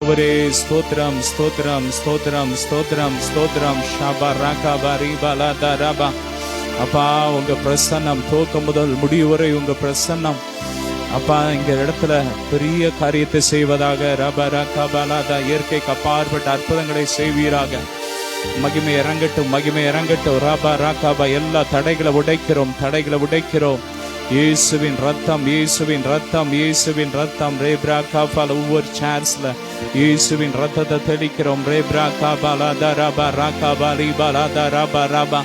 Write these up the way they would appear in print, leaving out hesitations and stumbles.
ஒரே ஸ்தோத்திரம் ஸ்தோத்திரம் ஸ்தோத்திரம் ஸ்தோத்திரம் ஸ்தோத்திரம் ஷபா ராகா பாரி பாலாதா ராபா. அப்பா, உங்க பிரசன்னம் துவக்கம் முதல் முடிவு வரை உங்க பிரசன்னம் அப்பா இங்க இடத்துல பெரிய காரியத்தை செய்வதாக. ரபா ராகா பாலாதா. இயற்கைக்கு அப்பாற்பட்ட அற்புதங்களை செய்வீராக. மகிமை இறங்கட்டும், மகிமை இறங்கட்டும். ரபா ராகாபா. எல்லா தடைகளை உடைக்கிறோம், தடைகளை உடைக்கிறோம். இயேசுவின் ரத்தம், இயேசுவின் ரத்தம், இயேசுவின் ரத்தம். ரேப்ரா காபால ஒவ்வொரு சேர்ஸ்ல இயேசுவின் ரத்தத்தை தெளிக்கிறோம். ரேப்ரா காபாலா தராபா ராகாபா ரீபாலா தராபா ராபா.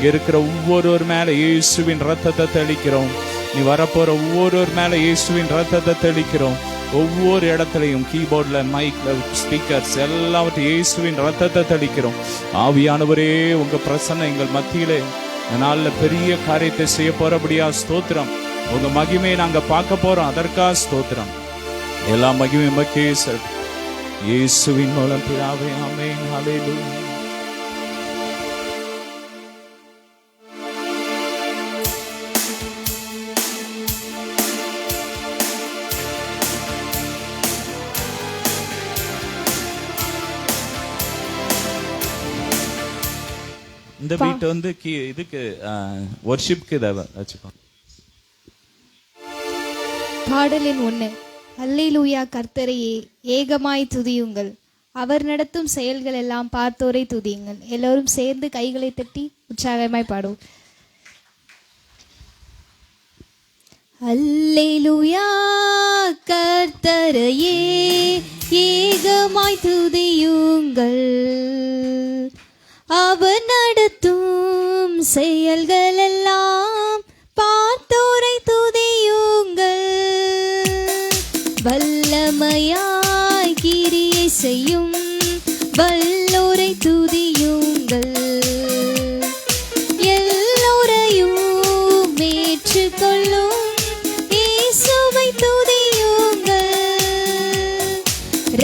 இருக்கிற ஒவ்வொருவர் மேல இயேசுவின் ரத்தத்தை தெளிக்கிறோம். நீ வரப்போற ஒவ்வொருவர் மேல இயேசுவின் ரத்தத்தை தெளிக்கிறோம். ஒவ்வொரு இடத்துலையும் கீபோர்ட்ல, மைக்ல, ஸ்பீக்கர்ஸ் எல்லாவற்றையும் இயேசுவின் ரத்தத்தை தெளிக்கிறோம். ஆவியானவரே, உங்க பிரசன்னம் எங்கள் மத்தியிலே நாள்ல பெரிய காரியத்தை செய்ய போறபடியா ஸ்தோத்திரம். உங்க மகிமையை நாங்க பார்க்க போறோம், அதற்காக ஸ்தோத்திரம். எல்லா மகிமை மக்கே சார் இயேசுவின் மூலம் பிதாவே, ஆமென். ஹல்லேலூயா. இந்த பீட் வந்து இதுக்கு வர்ஷிப்க்கு வச்சுக்கோ. பாடலின் 1. அல்லேலூயா. கர்த்தரையே ஏகமாய் துதியுங்கள், அவர் நடத்தும் செயல்கள் எல்லாம் பார்த்தோரை துதியுங்கள். எல்லோரும் சேர்ந்து கைகளை தட்டி உற்சாகமாய் பாடுவோம். அல்லேலூயா. கர்த்தரையே ஏகமாய் துதியுங்கள், அவர் நடத்தும் செயல்கள் எல்லாம் பார்த்தோரை துதியுங்கள். வல்லமையாய் கிரியை செய்யும் வல்லோரை துதியுங்கள். எல்லோரையும் ஏற்றுக்கொள்ளும் இயேசுவை துதியுங்கள்.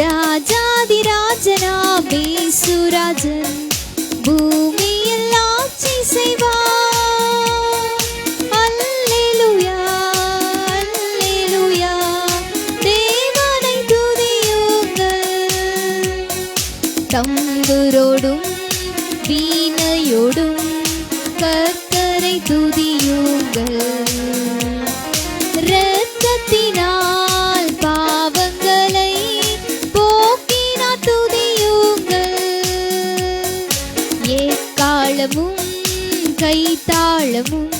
ராஜாதி ராஜனாம் இயேசுராஜன் பூமியில் ஆட்சி செய்வார். அல்லேலூயா, அல்லேலூயா. தேவனை துதியுங்கள். தம்புரோடும் வீணையோடும் கர்த்தரை துதியுங்கள். இரத்தத்தினால் பாவங்களை போக்கினார் துதியுங்கள். ஏக்காளமும் கைத்தாளமும்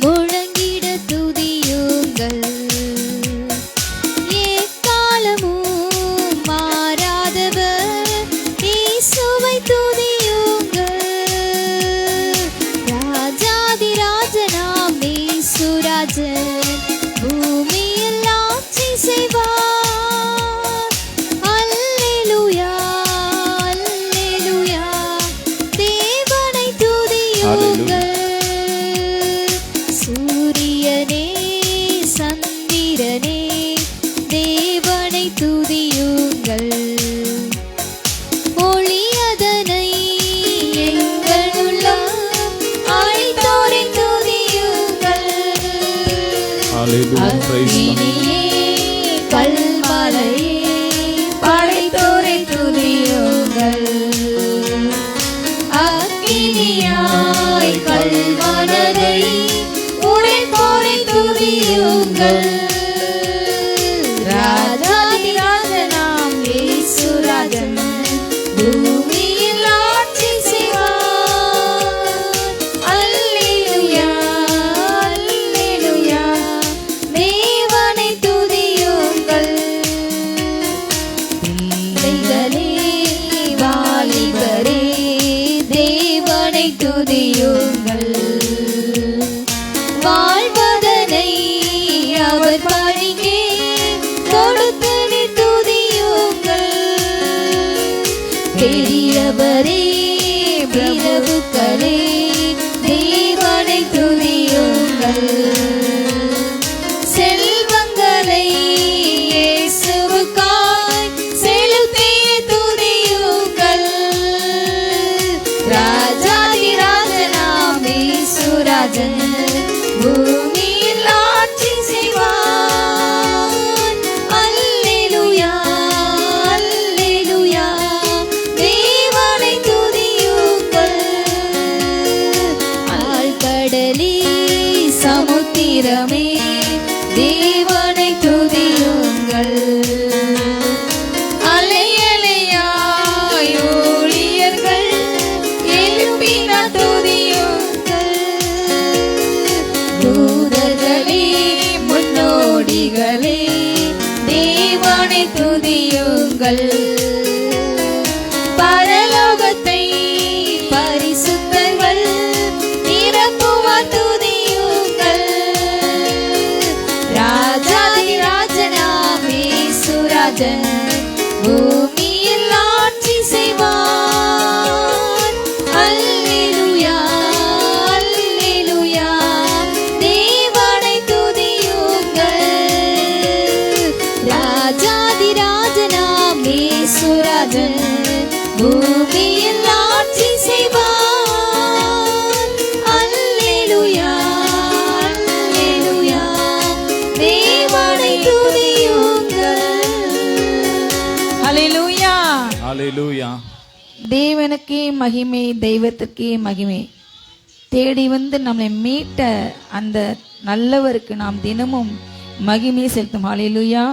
முழங்கிட துதியுங்கள். ஏக்காளமும் மாறாதவர் இயேசுவை துதியுங்கள். ராஜாதி ராஜனாம் இயேசுராஜன் பூமியில் ஆட்சி செய்வார். அல்லேலூயா, அல்லேலூயா. தேவனை துதியுங்கள். சூரியனே சந்திரனே தேவனை துதியுங்கள். ஒளியதனை எங்களுள்ளம் அழைத்தோரை துதியுங்கள். அக்கினியே கல்மலையே படைத்தோரை துதியுங்கள். அக்கினியாய் கல்மனதை உடைத்தோரை துதியுங்கள். ராஜாதி ராஜனாம் இயேசுராஜன் பூமியில் ஆட்சி செய்வார். அல்லேலூயா, அல்லேலூயா. தேவனை துதியுங்கள். பிள்ளைகளே வாலிபரே தேவனை துதியுங்கள். வாழ்வதனை அவர் பணிக்கே கொடுத்து துதியுங்கள். பெரியவரே பிரபுக்களே தேவனை துதியுங்கள். செல்வங்களை இயேசுவுக்காய் செலுத்திய துதியுங்கள். ராஜாதி ராஜனாம் இயேசுராஜன் பூமியில் ஆட்சி செய்வார். அல்லேலூயா, அல்லேலூயா. துதியுங்கள். பரலோகத்தை பரிசுத்தர்கள் நிரப்புவார் துதியுங்கள். ராஜாதி ராஜனாம் இயேசுராஜன் பூமியில் ஆட்சி செய்வார். அல்லேலூயா அல்லேலூயா தேவனை துதியுங்கள். ராஜாதி ராஜனாம் இயேசுராஜன் பூமியில் ஆட்சி செய்வார். அல்லேலூயா அல்லேலூயா தேவனை துதியுங்கள். ஹல்லேலூயா ஹalleluya. தேவனுக்கே மகிமை, தெய்வத்திற்கே மகிமை. தேடி வந்து நம்மை மீட்ட அந்த நல்லவருக்கு நாம் தினமும் மகிமையை செலுத்தும். ஹல்லேலூயா.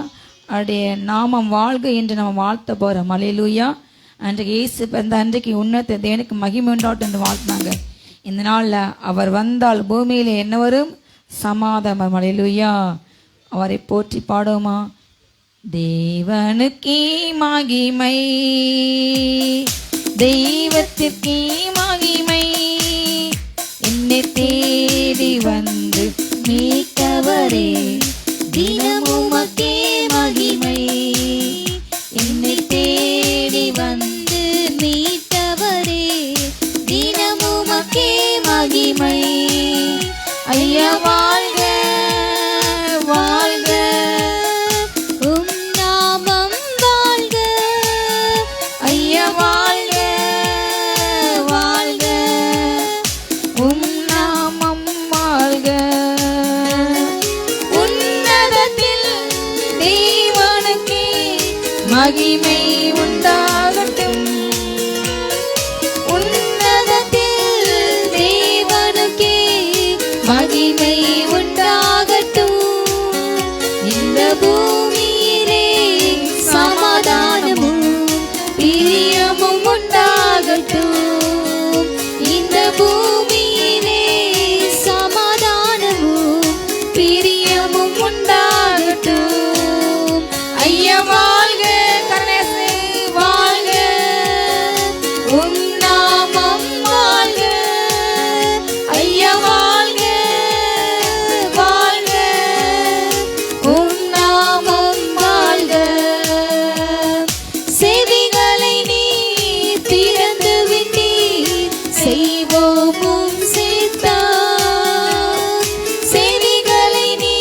அவருடைய நாமம் வாழ்க என்று நம்ம வாழ்த்த போறோம். ஹல்லேலூயா. அன்றைக்கு இயேசு பிறந்த அன்றைக்கு உன்னத தேவனுக்கு மகிமை உண்டாட்டும் என்று வாழ்த்தினாங்க. இந்த நாளில் அவர் வந்தால் பூமியில் என்ன வரும்? சமாதானம். ஹல்லேலூயா. அவரை போற்றி பாடுவோமா? தேவனுக்கே மகிமை, தெய்வத்திற்கே மகிமை, என்னை தேடி வந்து மீட்டவரே தினமும் உமக்கே மகிமை. என்னை தேடி வந்து மீட்டவரே தினமும் உமக்கே மகிமை. ஐயா வாழ்க வாழ்க, உம் நாமம் வாழ்க. ஐயா வாழ்க வாழ்க, உம் நாமம் வாழ்க. உன்னதத்தில் தேவனுக்கே மகிமை உண்டாகட்டும். உன்னதத்தில் தேவனுக்கே மகிமை உண்டாகட்டும். இந்த பூமியிலே சமாதானமும் பிரியமும் உண்டாகட்டும். இந்த பூமியிலே சமாதானமும் பிரியமும் உண்டாகட்டும். ஐயா வாழ்க கணேசே வாழ்க, உம் நாமம் வாழ்க. ஐயா வாழ்க வாழ்க, உம் நாமம் வாழ்க. செவிகளை நீ திறந்து விட்டீர், செய்வோம் உம் சித்தம். செவிகளை நீ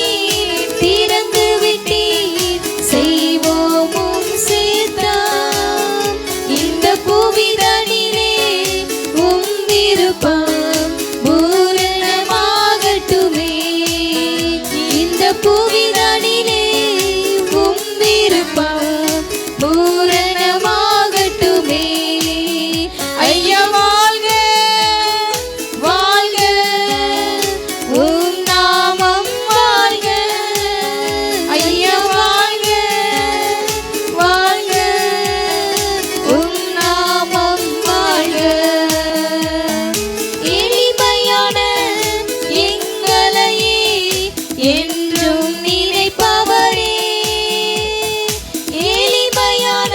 திறந்து விட்டீர், செய்வோம் உம் சித்தம். இந்த புவிதனிலே உம் விருப்பம் பூரணமாகட்டுமே. இந்த புவிதனிலே உம் விருப்பம் பூரணமாகட்டுமே. ஐயா வாழ்க வாழ்க, உம் நாமம் வாழ்க. ஐயா வாழ்க வாழ்க, உம் நாமம் வாழ்க. எளிமையான எங்களையே என்றும் நினைப்பவரே, எளிமையான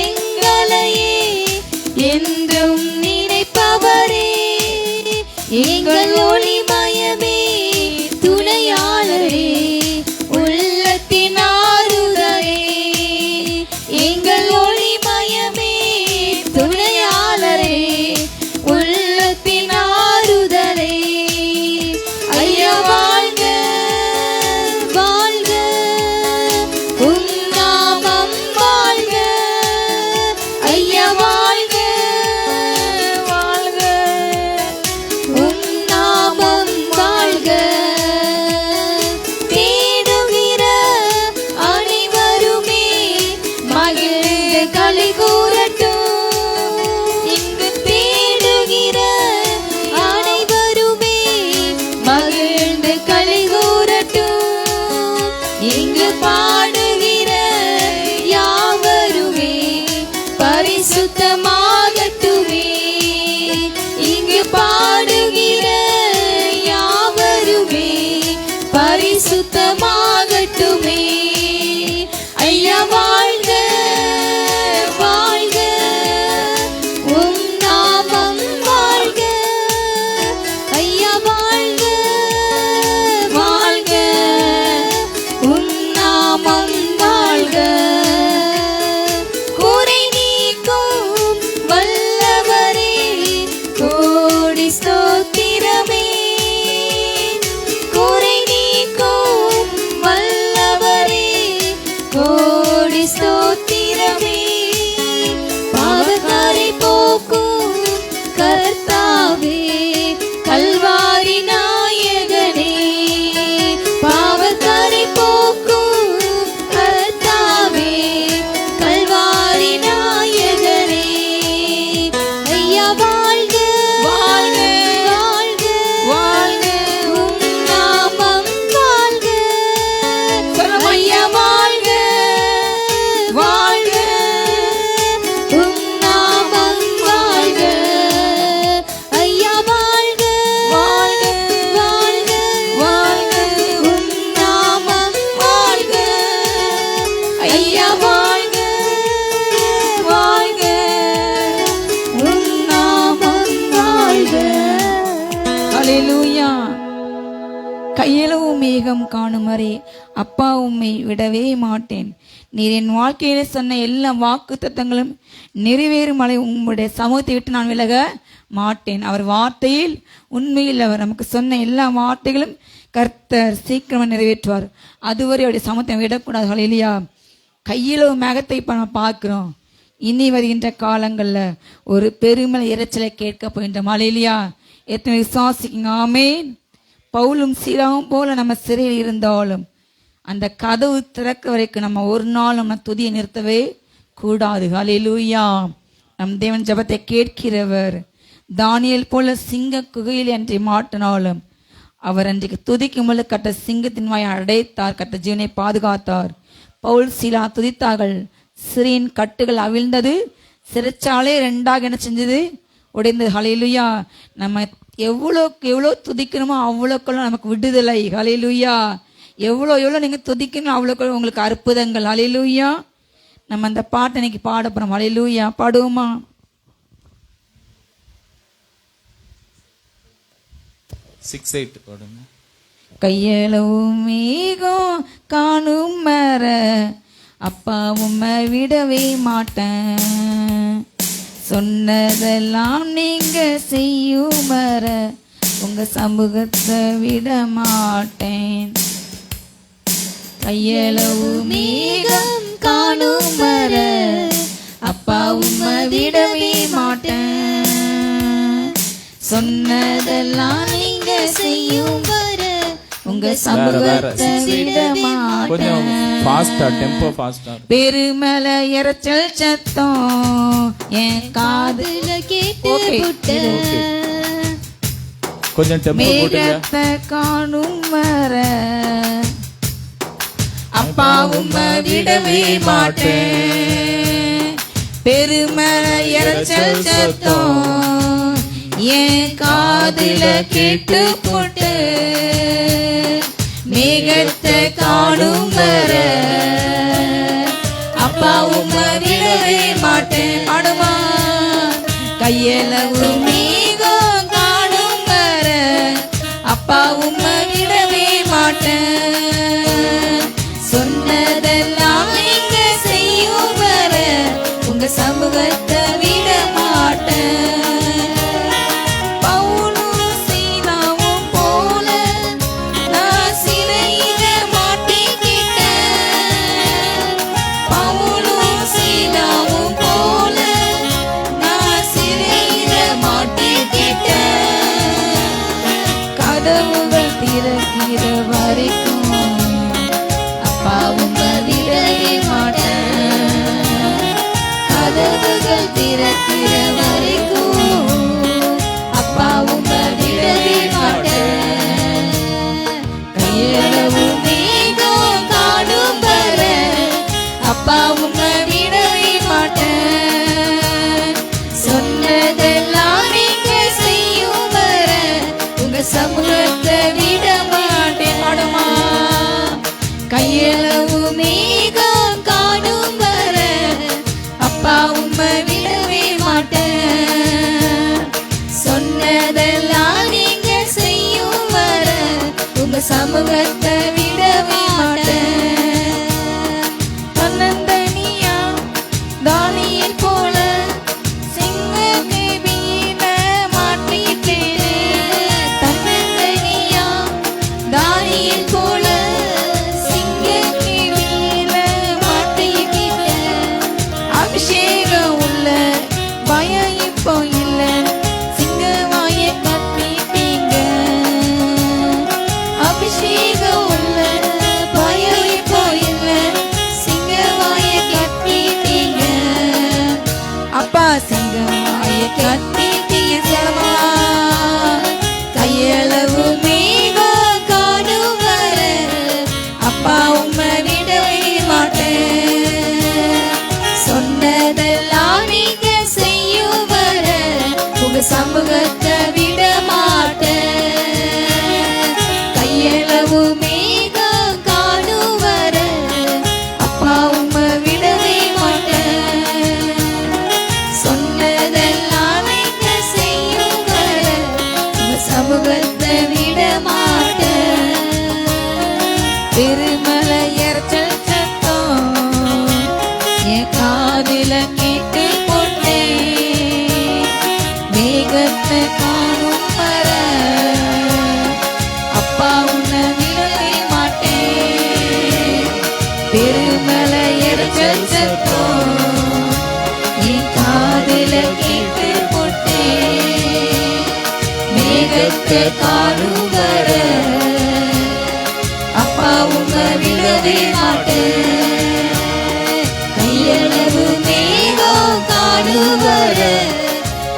எங்களையே என்றும் நினைப்பவரே, எங்கள் ஒளிமயமே துணையாளரே, உள்ளத்தின் ஆறுதலே. எங்கள் ஒளிமயமே துணையாளரே, உள்ளத்தின் ஆறுதலே. ஐயா வாழ்க வாழ்க, உம் நாமம் வாழ்க. ஐயா வாழ்க வாழ்க, உம் நாமம் வாழ்க. தேடுகிற அனைவருமே மகிழ்ந்து களி கூறட்டும். இங்கு தேடுகிற அனைவருமே மகிழ்ந்து களி கூறட்டும். இங்கு பாடுகிற யாவருமே பரிசுத்தமாகட்டுமே. இங்கு பாடுகிற யாவருமே பரிசுத்தமாகட்டுமே. ஐயா வாழ்க கையளவு மேகம் காணும் வரை அப்பா உம்மை விடவே மாட்டேன். நீர் என் வாழ்க்கையில சொன்ன எல்லா வாக்கு தத்தங்களும் நிறைவேறும் வரை உங்களுடைய சமூகத்தை விட்டு நான் விலக மாட்டேன். அவர் வார்த்தையில் உண்மையில் அவர் நமக்கு சொன்ன எல்லா வார்த்தைகளும் கர்த்தர் சீக்கிரமாக நிறைவேற்றுவார். அதுவரை அவருடைய சமூகத்தை விடக்கூடாது. ஹல்லேலூயா. கையளவு மேகத்தை இப்போ நம்ம பார்க்குறோம். இனி வருகின்ற காலங்களில் ஒரு பெருமலை இறைச்சலை கேட்க போகின்றோம். ஹல்லேலூயா. எத்தனை விசுவாசிக்குங்க? ஆமென். பவுலும் சீலாவும் போல நம்ம சிறையில் இருந்தாலும் அந்த கதவு திறக்க வரைக்கும் நம்ம ஒரு நாள் நம்ம துதியை நிறுத்தவே கூடாது. ஹல்லேலூயா. நம் தேவன் ஜெபத்தை கேட்கிறவர். தானியேல் போல சிங்க குகையில் அன்றை மாட்டினாலும் அவர் அன்றைக்கு துதிக்கும் போது கட்ட சிங்கத்தின் வாயை அடைத்தார். கட்ட ஜீவனை பாதுகாத்தார். பவுல் சீலா துதித்தார்கள். சிறையின் கட்டுகள் அவிழ்ந்தது. சிறைச்சாலே ரெண்டாக என்ன செஞ்சது? உடைந்தது. ஹல்லேலூயா. நம்ம எவ்வளோ துதிக்கணுமோ அவ்வளோக்குள்ள நமக்கு விடுதலை. ஹல்லேலூயா. எவ்வளோ நீங்கள் துதிக்கணும் அவ்வளோக்குள்ள உங்களுக்கு அற்புதங்கள். ஹல்லேலூயா. நம்ம அந்த பாட்டை இன்னைக்கு பாட போகிறோம். ஹல்லேலூயா. பாடுவோமா? கையளவு மேகம் காணும் மர அப்பா உம்மை விடவே மாட்டேன். சொன்னதெல்லாம் நீங்க செய்யும் மர உங்க சமூகத்தை விட மாட்டேன். கையளவு மேகம் காணும் மர அப்பா உம்மை விடவே மாட்டேன். சொன்னதெல்லாம் நீங்க செய்யும் வர உங்க சமூகத்தை விட மாட்டேன். பெருமலை இறைச்சல் சத்தம் என் காதுல கேட்டு மேகத்தை காணும் வர அப்பா உம்மை விடவே மாட்டேன். பெருமலை இறைச்சல் சத்தம் என் காதுல கேட்டு போட்டு மேகத்தை காணும் வர அப்பா உம்மை விடவே மாட்டேன். பாடுமா? கையளவு மேகம் காணும் வர அப்பா உம்மை விடவே மாட்டேன். சொன்னதெல்லாம் நீங்க செய்யும் வர உங்க சமூகத்தை விட மாட்டேன். கதவுகள் திறக்கிற வரைக்கும் அப்பா உம்மை விடவே மாட்டேன். கதவுகள் திறக்கிற வரைக்கும் அப்பா உம்மை விடவே மாட்டேன். கையளவு மேகம் காணும் வர அப்பா உம்மை விடவே மாட்டேன். சொன்னதெல்லாம் நீங்க செய்யும் வர உங்க சமூகத்தை விட மாட்டேன். பாடுமா? கையளவு மேகம் காணும் வர அப்பா உம்மை விடவே மாட்டேன். சொன்னதெல்லாம் நீங்க செய்யும் வர உங்க சமூகத்தை விடவே மாட்டேன். தன்னந்தனியா தானியேல் போல சிங்க கேபியில மாட்டிட்டேனே. தன்னந்தனியா தானியேல் போல சிங்க கேபியில மாட்டிட்டேன். அபிஷேகம் உள்ள பயம் இப்போ இல்ல. சிங்கவாயை கட்டிட்டீங்க. அபிஷேகம் உள்ள பயம் இப்போ இல்ல. சிங்கவாயை கட்டிட்டீங்க. அப்பா சிங்கவாயை கட்டிட்டீங்க. செலவா கையளவு மேகம் காணும் வர அப்பா உம்மை விடவே மாட்டேன். சொன்னதெல்லாம் நீங்க செய்யும் வர உங்க சமூகத்தை விட மாட்டேன். கையளவு மேகம் காணும் வர அப்பா உம்மை விடவே மாட்டேன். சொன்னதெல்லாம் நீங்க செய்யும் வர உங்க சமூகத்தை விட மாட்டேன். காணும் வர அப்பா உம்மை விடவே மாட்டேன். கையளவு மேகம் காணும் வர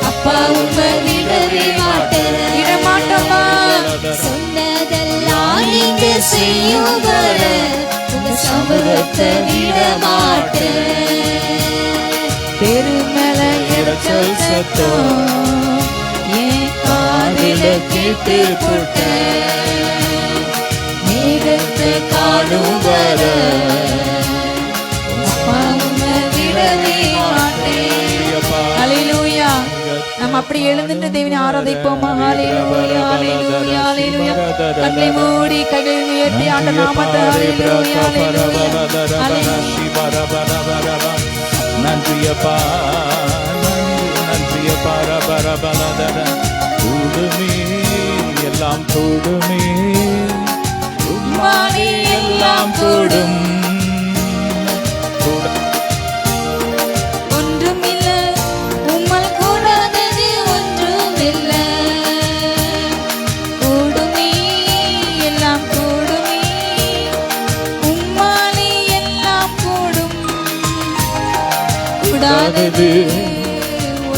அப்பா உம்மை விடவே மாட்டேன். விடமாட்டோமா? சொன்னதெல்லாம் நீங்க செய்யும் வர உங்க சமூகத்தை விட மாட்டேன். பெருமல இறைச்சல் சத்தம் என் காதில கேட்டு போட்ட மேகத்தை காணும் வர அப்பா உம்மை விடவே மாட்டேன். ஹல்லேலூயா. நம்ம அப்படி எழுந்துட்டு தேவனை ஆராதிப்போமா? ஹல்லேலூயா ஹல்லேலூயா ஹல்லேலூயா. கண்களை மூடி கைகளை உயர்த்தி ஆண்ட நாமத்தை ஹல்லேலூயா ஹல்லேலூயா ஹல்லேலூயா. நன்றியப்பா நன்றியப்பா ரபரபலதர கூடுமே எல்லாம் கூடுமே உம்மாலே எல்லாம் கூடும். ஒன்றுமில்ல உம்மால் கூடாதது ஒன்றுமில்ல. கூடுமே எல்லாம் கூடுமே உம்மாலே எல்லாம் கூடும். கூடாதது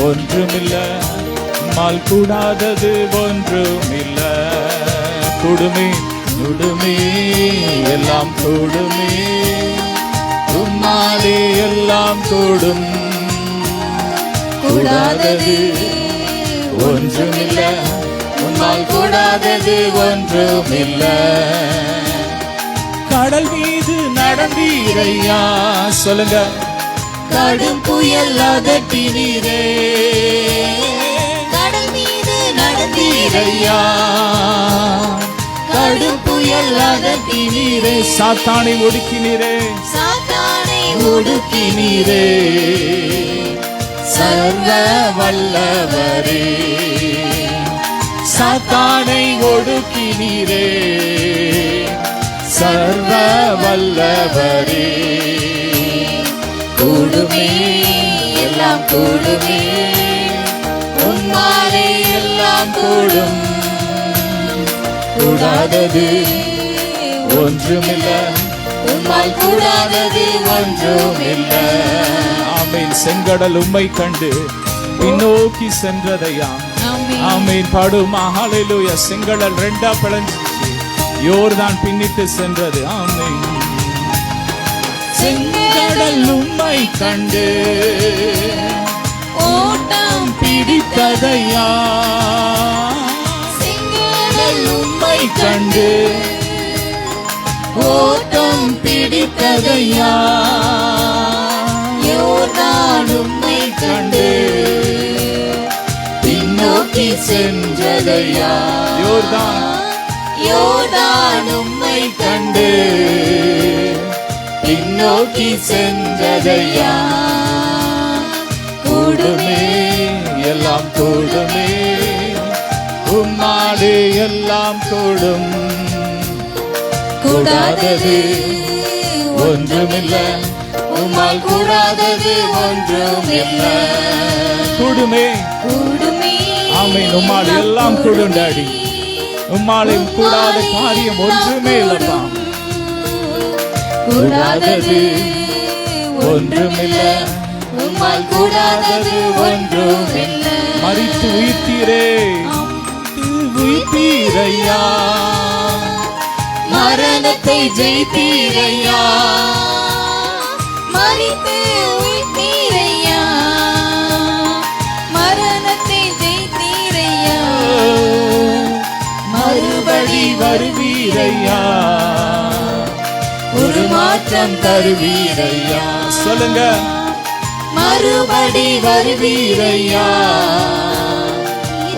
ஒன்றுமில்ல மால் கூடாதது ஒன்றுமில்ல. கூடுமே கூடுமே எல்லாம் கூடுமே உம்மாலே எல்லாம் கூடும். கூடாதது ஒன்றுமில்ல உம்மால் கூடாதது ஒன்றுமில்ல. கடல் மீது நடந்தீரையா சொல்லுங்க. கடும் புயல் அதட்டினீரே. கடல் மீது நடந்தீரையா கடும் புயல் அதட்டினீரே. சாத்தானை ஒடுக்கினீரே. சாத்தானை ஒடுக்கினீரே. சர்வ வல்லவரே சாத்தானை ஒடுக்கினீரே. சர்வ வல்லவரே கூடுமே எல்லாம் கூடுமே உம்மாலே எல்லாம் கூடும். கூடாதது ஒன்றுமில்ல உம்மால் கூடாதது ஒன்றுமில்ல. ஆமென். செங்கடல் உம்மை கண்டு பின்னோக்கி சென்றதையா. ஆமென். பாடுமா ஹல்லேலூயா. செங்கடல் ரெண்டா பிளஞ்சிச்சு, யோர்தான் பின்னிட்டு சென்றது. ஆமென். செங்கடல் உம்மை கண்டு ஓட்டம் பிடித்ததையா. செங்கடல் உம்மை கண்டு ஓட்டம் பிடித்ததையா. யோர்தான் உம்மை கண்டு பின்னோக்கி சென்றதையா. யோர்தான் உம்மை கண்டு பின்னோக்கி சென்றதையா. கூடுமே எல்லாம் கூடுமே உம்மாலே எல்லாம் கூடும். கூடாதது ஒன்றுமில்ல உம்மால் கூடாதது ஒன்றுமில்ல. கூடுமே கூடுமே. ஆமென். உம்மால் எல்லாம் கூடும் டாடி. உம்மாலே கூடாத காரியம் ஒன்றுமே இல்லப்பா. கூடாதது ஒன்றுமில்ல உம்மால் கூடாதது ஒன்றுமில்ல. மரித்து உயிர்த்தீரே. உயிர்த்தீரையா. மரணத்தை ஜெயித்தீரையா. மரித்து உயிர்த்தீரையா. மரணத்தை ஜெயித்தீரையா. மறுபடி வருவீரையா. ஒரு மாற்றம் தருவீரையா. சொல்லுங்க. மறுபடி வருவீரையா.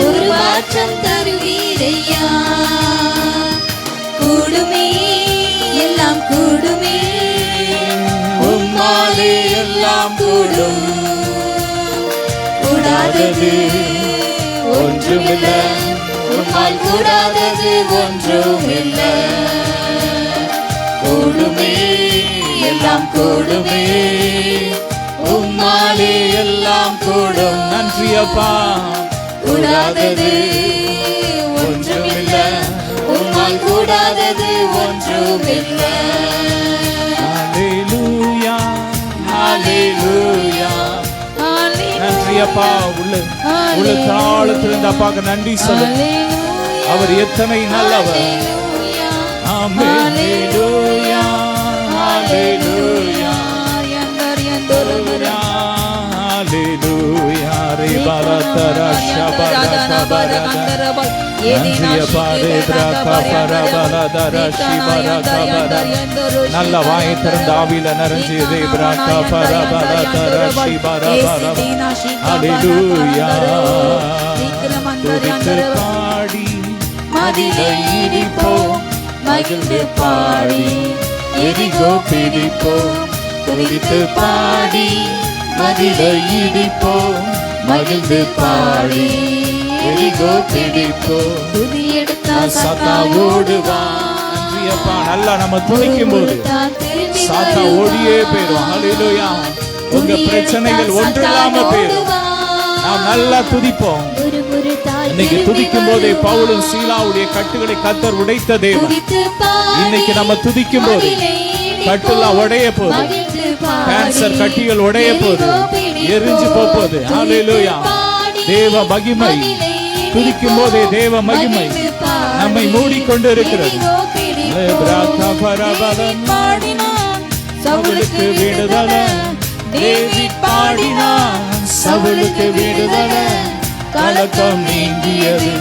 ஒரு மாற்றம் தருவீரையா. கூடுமே எல்லாம் கூடுமே உம்மாலே எல்லாம் கூடும். கூடாதது ஒன்றுமில்ல உம்மால் கூடாதது ஒன்றுமில்ல. கூடுமே எல்லாம் கூடுமே உம்மாலே எல்லாம் கூடும். நன்றி அப்பா. கூடாதது ஒன்று முடியாதது ஒன்றுமில்லை. ஹalleluya ஹalleluya. நன்றி அப்பா. உள்ள தாளத்திலிருந்து அப்பாக்கு நன்றி சொல்லுங்க. அவர் எத்தனை நல்லவர். ஆமென். ஹalleluya ஹalleluya ஹalleluya. ரிபாலதர ஷபரதர நன்றிய பாரே பிரகா பரபலதர ஷிபரகபர. நல்ல வாயை திறந்த ஆவியில நிறைஞ்சு பிரகா பரபலதர ஷிபரபர. ஹalleluya. துதித்து பாடி மதிலை இடிப்போம், மகிழ்ந்து பாடி எரிகோ பிடிப்போம். துதித்து பாடி மதிலை இடிப்போம், மகிழ்ந்து பாடி எரிகோ பிடிப்போம். துதி எடுத்தா சாத்தா ஓடுவான். நன்றியப்பா. நல்லா நம்ம துதிக்கும் போது சாத்தா ஓடியே போயிடுவான். ஹalleluya. உங்க பிரச்சனைகள் ஒன்றில்லாம போயிடும். நாம் நல்லா துதிப்போம். இன்னைக்கு துதிக்கும் போதே பவுலும் சீலாவுடைய கட்டுகளை கர்த்தர் உடைத்த தேவன். இன்னைக்கு நம்ம துதிக்கும் போது கட்டுலாம் உடைய போகுது. கேன்சர் கட்டிகள் உடைய போகுது, எரிஞ்சு போகுது. ஹalleluya. தேவ மகிமை துதிக்கும் போதே தேவ மகிமை நம்மை மூடிக்கொண்டு இருக்கிறது. சவுலுக்கு விடுதல டேவிட் பாடினான். சவுலுக்கு விடுதல கலக்கம் நீங்கியது,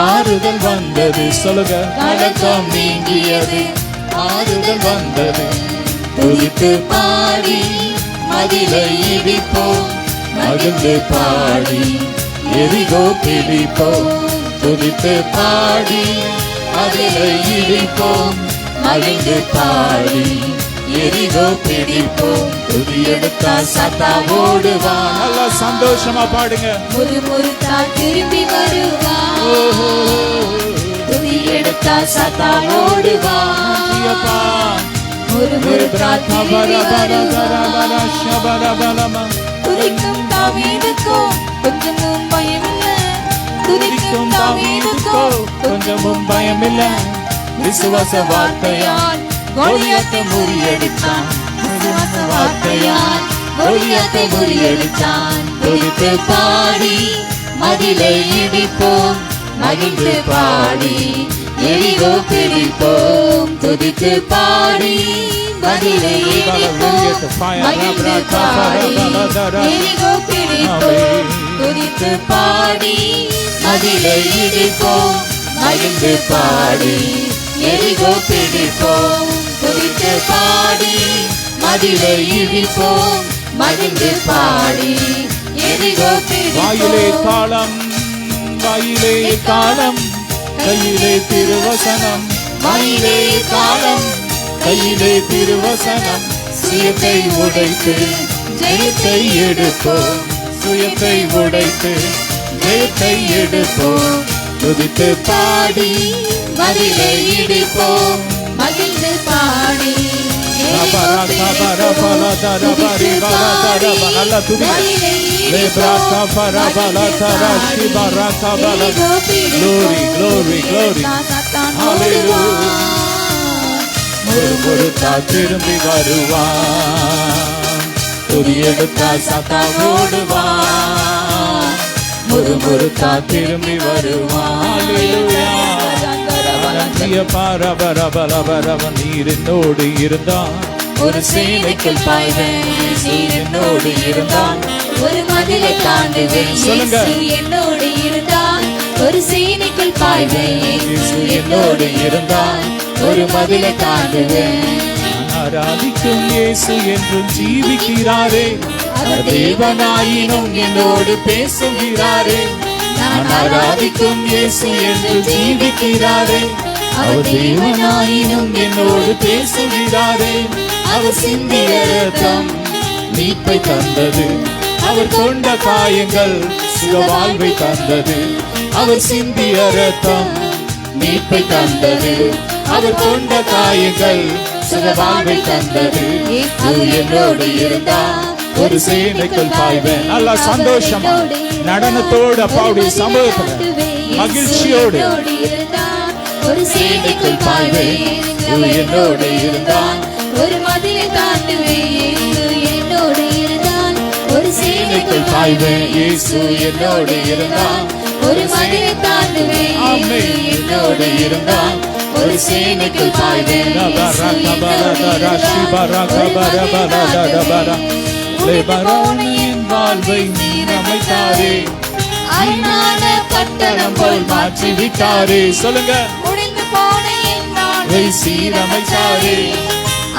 ஆறுதல் வந்தது. சொல்லுங்க. கலக்கம் நீங்கியது, ஆறுதல் வந்தது. துதித்து பாடி மதிலை இடிப்போம், மகிழ்ந்து பாடி எரிகோ பிடிப்போம். துதித்து பாடி மதிலை இடிப்போம், மகிழ்ந்து பாடி எரிகோ பிடிப்போம். துதி எடுத்தா சாத்தா ஓடுவான். நல்லா சந்தோஷமா பாடுங்க. முறுமுறுத்தா திரும்பி வருவான். துதி எடுத்தா சாத்தா ஓடுவான். முறுமுறுத்தா திரும்பி வருவான். துதிக்கும் தாவீதுக்கும் கொஞ்சமும் பயமில்லை. துதிக்கும் தாவீதுக்கும் கொஞ்சமும் பயமில்லை. விசுவாச வார்த்தையால் கோலியாத்தை முறியடித்தான். விசுவாச வார்த்தையால் கோலியாத்தை முறியடித்தான். துதித்து பாடி மதிலை இடிப்போம், மகிழ்ந்து பாடி எரிகோ பிடிப்போம். துதித்து பாடி மதிலை இடிப்போம், மகிழ்ந்து பாடி எரிகோ பிடிப்போம். துதித்து பாடி மதிலை இடிப்போம், மகிழ்ந்து பாடி எரிகோ பிடிப்போம். துதித்து பாடி மதிலை இடிப்போம், மகிழ்ந்து பாடி எரிகோ பிடிப்போம். வாயிலே தாளம், வாயிலே தாளம், கையிலே திருவசனம். வாயிலே தாளம், கையிலே திருவசனம். சுயத்தை உடைத்து ஜெயத்தை எடுப்போம். சுயத்தை உடைத்து ஜெயத்தை எடுப்போம். துதித்து பாடி மதிலை இடிப்போம், மகிழ்ந்து பாடி நல்லா துதி. Glory, glory, glory. Hallelujah. முறுமுறுத்தா திரும்பி வருவான். துதி எடுத்தா சாத்தா ஓடுவான். முறுமுறுத்தா திரும்பி வருவான். நீர் என்னோடு இருந்தான். ஒரு சேனைக்குள் பாய்வேன். நீர் என்னோடு இருந்தான். ஒரு மதிலை தாண்டுவேன். சொல்லுங்க. என்னோடு இருந்தான். ஒரு சேனைக்குள் பாய்வேன். என்னோடு இருந்தான். ஒரு மதிலை தாண்டுவேன். ஆராதிக்கும் இயேசு என்றும் ஜீவிக்கிறாரே. அவர் தேவனாயினும் என்னோடு பேசுகிறாரே. நான் ஆராதிக்கும் இயேசு என்று ஜீவிக்கிறாரே. அவர் தேவனாயினும் என்னோடு பேசுகிறாரே. அவர் சிந்திய இரத்தம் மீட்பை தந்தது. அவர் கொண்ட காயங்கள் சுக வாழ்வை தந்தது. அவர் சிந்திய இரத்தம் மீட்பை தந்தது. அவர் கொண்ட காயங்கள் சுக வாழ்வை தந்தது. அவர் என்னோடு இருந்தார். ஒரு சேனைக்குள் பாய்வேன். நல்லா சந்தோஷமா நடனத்தோடு அப்பாவுடைய சமூகத்துல மகிழ்ச்சியோடு ஒரு சேனைக்குள் பாய்வேன், என்னோடு இருந்தான். ஒரு மதிலை தாண்டுவேன், இயேசு என்னோடு இருந்தான். ஒரு சேனைக்குள் பாய்வேன், இயேசு என்னோடு இருந்தான். ஒரு மதிலை தாண்டுவேன், இயேசு என்னோடு இருந்தான். ஒரு சேனைக்குள் பாய்வேன், லெபனோனின் வாழ்வை அமைத்தாரே, அரணான பட்டணம் போல் மாற்றி விட்டாரே. சொல்லுங்க. முடிந்து போன என் வாழ்வை சீரமைத்தாரே,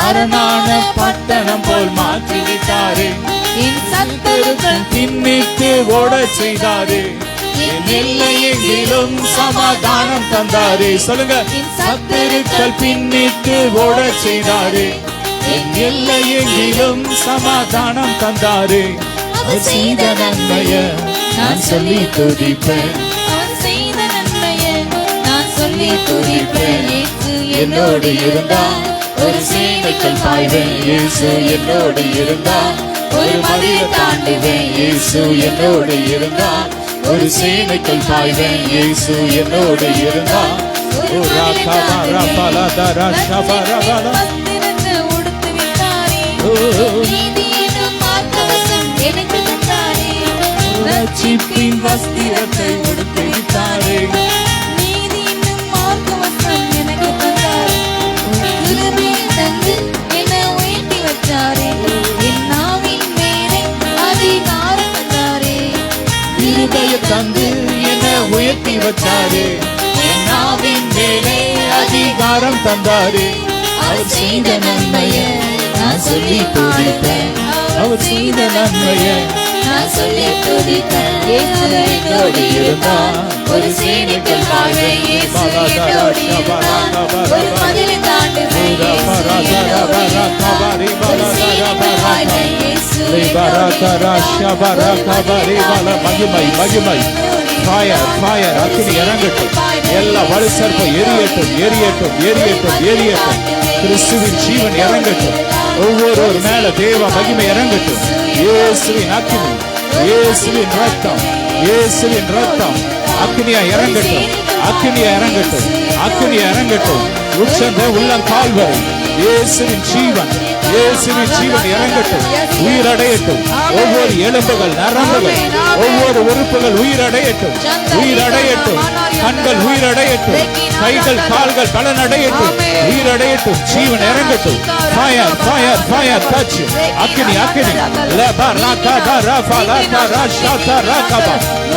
அரணான பட்டணம் போல் மாற்றி விட்டாரே. என் சத்துருக்கள் பின்னிட்டு ஓடச் செய்தாரே, என் எல்லையெங்கிலும் சமாதானம் தந்தாரே. சொல்லுங்க. சத்துருக்கள் பின்னிட்டு ஓடச் செய்தாரே, என் எல்லையெங்கிலும் சமாதானம் தந்தாரே. அவர் செய்த நன்மைய நான் சொல்லி துதிப்பேன், அவர் செய்த நன்மைய நான் சொல்லி துதிப்பேன். இயேசு என்னோடு இருந்தான். ஒரு சேனைக்குள் பாய்வேன், இயேசு என்னோடு இருந்தான். ஒரு மதிலை தாண்டுவேன், இயேசு என்னோடு இருந்தான். ஒரு சேனைக்குள் பாய்வேன், இயேசு என்னோடு இருந்தான். வஸ்திரத்தை உடுத்து விட்டாரே, நீதி என்னும் மார்க்கவசம் எனக்கு தந்தாரே. ரட்சிப்பின் வஸ்திரத்தை உடுத்தி விட்டாரே, நீதி என்னும் மார்க்கவசம் எனக்கு தந்தாரே. கிருபையை தந்து என்னை உயர்த்தி வச்சாரே, என் நாவின் மேலே அதிகாரம் தந்தாரே. கிருபையை தந்து என்னை உயர்த்தி வச்சாரே, என் நாவின் மேலே அதிகாரம் தந்தாரே. அவர் செய்த நன்மைய நான் சொல்லி துதிப்பேன், அவர் செய்த நன்மைய நான் சொல்லி துதிப்பேன். இயேசு என்னோடு இருந்தான். ஒரு சேனைக்குள் பாய்வேன், இயேசு என்னோடு இருந்தான். ஒரு மதிலை தாண்டுவேன், இயேசு என்னோடு இருந்தான். ஒரு சேனைக்குள் பாய்வேன், இயேசு மகிமை மகிமை ஃபயர் ஃபயர் அக்கினி இறங்கட்டும். எல்லா வலுசற்பம் எரியட்டும் எரியட்டும் எரியட்டும் எரியட்டும். கிறிஸ்துவின் ஜீவன் இறங்கட்டும். ஒவ்வொரு மேல தேவ மகிமை இறங்கட்டும். இயேசுவின் அக்கினி, இயேசுவின் ரத்தம், இயேசுவின் ரத்தம் அக்கினியா இறங்கட்டும், அக்கினியா இறங்கட்டும், அக்கினியா இறங்கட்டும். உச்சந்த உள்ளம் கால்வரை இயேசுவின் ஜீவன், இயேசுவின் ஜீவன் இறங்கட்டும், உயிரடையட்டும். ஒவ்வொரு எலும்புகள், நரம்புகள், ஒவ்வொரு உறுப்புகள் உயிரடையட்டும், உயிரடையட்டும். கண்கள் உயிரடையட்டும், கைகள் கால்கள் பலனடையட்டும், உயிரடையட்டும். ஜீவன் இறங்கட்டும். Fire fire fire touch. அக்கினி அக்கினி.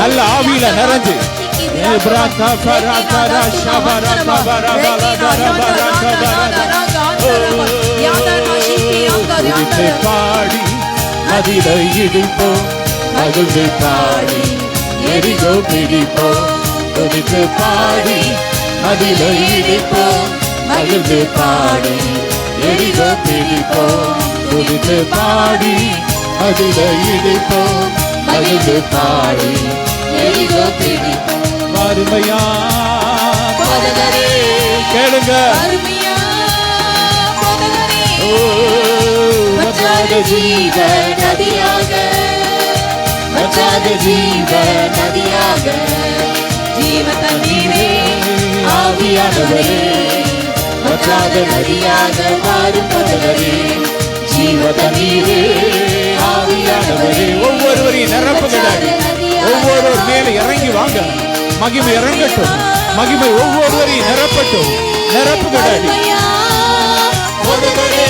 நல்ல ஆவியில நிறைஞ்சு பாடி மதிலை இடிப்போம், மகிழ்ந்து பாடி எரிகோ பிடிப்போம். துதித்து பாடி மதிலை இடிப்போம், மகிழ்ந்து பாடி எரிகோ பிடிப்போம். துதித்து பாடி மதிலை இடிப்போம், மகிழ்ந்து பாடி எரிகோ பிடிப்போம். அருமையா போதகரே, கேளுங்க. அருமையா போதகரே, வற்றாத ஜீவ நதியாக, வற்றாத ஜீவ நதியாக, ஜீவ தண்ணீரே ஆவியானவரே, வற்றாத நதியாக மாறும் போதகரே, ஜீவ தண்ணீரே ஆவியானவரே. ஒவ்வொருவரையும் நிரப்புகிறார். ஒவ்வொரு மேல இறங்கி வாங்க. மகிமை இறங்கட்டும், மகிமை ஒவ்வொருவரையும் நிரப்பட்டும், நிரப்புகிறார். போதகரே,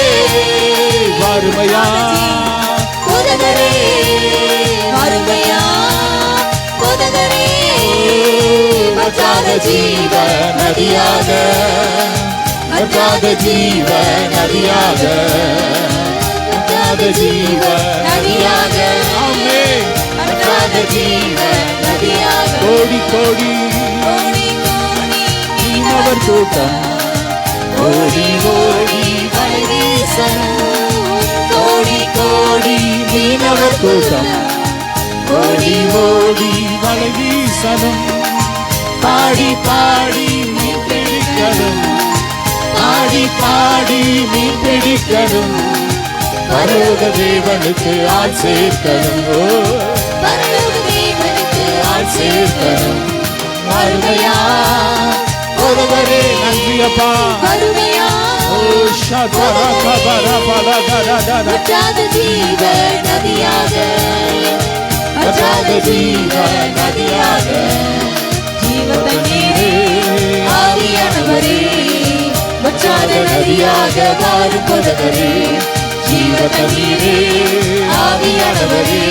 வறுமையா போதகரே, அருமையா போதகரே, வற்றாத ஜீவ நதியாக, வற்றாத ஜீவ நதியாக, வற்றாத ஜீவ நதியாக, ஆமென். வற்றாத ஜீவ நதியாக, கோடி கோடி கோடி கோடி மீனவர் கூட்டம், கோடி கோடி வலை வீசணும், கோடி கோடி மீனவர் கூட்டம், ஓடி ஓடி வலை வீசணும். பாடி பாடி மீன் பிடிக்கணும், பாடி பாடி மீன் பிடிக்கணும். பரலோக தேவனுக்கு ஆள் சேர்க்கணும், ஓ பரலோக தேவனுக்கு ஆள் சேர்க்கணும். அருமையா போதகரே நன்றி அப்பா. வறுமையா ஓ ஷதரகபரபலகரதர வற்றாத ஜீவ நதியாக வற்றாத ஜீவ நதியாக ஜீவ தண்ணீரே ஆவியானவரே வற்றாத நதியாக வாரும் போதகரே ஜீவ தண்ணீரே ஆவியானவரே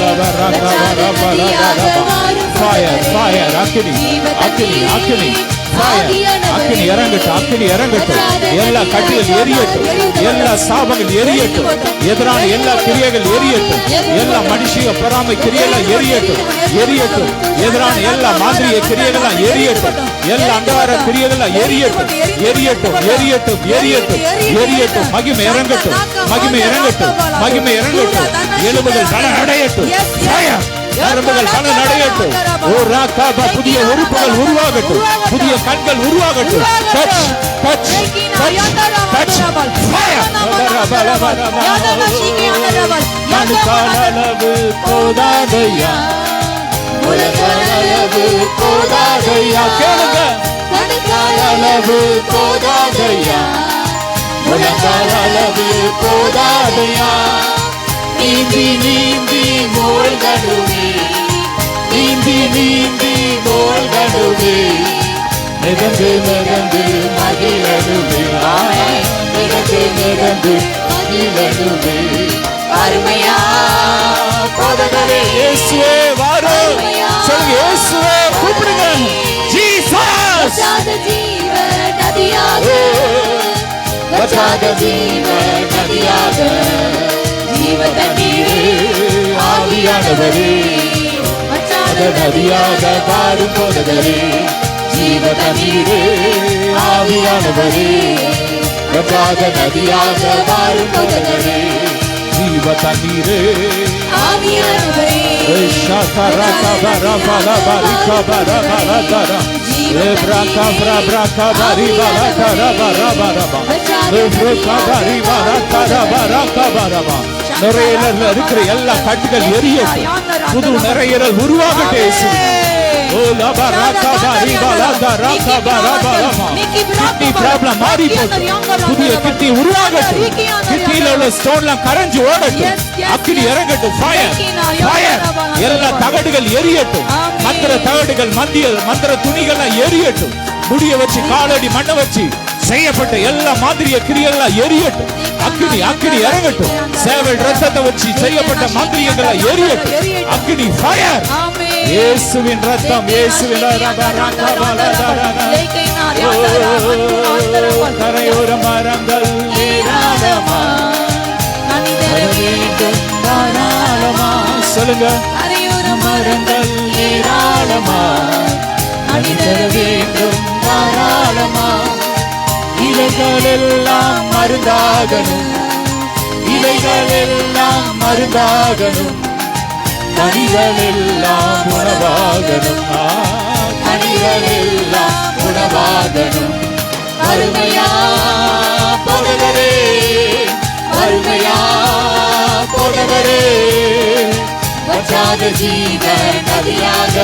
வற்றாத நதியாக வாரும் ஃபயர் ஃபயர் அக்கினி அக்கினி அக்கினி அக்கினி இறங்கட்டும், அக்கினி இறங்கட்டும். எல்லா கட்டுகள் எரியட்டும், எல்லா சாபங்கள் எரியட்டும், எதிரான எல்லா கிரியைகள் எரியட்டும், எல்லா மனுஷிய பொறாமை கிரியெல்லாம் எரியட்டும் எரியட்டும், எதிரான எல்லா மாந்திரிய கிரியைகள்லாம் எரியட்டும், எல்லா அந்தகார கிரியைகள்லாம் எரியட்டும் எரியட்டும் எரியட்டும் எரியட்டும் எரியட்டும். மகிமை இறங்கட்டும், மகிமை இறங்கட்டும், மகிமை இறங்கட்டும். எலும்புகள் பலன் அடையட்டும், நரம்புகள் பலன் அடையட்டும். ஓ ராகாபா புதிய உறுப்புகள் உருவாகட்டும், புதிய கண்கள் உருவாகட்டும். Touch touch touch touch fire. மனுக்காலளவு போதாதையா, உலகளவு போதாதையா. கேளுங்க, மனுக்காலளவு போதாதையா, உலகளவு போதாதையா. நீந்தி நீந்தி மூழ்கடுவே, நீந்தி நீந்தி மூழ்கடுவே, மிதந்து மிதந்து மகிழடுவே, மிதந்து மிதந்து மகிழடுவே. அருமையா போதகரே இயேசுவே வாரும். சொல்லுங்க, இயேசுவே கூப்பிடுங்க. ஜீசஸ் வற்றாத ஜீவ நதியாக வற்றாத ஜீவ நதியாக ஜீவ தண்ணீரே ஆவியானவரே வற்றாத நதியாக வாரும் போதகரே ஜீவ தண்ணீரே ஆவியானவரே வற்றாத நதியாக வாரும் போதகரே ஜீவ தண்ணீரே ஆவியானவரே நுரையீரல்ல இருக்கிற எல்லா கட்டுகள் எரியட்டும், புது நுரையீரல் உருவாகட்டும். கிட்னி ப்ராப்ளம் மாறி போட்டு புதிய கிட்னி உருவாகட்டும். கிட்னியில உள்ள ஸ்டோன்லாம் கரைஞ்சு ஓடட்டும், அக்கினி இறங்கட்டும். Fire fire. எல்லா தகடுகள் எரியட்டும், மந்திர தகடுகள் மந்திர துணிகள்லாம் எரியட்டும். முடிய வச்சு காலடி மண்ணை வச்சு செய்யப்பட்ட எல்லா மாதிரிய கிரியெல்லாம் எரியட்டும். அக்கினி அக்கினி இறங்கட்டும். சேவல் ரத்தத்தை வச்சு செய்யப்பட்ட மந்திரியங்களை எரியட்டும். அக்கினி ஃபயர். இயேசுவின் ரத்தம், இயேசுவின் கரையோர மரங்கள் சொல்லுங்க. கரையோர மரங்கள் ஏராளமா அணிதர வேண்டும் தாராளமா. இலைகள் எல்லாம் மருந்தாகணும், இலைகள் எல்லாம் மருந்தாகணும், கனிகள் எல்லாம் உணவாகணும், கனிகள் எல்லாம் உணவாகணும். அருமையா போதகரே, அருமையா போதகரே, வற்றாத ஜீவ நதியாக,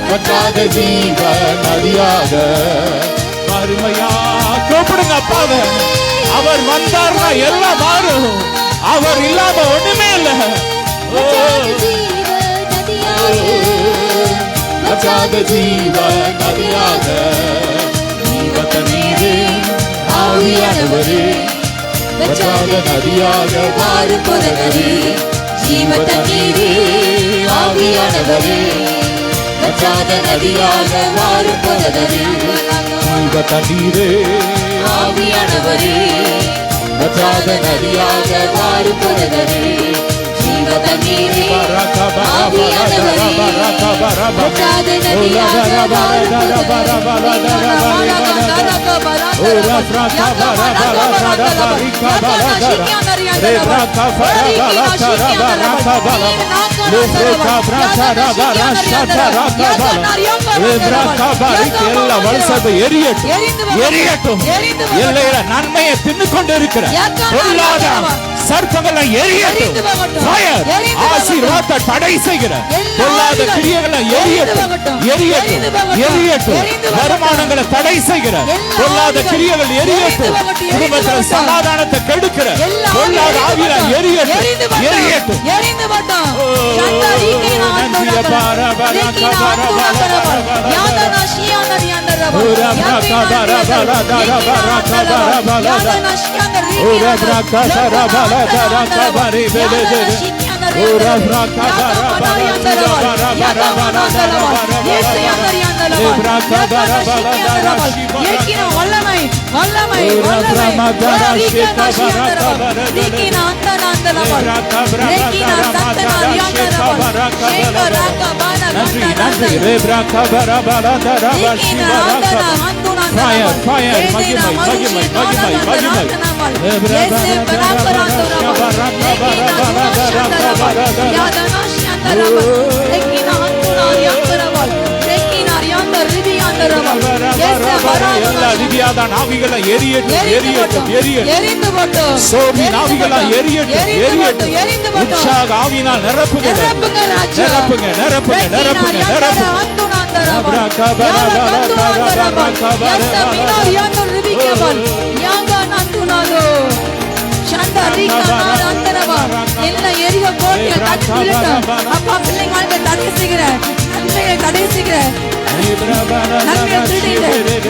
வற்றாத ஜீவ நதியாக. அருமையா கூப்பிடுங்க அப்பாவை. அவர் வந்தார்னா எல்லாம் மாறும், அவர் இல்லாம ஒண்ணுமே இல்ல. வற்றாத ஜீவ நதியாக, ஜீவ தண்ணீரே ஆவியானவரே, வற்றாத நதியாக வாரும் போதகரே, ஜீவ தண்ணீரே ஆவியானவரே, வற்றாத நதியாக வாரும் போதகரே, ஜீவ தண்ணீரே ஆவியானவரே, வற்றாத நதியாக வாரும் போதகரே, ஜீவ தண்ணீரே ஆவியானவரே, வற்றாத நதியாக வாரும் எரியட்டும். எல்லையில நன்மையை தின்னு கொண்டு இருக்கிற பொல்லாத சர்ப்பங்களை எரியட்டும். ஆசீர்வாதத்தை தடை செய்கிற பொல்லாத கிரியைகளை எரியட்டும் எரியட்டும் எரியட்டும். வருமானங்களை தடை செய்கிற பொல்லாத கிரியைகள் எரியட்டும். குடும்பத்துல சமாதானத்தை கெடுக்கிற பொல்லாத ஆவியில எரியட்டும் எரியட்டும்.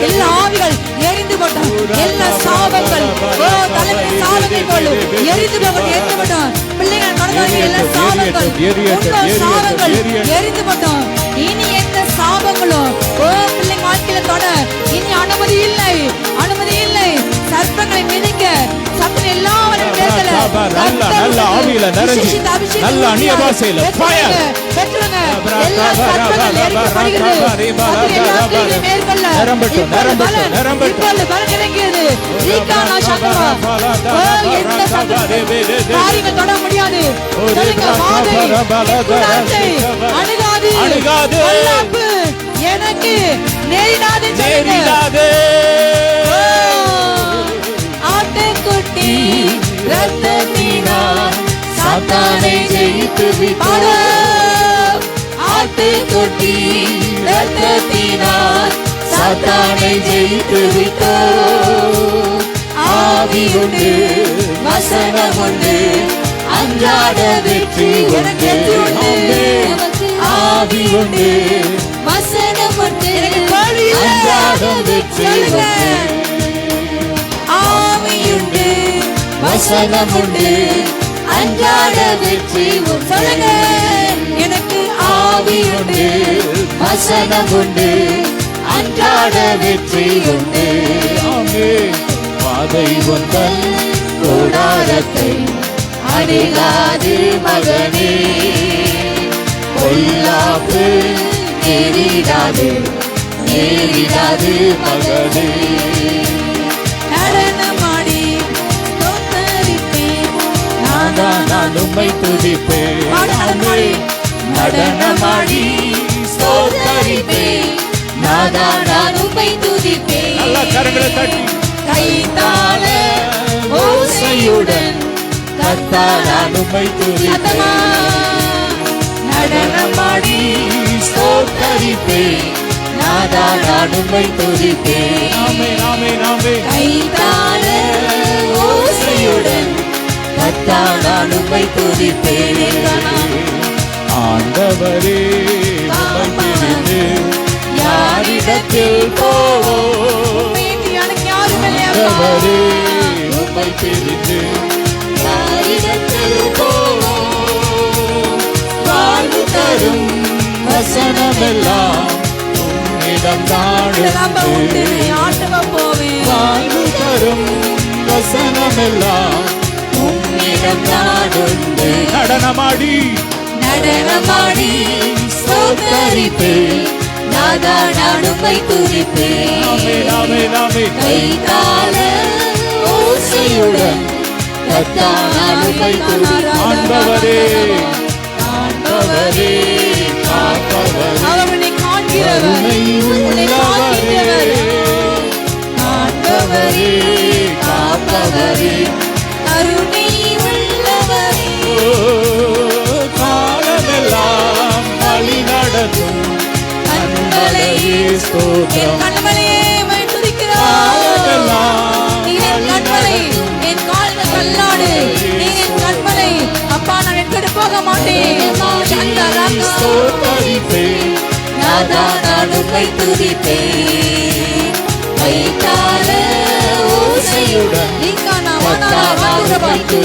எல்லா ஆவிகள் எரிந்து போட்டோம். எல்லா சாபங்கள் எரிந்து போட்டோம். பிள்ளைகள் நடந்தார்கள் எல்லா சாபங்கள் எரிந்து போட்டோம். இனி எந்த சாபங்களும் பிள்ளைங்க வாழ்க்கையில தொட இனி அனுமதி இல்லை, அனுமதி இல்லை. சர்ப்பங்களை மிதிக்க சத்துரு எல்லாவரையும் மேற்கொள்ள நல்ல ஆவியில நிறைஞ்சு நல்ல அந்நிய பாஷையில ஃபயர் பெற்றுங்க. எல்லா சர்ப்பங்கள் எரிக்கப்படுகிறது. சத்துரு எல்லாவரையும் மேற்கொள்ள நிரம்பட்டும் நிரம்பட்டும் நிரம்பட்டும். இப்பொழுது பலனிறங்கியது. ரீகானா சங்கமா எந்த சத்துரு காரியங்கள் தொட முடியாது. சொல்லுங்க வாதை அணுகாது அணுகாது. பொல்லாப்பு எனக்கு நேரிடாது நேரிடாது. ஆட்டுக்குட்டி ரத்தத்தினால் சாத்தானை ஜெயித்து விட்டோம். ஆட்டுக்குட்டி ரத்தத்தினால் சாத்தானை ஜெயித்து விட்டோம். ஆவி உண்டு, வசனம் உண்டு, அன்றாட வெற்றி உண்டு. ஆவி உண்டு, வசனம் உண்டு, அன்றாட வெற்றி உண்டு. ஆவியுண்டு, வசனம் உண்டு, அன்றாட வெற்றி உண்டு. எனக்கு ஆவியுண்டு, வசனம் உண்டு, அன்றாட வெற்றி உண்டு. வாதை வந்தல் கூடாரத்தை அணுகாது மகனே. பொல்லாப்பு நேரிடாது, நேரிடாது மகனே. நடனமாடி தோத்தரிப்பேன். நான் உம்மை துதிப்பேன். நடனமாடி ஸ்தோத்தரிப்பேன். நாதா நான் உம்மை துதிப்பேன். நல்ல கரங்களை தட்டி கைத்தாள ஓசையுடன் கர்த்தர் நான் உம்மை துதிப்பேன். நடனமாடி ஸ்தோத்தரிப்பேன். நாதா நான் உம்மை துதிப்பேன். ஆமென் ஆமென் ஆமென். கைத்தாள ஓசையுடன் கர்த்தர் நான் உம்மை துதிப்பேன். ஆண்டவரே உம்மை பிரிந்து யாரிடத்தில் போவோம்? ஆண்டவரே உம்மை பிரிந்து யாரிடத்தில் போவோம்? வாழ்வு தரும் வசனமெல்லாம் உம்மிடம் தாழுந்து. வாழ்வு தரும் வசனமெல்லாம் உம்மிடம் நாடுண்டு. நடனமாடி நடனமாடி ஸ்தோத்தரிப்பேன். நாதா நான் உம்மை துதிப்பேன். ஆமென் ஆமென் ஆமென். கைத்தாள ஓசையுடன் கர்த்தர் நான் உம்மை துதிப்பேன். ஆண்டவரே ஆண்டவரே காப்பவரே அவனை காண்கிறவர், கருணை உன்னை காண்கிறவர். ஆண்டவரே காப்பவரே கருணை உள்ளவரே. காப்பவரே ஸ்தோத்திரம். கண்மலையே உம்மை துதிக்கிறோம். ஆராதெல்லாம் நீர் என் கண்மலை, என் கால்கள் தள்ளாடு. நீர் என் கண்மலை, அப்பா நான் எங்கடு போக மாட்டேன். ஸ்தோத்தரிப்பேன். நாதா நான் உம்மை துதிப்பேன். கைத்தாள ஓசையுடன்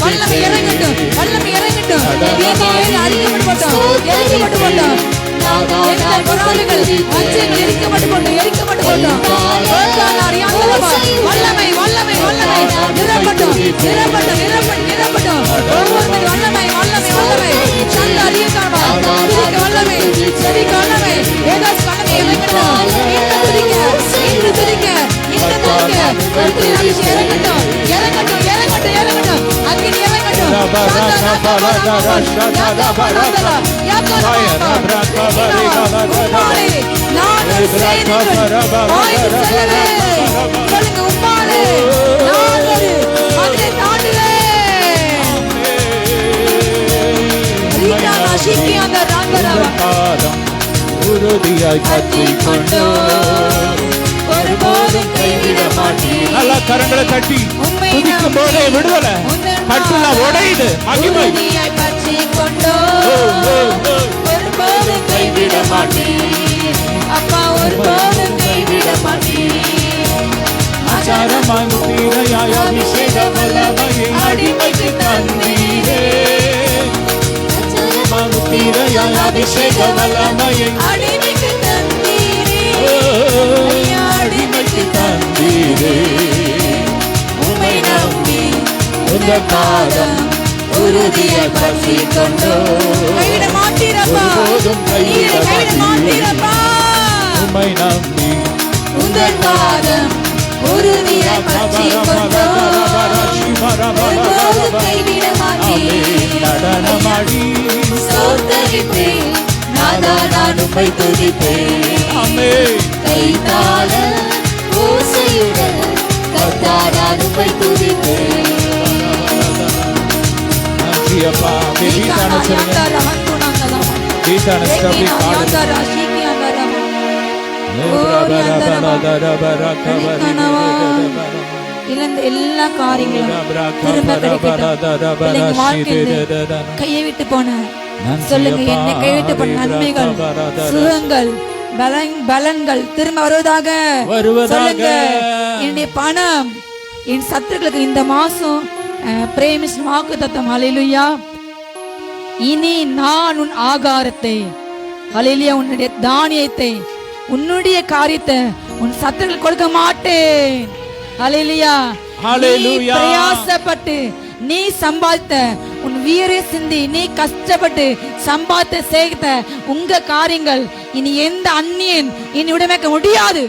வல்லமை இறங்கட்டும், வல்லமை இறங்கட்டும். வல்லமை வல்லமை வல்லமை நிரப்பட்டும், நிரப்பட்டும், நிரப்பட்டும், நிரப்பட்டும். ஒவ்வொருத்தரும் வல்லமை வல்லமை வல்லமை சந்த அறியக்காரமா வல்லமை சரி வல்லமை ஏதோ வல்லமை இறங்கட்டும். இந்த துதிக்க, இந்த துதிக்க, இந்த துதிக்க இறங்கட்டும், இறங்கட்டும், இறங்கட்டும், இறங்கட்டும். அக்கினி இறங்கட்டும். உறுதியாய் பற்றிக் கொண்டோ ஒருபோதும் கைவிட மாட்டேன். நல்லா கரங்களை தட்டி துதிக்கும் போதே விடுதலை கட்டுல உடையுது. மகிமை பற்றிக் கொண்டோ ஒருபோதும் கைவிட மாட்டேன். அப்பா ஒருபோதும் கைவிட மாட்டேன். ஆச்சாரமாய் முத்திரையாய் அபிஷேக வல்லமையை அடிமைக்கு தந்தீரே. ஆச்சாரமாய் முத்திரையாய் அபிஷேக வல்லமையை அடிமைக்கு தந்தீரே. அடிமைக்கு தந்தீரே. உம்மை நம்பி உந்த பாதம் உறுதியாய் பற்றிக் கொண்டோ கைவிட மாட்டீரப்பா, நீரை கைவிட மாட்டீரப்பா. உம்மை நம்பி உந்தன் பாதம் உறுதியாய் பற்றிக் கொண்டோ ஒருபோதும் கைவிட மாட்டேன். நடனமாடி ஸ்தோத்தரிப்பேன். நாதா நான் உம்மை துதிப்பேன். ஆமென். கைத்தாள ஓசையுடன் கர்த்தா நான் உம்மை துதிப்பேன். நன்றி அப்பா. வீட்டான சொல்லுங்க. வீட்டான ஸ்டபி பாடு. இழந்த எல்லா காரியங்களும் திரும்ப கிடைக்கட்டும். பிள்ளைங்க வாழ்க்கையில கையை விட்டு போன சொல்லுங்க, என்னை கைவிட்டு போன நன்மைகள், சுகங்கள், பலன்கள் திரும்ப வருவதாக சொல்லுங்க. என்னுடைய பணம், என் சத்துருக்களுக்கு இந்த மாசம் பிரேமிஸ் வாக்கு தத்தம். ஹல்லேலூயா. இனி நான் உன் ஆகாரத்தை, ஹல்லேலூயா, உன்னுடைய தானியத்தை, உன்னுடைய காரியத்தை உன் சத்துருக்களுக்கு கொடுக்க மாட்டேன். ஹல்லேலூயா. ஹல்லேலூயா. பிரயாசப்பட்டு நீ சம்பாதித்த உன் வீரை சிந்தி நீ கஷ்டப்பட்டு சம்பாதித்த சேர்த்த உங்க காரியங்கள் இனி எந்த அந்நியன் இனி உடைமைக்க முடியாது.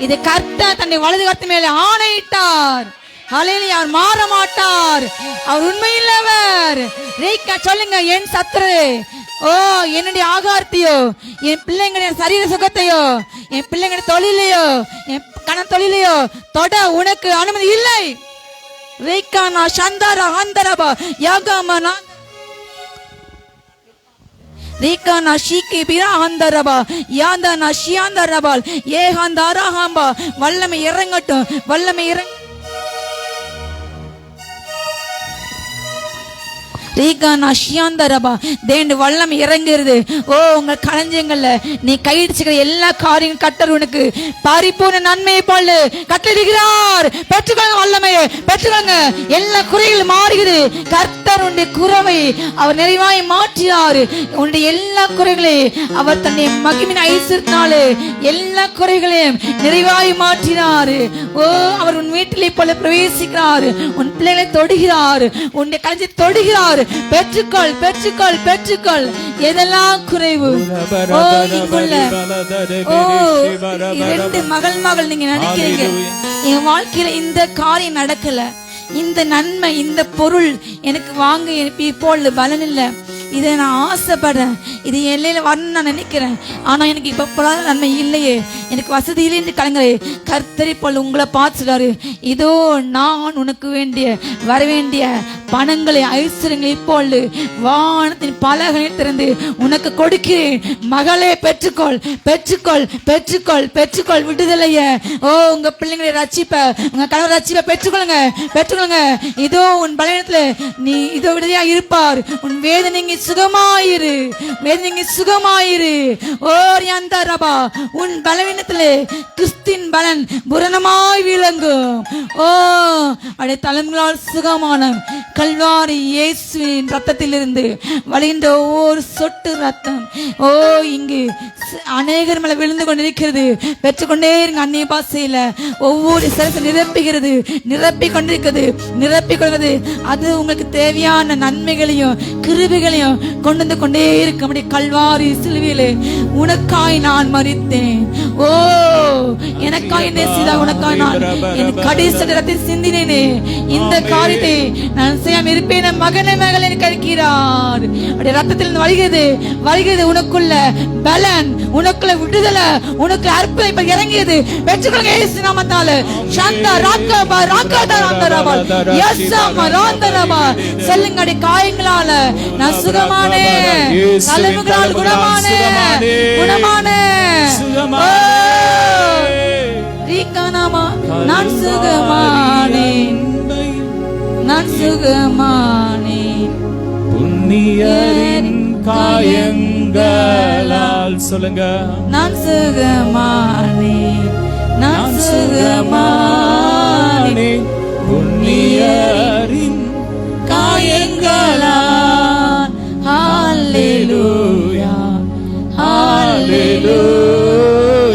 இது கர்த்தர் தன்னை வலது கருத்து மேலே ஆணையிட்டார். ஹல்லேலூயா. அவர் மாற மாட்டார், அவர் உண்மையுள்ளவர். சொல்லுங்க, என் சத்துரு என்னுடைய ஆகாரத்தையோ, என் பிள்ளைங்களுடைய சரீர சுகத்தையோ, என் பிள்ளைங்களுடைய தொழிலையோ, என் கண தொழிலையோ தொட உனக்கு அனுமதி இல்லை. ரேக்கானா சந்தாரா ஆந்தரபா யாகாமனா ரேக்கானா ஷீகே பிரா ஆந்தரபா யாந்தானா ஷியாந்தரபால் ஏகாந்தாரா ஹாம்பா. வல்லமை இறங்கட்டும், வல்லமை இறங்க. வல்லம் இறங்குறது. உங்க களஞ்சியங்கள்ல நீ கையிடுச்சுக்கிற எல்லா காரியம் கர்த்தர் உனக்கு பரிபூர்ண நன்மையை போல கட்டளையிடுகிறார். பெற்றுக்கொள்ளுங்க, வல்லமையை பெற்றுக்கொள்ளுங்க. எல்லா குறைகள் மாறுகிறது. கர்த்தர் உன்னுடைய குறைவை அவர் நிறைவாய் மாற்றினார். உன்னுடைய எல்லா குறைகளையும் அவர் தன்னுடைய மகிமையின் ஐஸ்வரியத்தினாலே எல்லா குறைகளையும் நிறைவாய் மாற்றினார். அவர் உன் வீட்டிலே போல பிரவேசிக்கிறார். உன் பிள்ளைகளை தொடுகிறார். உன்னுடைய களஞ்சியத்தை தொடுகிறார். பெற்றுக்கொள், பெற்றுக்கொள், பெற்றுக்கொள். எதெல்லாம் குறைவு இரண்டு மகள் நீங்க நினைக்கிறீங்க, என் வாழ்க்கையில இந்த காரியம் நடக்கல, இந்த நன்மை இந்த பொருள் எனக்கு வாங்க இப்போ பலன் இல்லை, இதை நான் ஆசைப்படுறேன், இது எல்லையில வரணும்னு நான் நினைக்கிறேன், ஆனா எனக்கு இப்ப பொருளாதார நன்மை இல்லையே, எனக்கு வசதி இல்லைன்னு கலங்குறே. கர்த்தரை போல் உங்களை பார்த்து சொல்றாரு, இதோ நான் உனக்கு வேண்டிய வர வேண்டிய பணங்களை ஐஸ்வர்யங்களை இப்பொழுது வானத்தின் பலகையில் திறந்து உனக்கு கொடுக்கிறேன். மகளே பெற்றுக்கொள், பெற்றுக்கொள், பெற்றுக்கொள், பெற்றுக்கொள் விடுதலைய. ஓ உங்க பிள்ளைங்களை ரட்சிப்ப, உங்க கணவர் ரட்சிப்ப பெற்றுக்கொள்ளுங்க, பெற்றுக்கொள்ளுங்க. இதோ உன் பலவீனத்துல நீ இதோ விடுதலையா இருப்பார். உன் வேதனைங்க சுகமாயிரு, வேதனைங்க சுகமாயிரு. ஓ அந்த ரபா உன் பலவீனத்திலே கிறிஸ்தின் பலன் பூரணமாய் விளங்கும். ஓ அடைய தலைமுறையால் சுகமான கல்வாரி இயேசுவின் ரத்தத்திலிருந்து வழிகின்ற ஒவ்வொரு சொட்டு ரத்தம் ஓ இங்கு அநேகர் மேல விழுந்து கொண்டிருக்கிறது. பெற்றுக்கொண்டே இருங்க. அந்நிய பாசையில ஒவ்வொரு சிறப்பு நிரப்புகிறது, நிரப்பி கொண்டிருக்கிறது, நிரப்பி கொள்கிறது. அது உங்களுக்கு தேவையான நன்மைகளையும் கிருபைகளையும் கொண்டு வந்து கொண்டே இருக்க முடியும். கல்வாரி சிலுவையிலே உனக்காய் நான் மரித்தேன். ஓ எனக்காய் நேசிதா, உனக்காய் நான் என் கடைசி ரத்தத்தை சிந்தினேனே. இந்த காரியத்தை நான் செய்யாம இருப்பேன். மகனே மகளே கழிக்கிறார். அப்படியே ரத்தத்தில் வருகிறது, வருகிறது. உனக்குள்ள பலன், உனக்குள்ள விடுதலை, உனக்கு அற்புதம் இறங்கியது. பெற்றுக்கொள்ளுங்க இயேசு நாமத்தால. சாந்தா ராக்கபா ராக்கதா ராந்தரபா யஸ்ஸாம ராந்தரபா. சொல்லுங்க அடி காயங்களால நான் சுகமானே, தலைமுகளால் குணமானே, குணமானே. ரீகானாமா நான் சுகமானே, நான் சுகமானே. புண்ணியரின் காயங்களால் சொல்லுங்க நான் சுகமானே, நான் சுகமானே. புண்ணியரின் காயங்களால் ஹல்லேலூயா, ஹல்லேலூயா,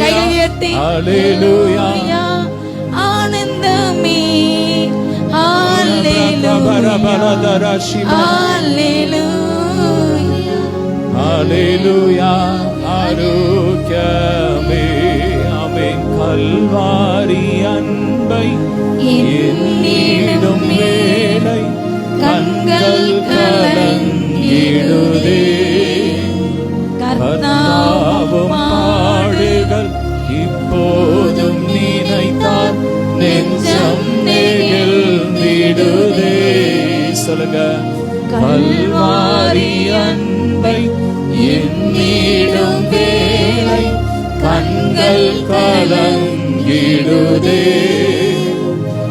கைகளை உயர்த்தி ஹல்லேலூயா, ஆனந்தமே ஹல்லேலூயா, ஹல்லேலூயா, ஆரோக்கியமே. ஆமென். கல்வாரி அன்பை எண்ணிடும் வேளை கண்கள் கலங்கிடுதே. கர்த்தாவும் பாடுகள் இப்போதும் நினைத்தால் நெஞ்சம் நெகிழ்ந்திடுதே. சொல்லுங்க கல்வாரி அன்பை எண்ணிடும் வேளை கண்கள் கலங்கிடுதே.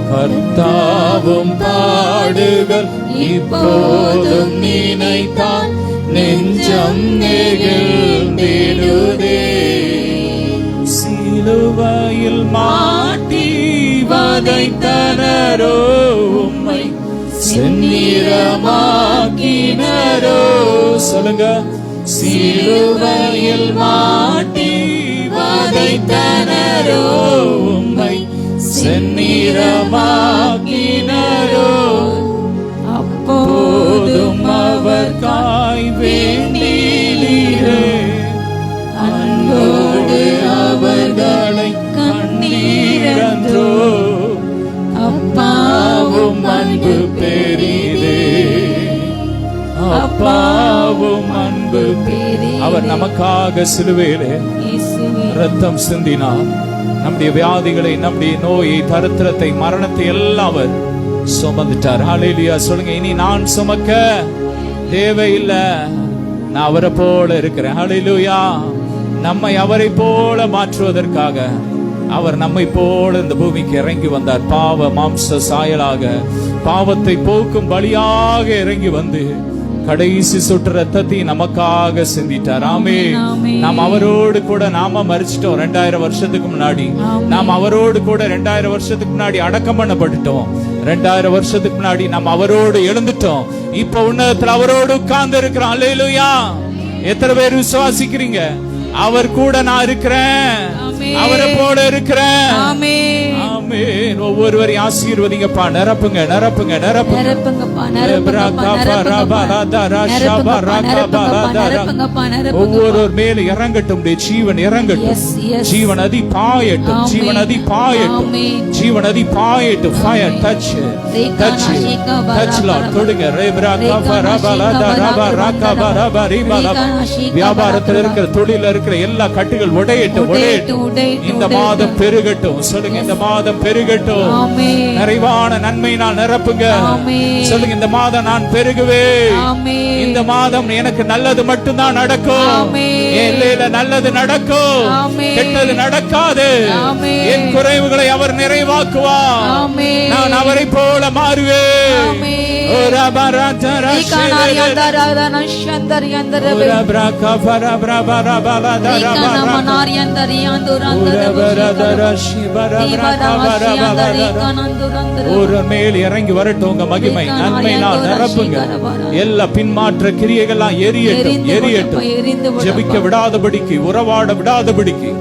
கர்த்தாவும் பாடுகள் இப்போதும் நினைத்தால் நெஞ்சம் நெகிழ்ந்திடுதே. சிலுவையில் மாட்டி வதைத்தனரோ உம்மை செந்நிறமாக்கினரோ. சொல்லுங்க சிலுவையில் மாட்டி வதைத்தனரோ உம்மை செந்நிறமாக்கினரோ. அப்போதும் அவர் காய் வேண்டிலே அன்போடு அவர்களை கண்ணீரன்றோ. அப்பாவும் அன்பு பெரிதே, அப்பாவும் அன்பு பெரிதே. அவர் நமக்காக சிலுவையிலே ரத்தம் சிந்தினார். நம்முடைய வியாதிகளை, நம்முடைய நோயை, தரித்திரத்தை, மரணத்தை எல்லாம் அவர் சுமந்துட்டார். ஹல்லேலூயா. சொல்லுங்க இனி நான் சுமக்க தேவையில்லை, நான் அவரை போல இருக்கிறேன். ஹல்லேலூயா. நம்மை அவரை போல மாற்றுவதற்காக அவர் நம்மை போல இந்த பூமிக்கு இறங்கி வந்தார். பாவ மாம்ச சாயலாக பாவத்தை போக்கும் பலியாக இறங்கி வந்து கடைசி சொட்டு ரத்தத்தை நமக்காக சிந்திட்டார். ஆமென். நாம் அவரோடு கூட நாம மரிச்சிட்டோம் 2000 வருஷத்துக்கு முன்னாடி. நாம் அவரோடு கூட 2000 வருஷத்துக்கு முன்னாடி அடக்கம் பண்ணப்பட்டுட்டோம். 2000 வருஷத்துக்கு முன்னாடி நாம் அவரோடு எழுந்துட்டோம். இப்ப உன்னதத்துல அவரோடு உட்கார்ந்து இருக்கிறோம். அல்லேலூயா. எத்தனை பேர் விசுவாசிக்கிறீங்க? அவர் கூட நான் இருக்கிறேன், ஆமென். அவரை போல இருக்கிறேன். ஆமென். ஆமென். ஒவ்வொருவரையும் ஆசீர்வதிங்கப்பா. நிரப்புங்க நிரப்புங்க நிரப்புங்க. நிரப்புங்கப்பா, நிரப்புங்கப்பா, நிரப்புங்கப்பா, நிரப்புங்கப்பா. ஒவ்வொரு மேல இறங்கட்டும், ஜீவன் இறங்கட்டும், Yes, yes. ஜீவன் அதி பாயட்டும், ஆமென். ஜீவன் அதி பாயட்டும், ஆமென். ஜீவன் அதி பாயட்டும். Fire touch touch touch Lord. தொடுங்க. வியாபாரத்தில் இருக்கிற, தொழில இருக்கிற எல்லா கட்டுகள் உடையட்டும், உடையட்டும். இந்த மாதம் பெருகட்டும். சொல்லுங்க, இந்த மாதம் பெருகட்டும். ஆமென். நிறைவான நன்மையினால் நிரப்புங்க. ஆமென். சொல்லுங்க, இந்த மாதம் நான் பெருகுவேன். ஆமென். இந்த மாதம் எனக்கு நல்லது மட்டும்தான் நடக்கும். ஆமென். இல்ல நல்லது நடக்கும், ஆமென். கெட்டது நடக்காது. ஆமென். என் குறைவுகளை அவர் நிறைவாக்குவார். ஆமென். நான் அவரை போல மாறுவேன். ஆமென். ஓரா பராதரா ஒரு மேல் இறங்கி வரட்டும் உங்க மகிமை. நன்மையினால் நிரப்புங்க. எல்லா பின்மாற்ற கிரியைகள்லாம் எரியட்டும், எரியட்டும். ஜெபிக்க விடாதபடிக்கு, உறவாட விடாதபடிக்கு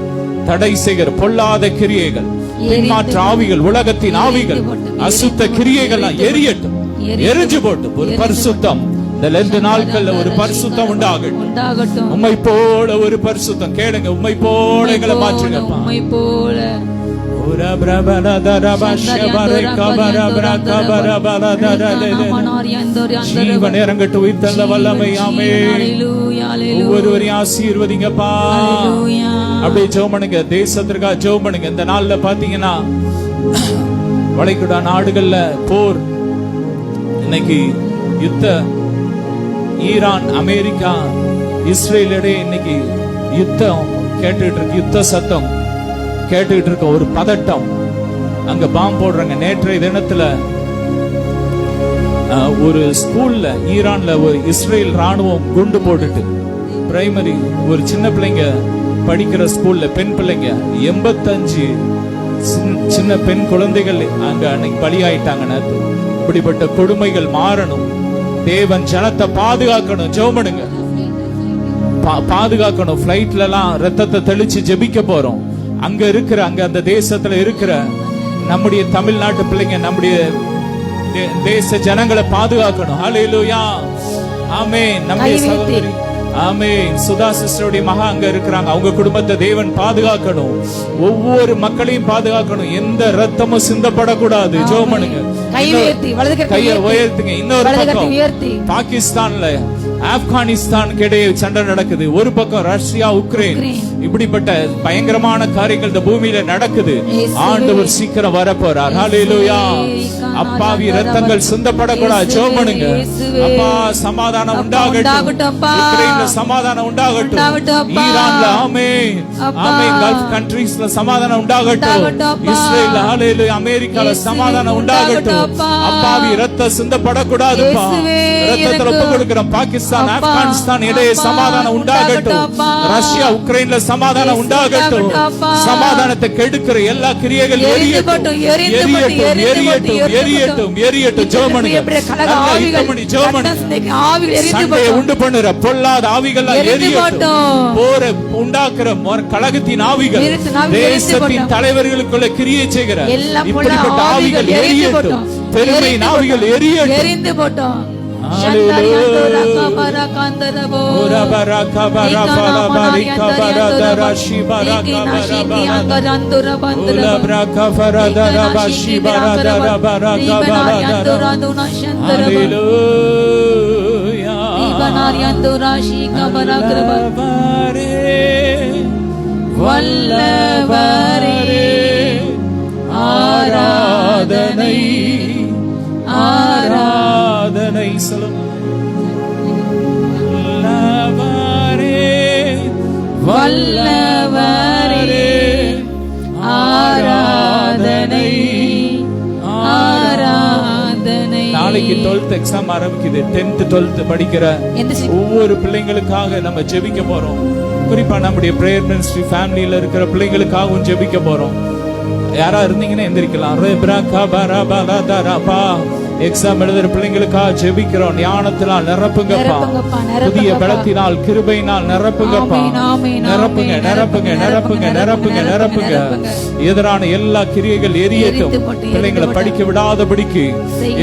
தடை செய்கிற பொல்லாத கிரியைகள், பின்மாற்ற ஆவிகள், உலகத்தின் ஆவிகள், அசுத்த கிரியைகள் எரியட்டும், எரிஞ்சு போட்டு ஒரு பரிசுத்தம் இந்த லெந்து நாட்கள்ல ஒரு பரிசுத்தம் உண்டாகட்டும். உம்மை போல ஒரு பரிசுத்தம். கேளுங்க, உம்மை போல எங்களை மாற்றுங்கப்பா. உம்மை போல ஜீவன் இறங்கட்டும், உயிர்த்தெழுந்த வல்லமை. ஆமென். ஒவ்வொருவரையும் ஆசீர்வதிங்கப்பா. அப்படியே ஜெபம் பண்ணுங்க, தேசத்திற்காக ஜெபம் பண்ணுங்க. இந்த நாள்ல பாத்தீங்கன்னா வளைகுடா நாடுகள்ல போர், இன்னைக்கு யுத்த, ஈரான், அமெரிக்கா, இஸ்ரேல் இடையே இன்னைக்கு யுத்தம் கேட்டுக்கிட்டு இருக்கு. யுத்த சத்தம் கேட்டுக்கிட்டு இருக்க, ஒரு பதட்டம். அங்க பாம்பு போடுறாங்க. நேற்றைய தினத்துல ஒரு ஸ்கூல்ல, ஈரான்ல ஒரு இஸ்ரேல் ராணுவம் குண்டு போட்டுட்டு, பிரைமரி ஒரு சின்ன பிள்ளைங்க படிக்கிற ஸ்கூல்ல, பெண் பிள்ளைங்க 85 சின்ன பெண் குழந்தைகள் அங்க அன்னைக்கு பலியாயிட்டாங்க. இப்படிப்பட்ட கொடுமைகள் மாறணும். தேவன் ஜனத்தை பாதுகாக்கணும். ஜெபம் பாதுகாக்கணும். பிளைட்ல எல்லாம் ரத்தத்தை தெளிச்சு ஜெபிக்க போறோம். அங்க இருக்கிற, அங்க அந்த தேசத்துல இருக்கிற நம்முடைய தமிழ்நாட்டு பிள்ளைங்க, நம்முடைய தேச ஜனங்களை பாதுகாக்கணும். ஹல்லேலூயா. ஆமென். நம்முடைய சகோதரி, ஆமென், சுதா சிஸ்டருடைய மகா அங்க இருக்கிறாங்க. அவங்க குடும்பத்தை தேவன் பாதுகாக்கணும். ஒவ்வொரு மக்களையும் பாதுகாக்கணும். எந்த ரத்தமும் சிந்தப்படக்கூடாது. ஜெபம் பண்ணுங்க. கையை உயர்த்துங்க. இன்னொரு பக்கம் பாகிஸ்தான்ல, ஆப்கானிஸ்தான் இடையே சண்டை நடக்குது. ஒரு பக்கம் ரஷ்யா, உக்ரைன். இப்படிப்பட்ட பயங்கரமான காரியங்கள் இந்த பூமியில நடக்குது. ஆண்டவர் சீக்கிரம் வரப்போறார். ஹல்லேலூயா. அப்பாவி ரத்தங்கள் சிந்தப்படக்கூடாது. ஜெபம் பண்ணுங்க. அப்பா, சமாதானம் உண்டாகட்டும். உக்ரைன்ல சமாதானம் உண்டாகட்டும். ஈரான்ல ஆமென், ஆமென், கல்ஃப் கண்ட்ரீஸ்ல சமாதானம் உண்டாகட்டும். இஸ்ரேல்ல, ஹல்லேலூயா, அமெரிக்கால சமாதானம் உண்டாகட்டும். அப்பாவி ரத்தம் சிந்தப்படக்கூடாதுப்பா. ரத்தத்துல ஒப்பு கொடுக்கிறோம். பாகிஸ்தான், ஆப்கானிஸ்தான் இடையே சமாதானம் உண்டாகட்டும். ரஷ்யா, உக்ரைன்ல சமாதானம் உண்டாகட்டும். சமாதானத்தை கெடுக்கிற எல்லா கிரியைகள் எரியட்டும், எரியட்டும், எரியட்டும், எரியட்டும், எரியட்டும். ஜெபம் பண்ணுங்க. சண்டையை உண்டு பண்ணுற பொல்லாத ஆவிகள் எரியட்டும். போரை உண்டாக்குற கலகத்தின் ஆவிகள், தேசத்தின் தலைவர்களுக்குள்ள கிரியை செய்கிற இப்படிப்பட்ட ஆவிகள் எரியட்டும். பெருமையின் ஆவிகள் எரியட்டும். எரிந்து போட்டோம். வல்லவரே, ஆராதனை, ஆராதனை. சொல்லும். வல்லவரே, ஆராதனை, ஆராதனை. நாளைக்கு 12th எக்ஸாம் ஆரம்பிக்குது. 10th 12th படிக்கிற ஒவ்வொரு பிள்ளைங்களுக்காக நம்ம ஜெபிக்க போறோம். குறிப்பா நம்முடைய பிரேயர் மினிஸ்ட்ரி ஃபேமிலியில இருக்கிற பிள்ளைங்களுக்காகவும் ஜெபிக்க போறோம். யாரா இருந்தீங்கன்னா எந்திரிக்கலாம். எக்ஸாம் எழுதுற பிள்ளைங்களுக்காக ஜெபிக்கிறோம். ஞானத்தினால் நிரப்புங்கப்பா. புதிய பலத்தினால் கிருபையினால் நிரப்புங்கப்பா. நிரப்புங்க நிரப்புங்க நிரப்புங்க நிரப்புங்க நிரப்புங்க. எதிரான எல்லா கிரியைகள் எரியட்டும். பிள்ளைங்களை படிக்க விடாதபடிக்கு,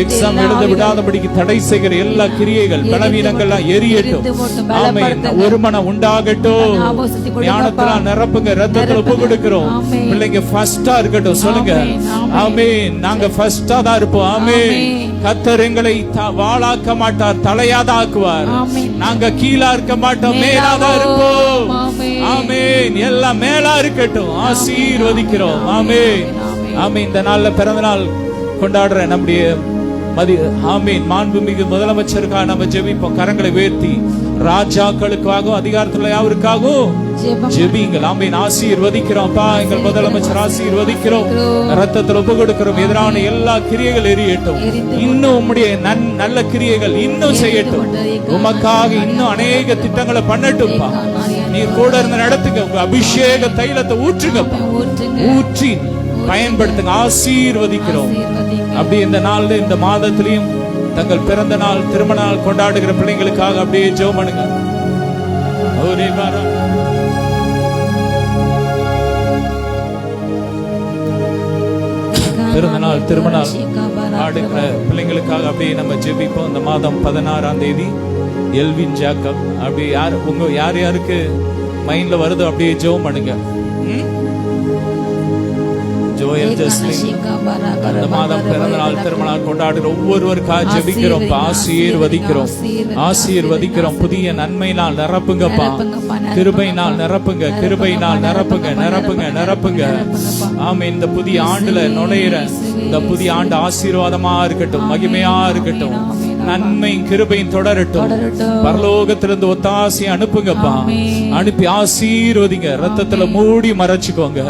எக்ஸாம் எழுத விடாதபடிக்கு தடை செய்கிற எல்லா கிரியைகள் பலவீனங்கள்லாம் எரியட்டும். ஆமென். ஒரு மனம் உண்டாகட்டும். ஞானத்தினால் நிரப்புங்க. ரத்தத்துல ஒப்பு கொடுக்கிறோம். பிள்ளைங்க ஃபர்ஸ்டா இருக்கட்டும். சொல்லுங்க ஆமென். நாங்க ஃபர்ஸ்டா தான் இருப்போம். ஆமென். கர்த்தர் எங்களை வாளாக்க மாட்டார், தலையாதான் ஆக்குவார். நாங்க கீழா இருக்க மாட்டோம், மேலாதான் இருப்போம். ஆமென். எல்லாம் மேலா இருக்கட்டும். ஆசீர்வதிக்கிறோம். ஆமென். ஆமென். இந்த நாள்ல பிறந்த நாள் கொண்டாடுற நம்முடைய ஆமென் மாண்புமிகு முதலமைச்சருக்காக நம்ம ஜெபிப்போம். கரங்களை உயர்த்தி ராஜாக்களுக்காகவும் அதிகாரத்துல யாருக்காகவும் ஜெபிங்கள். ஆமென். ஆசீர்வதிக்கிறோம்ப்பா. எங்கள் முதலமைச்சர் ஆசீர்வதிக்கிறோம். ரத்தத்தில் ஒப்பு கொடுக்கிறோம். எதிரான எல்லா கிரியைகள் எரியட்டும். இன்னும் உம்முடைய நல்ல கிரியைகள் இன்னும் செய்யட்டும். உமக்காக இன்னும் அநேக திட்டங்களை பண்ணட்டும்ப்பா. நீ கூட இருந்த நடத்துங்க. உங்க அபிஷேக தைலத்தை ஊற்றுங்கப்பா. ஊற்றி பயன்படுத்துங்க. ஆசீர்வதிக்கிறோம். அப்படி இந்த நாள்ல இந்த மாதத்திலையும் தங்கள் பிறந்த நாள் திருமண நாள் கொண்டாடுகிற பிள்ளைங்களுக்காக அப்படியே ஜெபம் பண்ணுங்க. பிறந்த நாள் திருமண நாள் ஆடுகிற பிள்ளைங்களுக்காக அப்படியே நம்ம ஜெபிப்போம். இந்த மாதம் 16ஆம் தேதி எல்வின் ஜாக்கப். அப்படி யார் யாருக்கு மைண்ட்ல வருதோ அப்படியே ஜெபம் பண்ணுங்க. ஜோயல் ஜஸ்லின் அந்த மாதம் பிறந்த நாள் திருமண நாள் கொண்டாடுகிற ஒவ்வொருவருக்காக ஜெபிக்கிறோம். ஆசீர்வதிக்கிறோம். ஆசீர்வதிக்கிறோம். புதிய நன்மையினால் நிரப்புங்கப்பா. கிருபையினால் நிரப்புங்க. கிருபையினால் நிரப்புங்க நிரப்புங்க நிரப்புங்க. ஆமென். இந்த புதிய ஆண்டுல நுழையிற இந்த புதிய ஆண்டு ஆசீர்வாதமா இருக்கட்டும், மகிமையா இருக்கட்டும். நன்மை கிருபையும் தொடரட்டும். பரலோகத்திலிருந்து ஒத்தாசையை அனுப்புங்கப்பா. அனுப்பி ஆசீர்வதிங்க. ரத்தத்துல மூடி மறைச்சுக்கோங்க.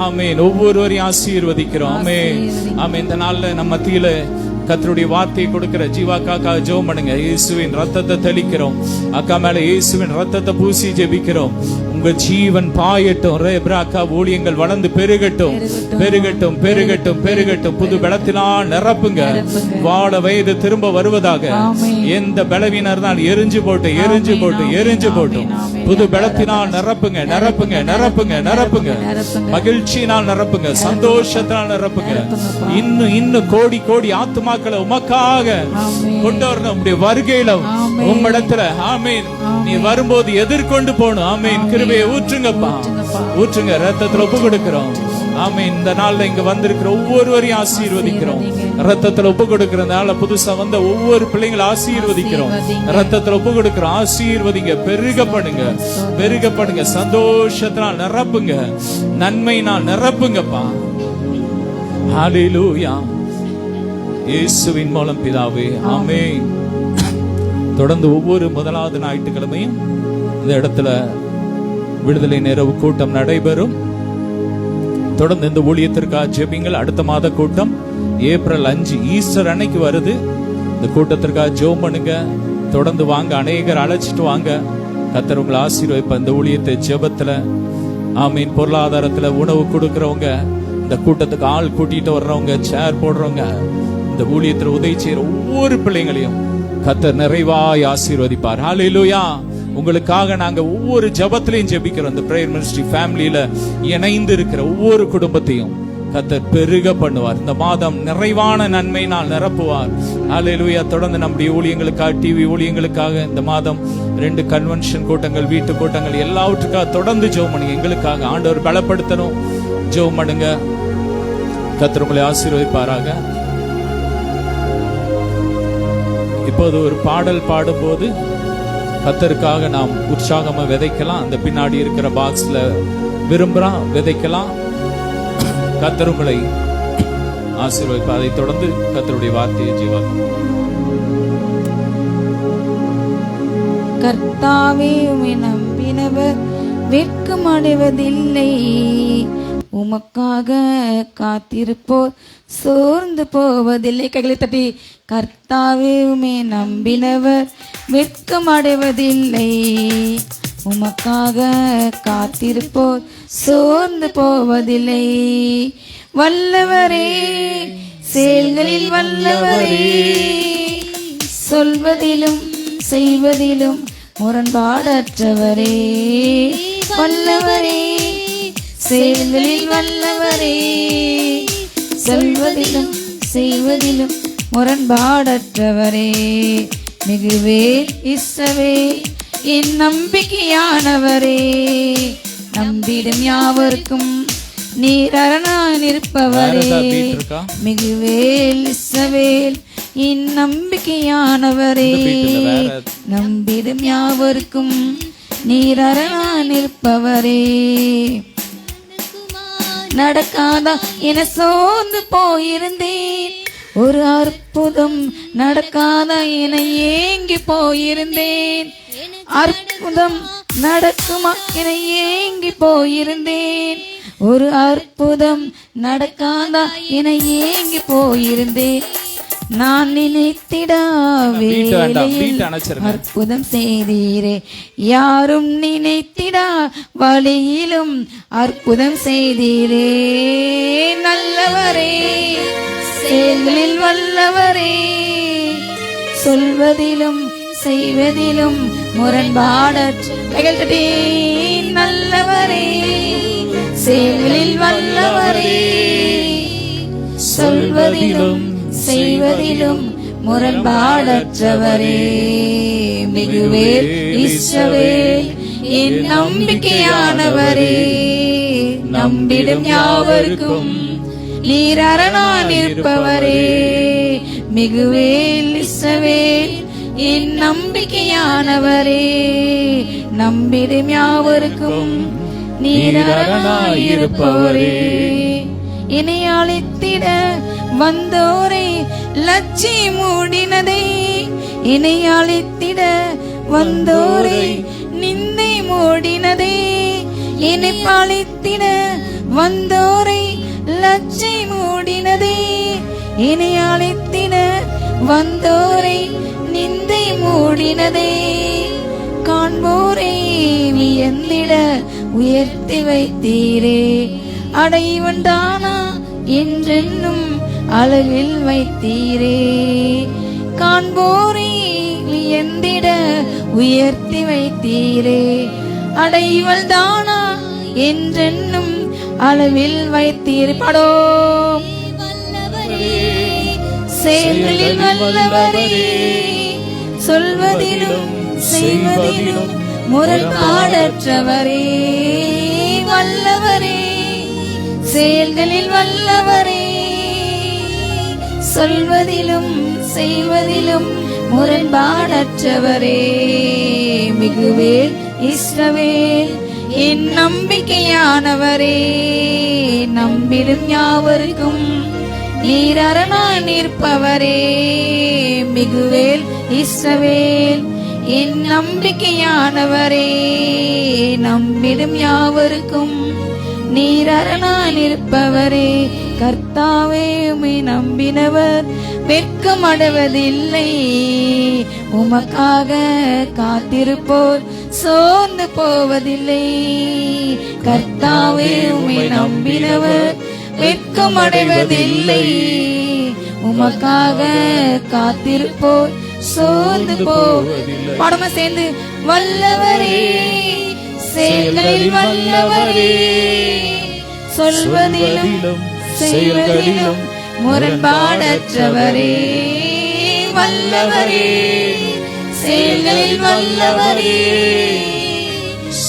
ஆமென். ஒவ்வொருவரையும் ஆசீர்வதிக்கிறோம். ஆமென். ஆமென். இந்த நாள்ல நம்ம மத்தியில கர்த்தருடைய வார்த்தையை கொடுக்கிற ஜீவாக்காக ஜெபம் பண்ணுங்க. இயேசுவின் ரத்தத்தை தெளிக்கிறோம். அக்கா மேல இயேசுவின் ரத்தத்தை பூசி ஜெபிக்கிறோம். உங்க ஜீவன் பாயட்டும். ரேப்ராக்கா ஊழியங்கள் வளர்ந்து பெருகட்டும் பெருகட்டும் பெருகட்டும் பெருகட்டும். புது பலத்தினால் நிரப்புங்க. வாழ வயது திரும்ப வருவதாக. எந்த பலவீனர் தான் எரிஞ்சு போட்டு எரிஞ்சு போட்டு எரிஞ்சு போட்டும். புது பலத்தினால் நிரப்புங்க நிரப்புங்க நிரப்புங்க நிரப்புங்க. மகிழ்ச்சியினால் நிரப்புங்க. சந்தோஷத்தினால் நிரப்புங்க. இன்னும் இன்னும் கோடி கோடி ஆத்துமாக்களை உமக்காக கொண்டு வரணும். உம்முடைய வருகையில உம்மிடத்துல ஆமென் நீ வரும்போது எதிர்கொண்டு போகணும். ஆமென். கிருபையை ஊற்றுங்கப்பா. ஊற்றுங்க. ரத்தத்துல ஒப்பு கொடுக்கிறோம். ஆமென். இந்த நாள்ல இங்க வந்திருக்கிற ஒவ்வொருவரையும் ஆசீர்வதிக்கிறோம். ரத்தத்துல ஒப்பு கொடுக்கிறதுனால புதுசா வந்த ஒவ்வொரு பிள்ளைங்களை ஆசீர்வதிக்கிறோம். ரத்தத்துல ஒப்பு கொடுக்கிறோம். ஆசீர்வதிங்க. பெருகப்படுங்க பெருகப்படுங்க. சந்தோஷத்தினால் நிரப்புங்க. நன்மையினால் நிரப்புங்கப்பா. ஹல்லேலூயா. இயேசுவின் மூலம் பிதாவே ஆமென். தொடர்ந்து ஒவ்வொரு முதலாவது ஞாயிற்றுக்கிழமையும் இந்த இடத்துல விடுதலை நேரவு கூட்டம் நடைபெறும். தொடர்ந்து இந்த ஊழியத்திற்காக ஜெபிங்கள். அடுத்த மாத கூட்டம் ஏப்ரல் 5 ஈஸ்டர் அன்னைக்கு வருது. இந்த கூட்டத்திற்காக ஜெபம் பண்ணுங்க. தொடர்ந்து வாங்க. அநேகர் அழைச்சிட்டு வாங்க. கர்த்தர் உங்களை ஆசீர்வதிப்பார். இந்த ஊழியத்தை ஜெபத்துல ஆமீன். பொருளாதாரத்துல உணவு கொடுக்கறவங்க, இந்த கூட்டத்துக்கு ஆள் கூட்டிட்டு வர்றவங்க, சேர் போடுறவங்க, இந்த ஊழியத்துல உதவி செய்யற ஒவ்வொரு பிள்ளைங்களையும் கர்த்தர் நிறைவாய் ஆசீர்வதிப்பார். ஹல்லேலூயா. உங்களுக்காக நாங்க ஒவ்வொரு ஜெபத்திலையும் ஜெபிக்கிறோம். இந்த பிரேயர் மினிஸ்ட்ரி ஃபேமிலியில இணைந்து இருக்கிற ஒவ்வொரு குடும்பத்தையும் கர்த்தர் பெருக பண்ணுவார். இந்த மாதம் நிறைவான நன்மையினால் நிரப்புவார். ஹல்லேலூயா. தொடர்ந்து நம்முடைய ஊழியங்களுக்காக, டிவி ஊழியங்களுக்காக இந்த மாதம் 2 கன்வென்ஷன் கூட்டங்கள், வீட்டு கூட்டங்கள் எல்லாவற்றுக்காக தொடர்ந்து ஜெபம் பண்ணுங்க. எங்களுக்காக ஆண்டவர் பலப்படுத்தணும். ஜெபம் பண்ணுங்க. கர்த்தர் உங்களை ஆசீர்வதிப்பாராக. இப்போது ஒரு பாடல் பாடும்போது கர்த்தருக்காக நாம் உற்சாகமா விதைக்கலாம். அந்த பின்னாடி இருக்கிற பாக்ஸ்ல விரும்புறான் விதைக்கலாம். கர்த்தர் உங்களை ஆசீர்வதிப்பார். அதை தொடர்ந்து கர்த்தருடைய வார்த்தையை ஜீவாக்கும். கர்த்தாவே உம்மை நம்பினவர் வெட்கம் அடைவதில்லை. உமக்காக காத்திருப்போர் சோர்ந்து போவதில்லை. கைகளை தட்டி கர்த்தாவே உம்மை நம்பினவர் வெட்கம் அடைவதில்லை. உமக்காக காத்திருப்போர் சோர்ந்து போவதில்லை. வல்லவரே செயல்களில் வல்லவரே, சொல்வதிலும் செய்வதிலும் முரண்பாடற்றவரே, வல்லவரே, செயல்களில் வல்லவரே, சொல்வதிலும் செய்வதிலும் முரண்பாடற்றவரே, மிகுவேல் இஸ்ரவேல் என் நம்பிக்கையானவரே, நம்பிடும் யாவருக்கும் நீர் அரணாய் நிற்பவரே, மிகுவேல் இஸ்ரவேல் என் நம்பிக்கையானவரே, நம்பிடும் யாவருக்கும் நீர் அரணாய் நிற்பவரே, நடக்காதா என சோர்ந்து போயிருந்தேன், ஒரு அற்புதம் நடக்காதா என ஏங்கி போயிருந்தேன், அற்புதம் நடக்குமா என ஏங்கி போயிருந்தேன், ஒரு அற்புதம் நடக்காதா என ஏங்கி போயிருந்தேன், நான் நினைத்திடாவே அற்புதம் செய்தீரே, யாரும் நினைத்திடா வழியிலும் அற்புதம் செய்தீரே, நல்லவரே, செயல்களில் வல்லவரே, சொல்வதிலும் செய்வதிலும் முரண்பாடற்றே, நல்லவரே, செயல்களில் வல்லவரே, சொல்வதிலும் செய்வதிலும் முரண்பாடற்றவரே, மிகுவேல் இஸ்ரவேல் என் நம்பிக்கையானவரே, நம்பிடும் யாவருக்கும் நீர் அரணாய் நிற்பவரே, மிகுவேல் இஸ்ரவேல் என் நம்பிக்கையானவரே, நம்பிடும் யாவருக்கும் நீர் அரணாய் இருப்பவரே, என்னை அழைத்திட வந்தோரை லட்சி மூடினதே, என்னை அழைத்திட வந்தோரை நிந்தை மூடினதே, என்னை அழைத்திட வந்தோரை லட்சை மூடினதே, என்னை அழைத்திட வந்தோரை நிந்தை மூடினதே, காண்போரை வியந்திட உயர்த்தி வைத்தீரே, அடைவன் தானா என்றென்னும் அளவில் வைத்தீரே, காண்போரை வியந்திட உயர்த்தி வைத்தீரே, அடைவல் தானா என்றென்னும் அளவில் வைத்தீர். பாடோ செயல்களில் வல்லவரே, சொல்வதிலும் செய்வதிலும் முரண்பாடற்றவரே, வல்லவரே, செயல்களில் வல்லவரே, சொல்வதிலும் செய்வதிலும் முரண்பாடற்றவரே, மிகுவேல் இஸ்ரவேல் என் நம்பிக்கையானவரே, நம்பிடும் யாவருக்கும் நீர் அரணாய் நிற்பவரே, மிகுவேல் இஸ்ரவேல் என் நம்பிக்கையானவரே, நம்பிடும் யாவருக்கும் நீர் அரணாய் நிற்பவரே, கர்த்தாவே உம்மை நம்பினவர் வெட்கமடைவதில்லை, உமக்காக காத்திருப்போர் சோர்ந்து போவதில்லை, கர்த்தாவே உம்மை நம்பினவர் வெட்கமடைவதில்லை, உமக்காக காத்திருப்போர் சோர்ந்து போவதில்லை. பாடமா சேர்ந்து, வல்லவரே, செயல்களில் வல்லவரே, சொல்வதிலும் செய்வதிலும் முரண்பாடற்றவரே, வல்லவரே, செயல்களில் வல்லவரே,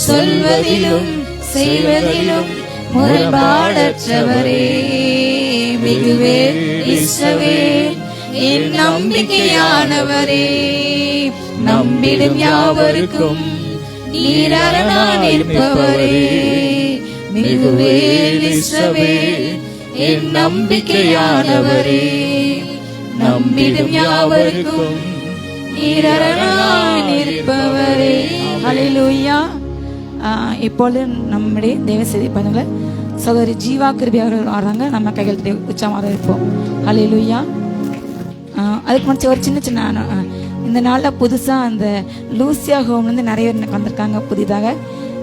சொல்வதிலும் செய்வதிலும் முரண்பாடற்றவரே, மிகுவேல் இஸ்ரவேல் என் நம்பிக்கையானவரே, நம்பிடும் யாவருக்கும் நீர் அரணாய் நிற்பவரே, மிகுவேல் இஸ்ரவேல் என் நம்பிக்கையானவரே, நம்பிடும் யாவருக்கும் நீர் அரணாய் நிற்பவரே. ஹல்லேலூயா. இப்பொழுது நம்முடைய தேவ செய்தி பண்ணுங்க சகோதரி ஜீவா கிருபி அவர்கள் ஆடுறாங்க, நம்ம கைகள் உச்சமாக இருப்போம். ஹல்லேலூயா. அதுக்கு முன்னாடி ஒரு சின்ன இந்த நாளில் புதுசாக அந்த லூசியா ஹோம்லேருந்து நிறைய பேர் எனக்கு வந்திருக்காங்க புதிதாக.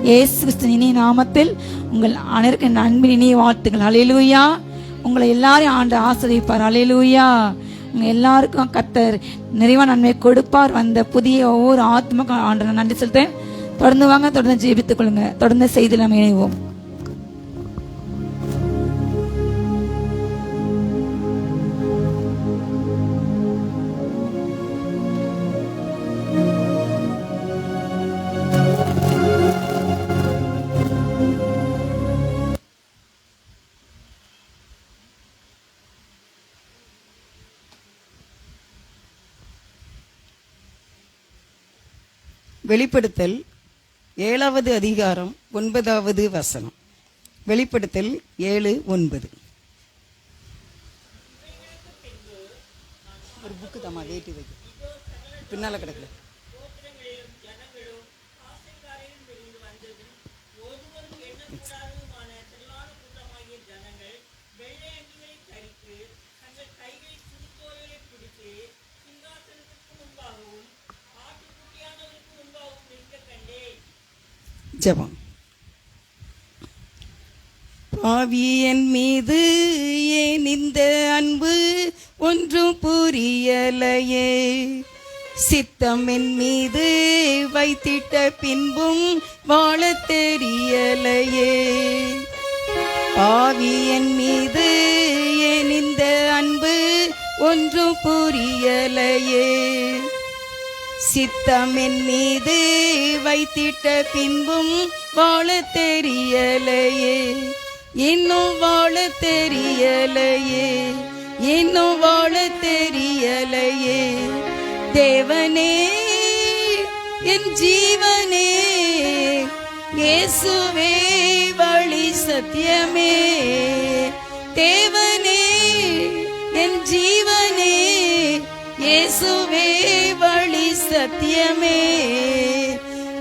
இயேசு கிறிஸ்து இனிய நாமத்தில் உங்கள் அனைவருக்கும் என் அன்பின் இனிய வாழ்த்துக்கள். ஹல்லேலூயா. உங்களை எல்லாரையும் ஆண்டு ஆசிரியப்பார். அல்லேலூயா. உங்க எல்லாருக்கும் கர்த்தர் நிறைவா நன்மை கொடுப்பார். வந்த புதிய ஒவ்வொரு ஆத்மாக்கும் ஆண்டு நான் நன்றி செலுத்தேன். தொடர்ந்து வாங்க, தொடர்ந்து ஜெபித்துக் கொள்ளுங்க. தொடர்ந்து செய்தி நாம் இணைவோம். வெளிப்படுத்தல் 7வது அதிகாரம் 9வது வசனம். வெளிப்படுத்தல் 7:9. ஒரு புக்கு தாமா வேட்டி வைக்க பின்னால கிடக்கல. ஜெபம். பாவியன் மீது ஏன் இந்த அன்பு ஒன்றும் புரியலையே, சித்தம் என் மீது வைத்திட்ட பின்பும் வாழ தெரியலையே. பாவியன் மீது ஏன் இந்த அன்பு ஒன்றும் புரியலையே, சித்தம் என் மீது வைத்திட்ட பின்பும் வாழ தெரியலையே. இன்னும் வாழ தெரியலையே, இன்னும் வாழ தெரியலையே. தேவனே என் ஜீவனே, இயேசுவே வழி சத்தியமே. தேவனே என் ஜீவனே, இயேசுவே வழி சத்தியமே.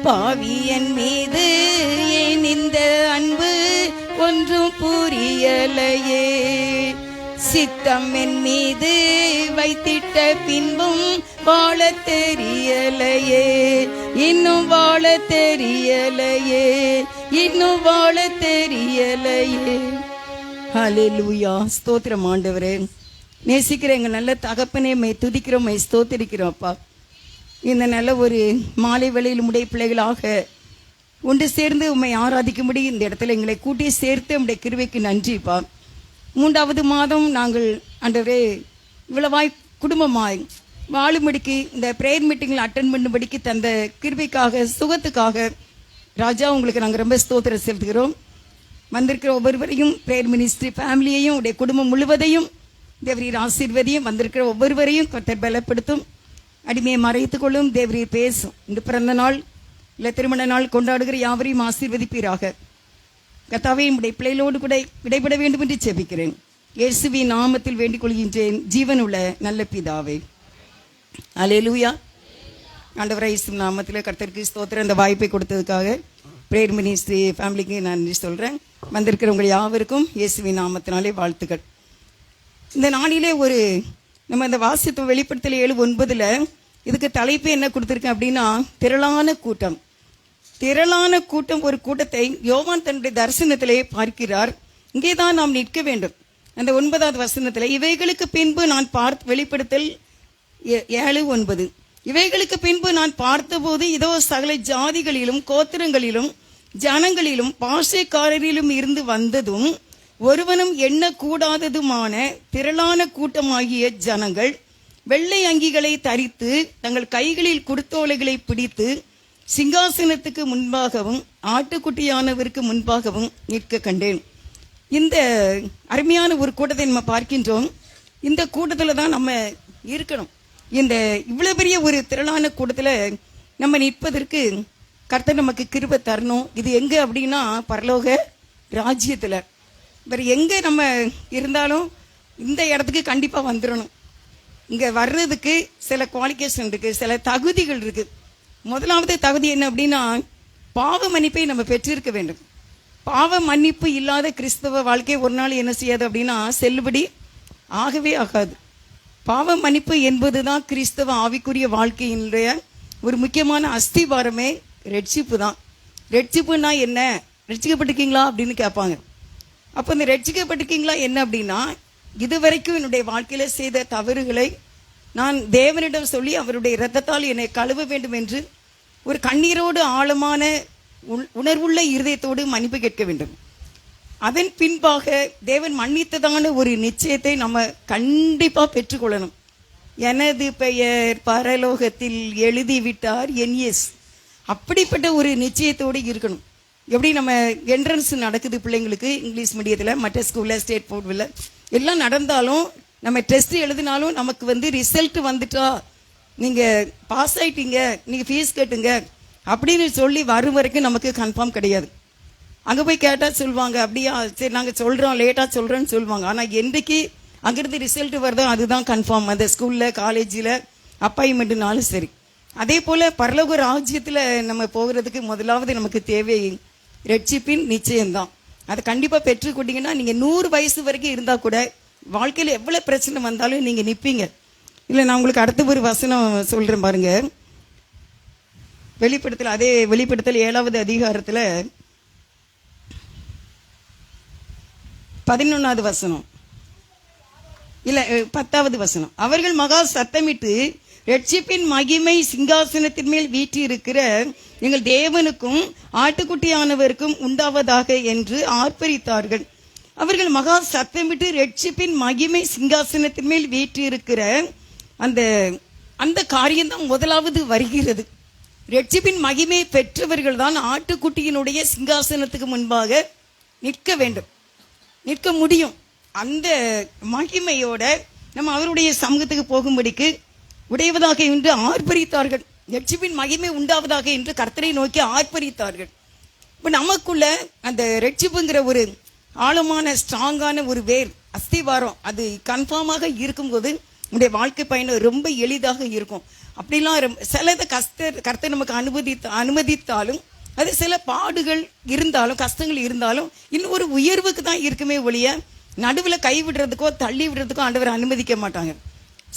பாவியன் மீது ஏன் இந்த அன்பு ஒன்றும் புரியலையே, சித்தம் என் மீது வைத்திட்ட பின்பும் வாழ தெரியலையே. இன்னும் வாழ தெரியலையே, இன்னும் வாழ தெரியலையே. ஹல்லேலூயா. ஸ்தோத்திரம் ஆண்டவரே. நேசிக்கிற எங்கள் நல்ல தகப்பனே, மை துதிக்கிறோம், மை ஸ்தோத்திரிக்கிறோம் அப்பா. இந்த நல்ல ஒரு மாலை வேளையில் உடைய பிள்ளைகளாக ஒன்று சேர்ந்து உம்மை ஆராதிக்கும்படி இந்த இடத்துல எங்களை கூட்டி சேர்த்து உம்முடைய கிருபைக்கு நன்றிப்பா. 3வது மாதம் நாங்கள் ஆண்டவரே இவ்வளவாய் குடும்பமாய் வாழும்படிக்கு இந்த ப்ரேயர் மீட்டிங்கில் அட்டன் பண்ணும்படிக்கு தந்த கிருபைக்காக சுகத்துக்காக ராஜா உங்களுக்கு நாங்கள் ரொம்ப ஸ்தோத்திரம் செலுத்துகிறோம். வந்திருக்கிற ஒவ்வொருவரையும் ப்ரேயர் மினிஸ்ட்ரி ஃபேமிலியையும் உடைய குடும்பம் முழுவதையும் தேவரீர் ஆசீர்வதியும். வந்திருக்கிற ஒவ்வொருவரையும் கர்த்தர் பலப்படுத்தும். அடிமையை மறைத்துக் கொள்ளும். தேவரீர் பேசும். இந்த பிறந்த நாள் இல்லை திருமண நாள் கொண்டாடுகிற யாவரையும் ஆசீர்வதிப்பீராக. கர்த்தாவே உம்முடைய பிள்ளைகளோடு கூட விடைபெற வேண்டும் என்று ஜெபிக்கிறேன். இயேசுவின் நாமத்தில் வேண்டிக் கொள்கின்றேன், ஜீவனுள்ள நல்ல பிதாவே. அல்லேலூயா. ஆண்டவரே இயேசு நாமத்தில் கர்த்தருக்கு ஸ்தோத்திரம். இந்த வாய்ப்பை கொடுத்ததுக்காக பிரேயர் மினிஸ்ட்ரி ஃபேமிலிக்கு நான் நன்றி சொல்கிறேன். வந்திருக்கிறவங்க யாவருக்கும் இயேசுவின் நாமத்தினாலே வாழ்த்துக்கள். இந்த நாளிலே ஒரு நம்ம இந்த வாசித்த வெளிப்படுத்தல் 7:9 இதுக்கு தலைப்பு என்ன கொடுத்துருக்கேன் அப்படின்னா, திரளான கூட்டம். திரளான கூட்டம். ஒரு கூட்டத்தை யோவான் தன்னுடைய தரிசனத்திலே பார்க்கிறார். இங்கே தான் நாம் நிற்க வேண்டும். அந்த 9வது வசனத்தில் இவைகளுக்கு பின்பு நான் வெளிப்படுத்தல் 7:9 இவைகளுக்கு பின்பு நான் பார்த்தபோது இதோ சகல ஜாதிகளிலும் கோத்திரங்களிலும் ஜனங்களிலும் பாஷைக்காரரிலும் இருந்து வந்ததும் ஒருவனும் எண்ணக்கூடாததுமான திரளான கூட்டமாகிய ஜனங்கள் வெள்ளை அங்கிகளை தரித்து தங்கள் கைகளில் குருத்தோலைகளை பிடித்து சிங்காசனத்துக்கு முன்பாகவும் ஆட்டுக்குட்டியானவருக்கு முன்பாகவும் நிற்க கண்டேன். இந்த அருமையான ஒரு கூட்டத்தை நம்ம பார்க்கின்றோம். இந்த கூட்டத்தில் தான் நம்ம இருக்கணும். இந்த இவ்வளவு பெரிய ஒரு திரளான கூட்டத்தில் நம்ம நிற்பதற்கு கர்த்தர் நமக்கு கிருபை தரணும். இது எங்க அப்படின்னா பரலோக ராஜ்யத்தில். வேறு எங்கே நம்ம இருந்தாலும் இந்த இடத்துக்கு கண்டிப்பாக வந்துடணும். இங்கே வர்றதுக்கு சில குவாலிஃபிகேஷன் இருக்குது, சில தகுதிகள் இருக்குது. முதலாவது தகுதி என்ன அப்படின்னா, பாவ மன்னிப்பை நம்ம பெற்றிருக்க வேண்டும். பாவ மன்னிப்பு இல்லாத கிறிஸ்தவ வாழ்க்கை ஒரு நாள் என்ன செய்யாது அப்படின்னா செல்லுபடி ஆகவே ஆகாது. பாவ மன்னிப்பு என்பது தான் கிறிஸ்தவ ஆவிக்குரிய வாழ்க்கையினுடைய ஒரு முக்கியமான அஸ்திபாரமே ரட்சிப்பு தான். ரட்சிப்புன்னா என்ன, ரட்சிக்கப்பட்டிருக்கீங்களா அப்படின்னு கேட்பாங்க. அப்போ இந்த ரட்சிக்கப்பட்டிருக்கீங்களா என்ன அப்படின்னா, இதுவரைக்கும் என்னுடைய வாழ்க்கையில செய்த தவறுகளை நான் தேவனிடம் சொல்லி அவருடைய இரத்தத்தால் என்னை கழுவ வேண்டும் என்று ஒரு கண்ணீரோடு ஆழமான உணர்வுள்ள இருதயத்தோடு மன்னிப்பு கேட்க வேண்டும். அதன் பின்பாக தேவன் மன்னித்ததான ஒரு நிச்சயத்தை நம்ம கண்டிப்பா பெற்றுக்கொள்ளணும். எனது பெயர் பரலோகத்தில் எழுதிவிட்டார் என் எஸ். அப்படிப்பட்ட ஒரு நிச்சயத்தோடு இருக்கணும். எப்படி நம்ம என்ட்ரன்ஸ் நடக்குது பிள்ளைங்களுக்கு இங்கிலீஷ் மீடியத்தில், மற்ற ஸ்கூலில், ஸ்டேட் போர்டில் எல்லாம் நடந்தாலும், நம்ம டெஸ்ட் எழுதினாலும் நமக்கு ரிசல்ட் வந்துட்டா நீங்கள் பாஸ் ஆயிட்டீங்க, நீங்கள் ஃபீஸ் கட்டுங்க அப்படின்னு சொல்லி வரும் வரைக்கும் நமக்கு கன்ஃபார்ம் கிடையாது. அங்கே போய் கேட்டால் சொல்லுவாங்க, அப்படியா சரி நாங்கள் சொல்கிறோம், லேட்டாக சொல்கிறோன்னு சொல்லுவாங்க. ஆனால் என்றைக்கு அங்கேருந்து ரிசல்ட் வருதோ அதுதான் கன்ஃபார்ம். அந்த ஸ்கூலில், காலேஜில் அப்பாயின்மெண்ட்னாலும் சரி. அதே போல் பரலோக ராஜ்யத்தில் நம்ம போகிறதுக்கு முதலாவது நமக்கு தேவை ரட்சிப்பின் நிச்சயம்தான். அதை கண்டிப்பாக பெற்றுக்கொண்டீங்கன்னா நீங்கள் 100 வயசு வரைக்கும் இருந்தால் கூட வாழ்க்கையில் எவ்வளோ பிரச்சனை வந்தாலும் நீங்கள் நிற்பீங்க. இல்லை, நான் உங்களுக்கு அடுத்த ஒரு வசனம் சொல்கிறேன் பாருங்க. வெளிப்படுத்தல், அதே வெளிப்படுத்தல் 7வது அதிகாரத்தில் 11வது வசனம், இல்லை 10வது வசனம். அவர்கள் மகா சத்தமிட்டு ரட்சிப்பின் மகிமை சிங்காசனத்தின் மேல் வீற்றி இருக்கிற எங்கள் தேவனுக்கும் ஆட்டுக்குட்டியானவருக்கும் உண்டாவதாக என்று ஆர்ப்பரித்தார்கள். அவர்கள் மகா சத்தமிட்டு ரட்சிப்பின் மகிமை சிங்காசனத்தின் மேல் வீற்றி இருக்கிற அந்த காரியம்தான் முதலாவது வருகிறது. ரட்சிப்பின் மகிமை பெற்றவர்கள் தான் ஆட்டுக்குட்டியினுடைய சிங்காசனத்துக்கு முன்பாக நிற்க வேண்டும், நிற்க முடியும். அந்த மகிமையோட நம்ம அவருடைய சமூகத்துக்கு போகும்படிக்கு உடையவதாக என்று ஆர்ப்பரித்தார்கள். ரட்சிப்பின் மகிமை உண்டாவதாக என்று கர்த்தரை நோக்கி ஆர்ப்பரித்தார்கள். இப்போ நமக்குள்ள அந்த ரட்சிப்புங்கிற ஒரு ஆழமான ஸ்ட்ராங்கான ஒரு வேர், அஸ்திவாரம், அது கன்ஃபார்மாக இருக்கும்போது நம்முடைய வாழ்க்கை பயணம் ரொம்ப எளிதாக இருக்கும். அப்படிலாம் சிலதை கர்த்தர் நமக்கு அனுமதித்தாலும், அது சில பாடுகள் இருந்தாலும், கஷ்டங்கள் இருந்தாலும் இன்னும் ஒரு உயர்வுக்கு தான் இருக்குமே ஒழிய நடுவில் கைவிடுறதுக்கோ தள்ளி விடுறதுக்கோ ஆண்டவர் அனுமதிக்க மாட்டாங்க.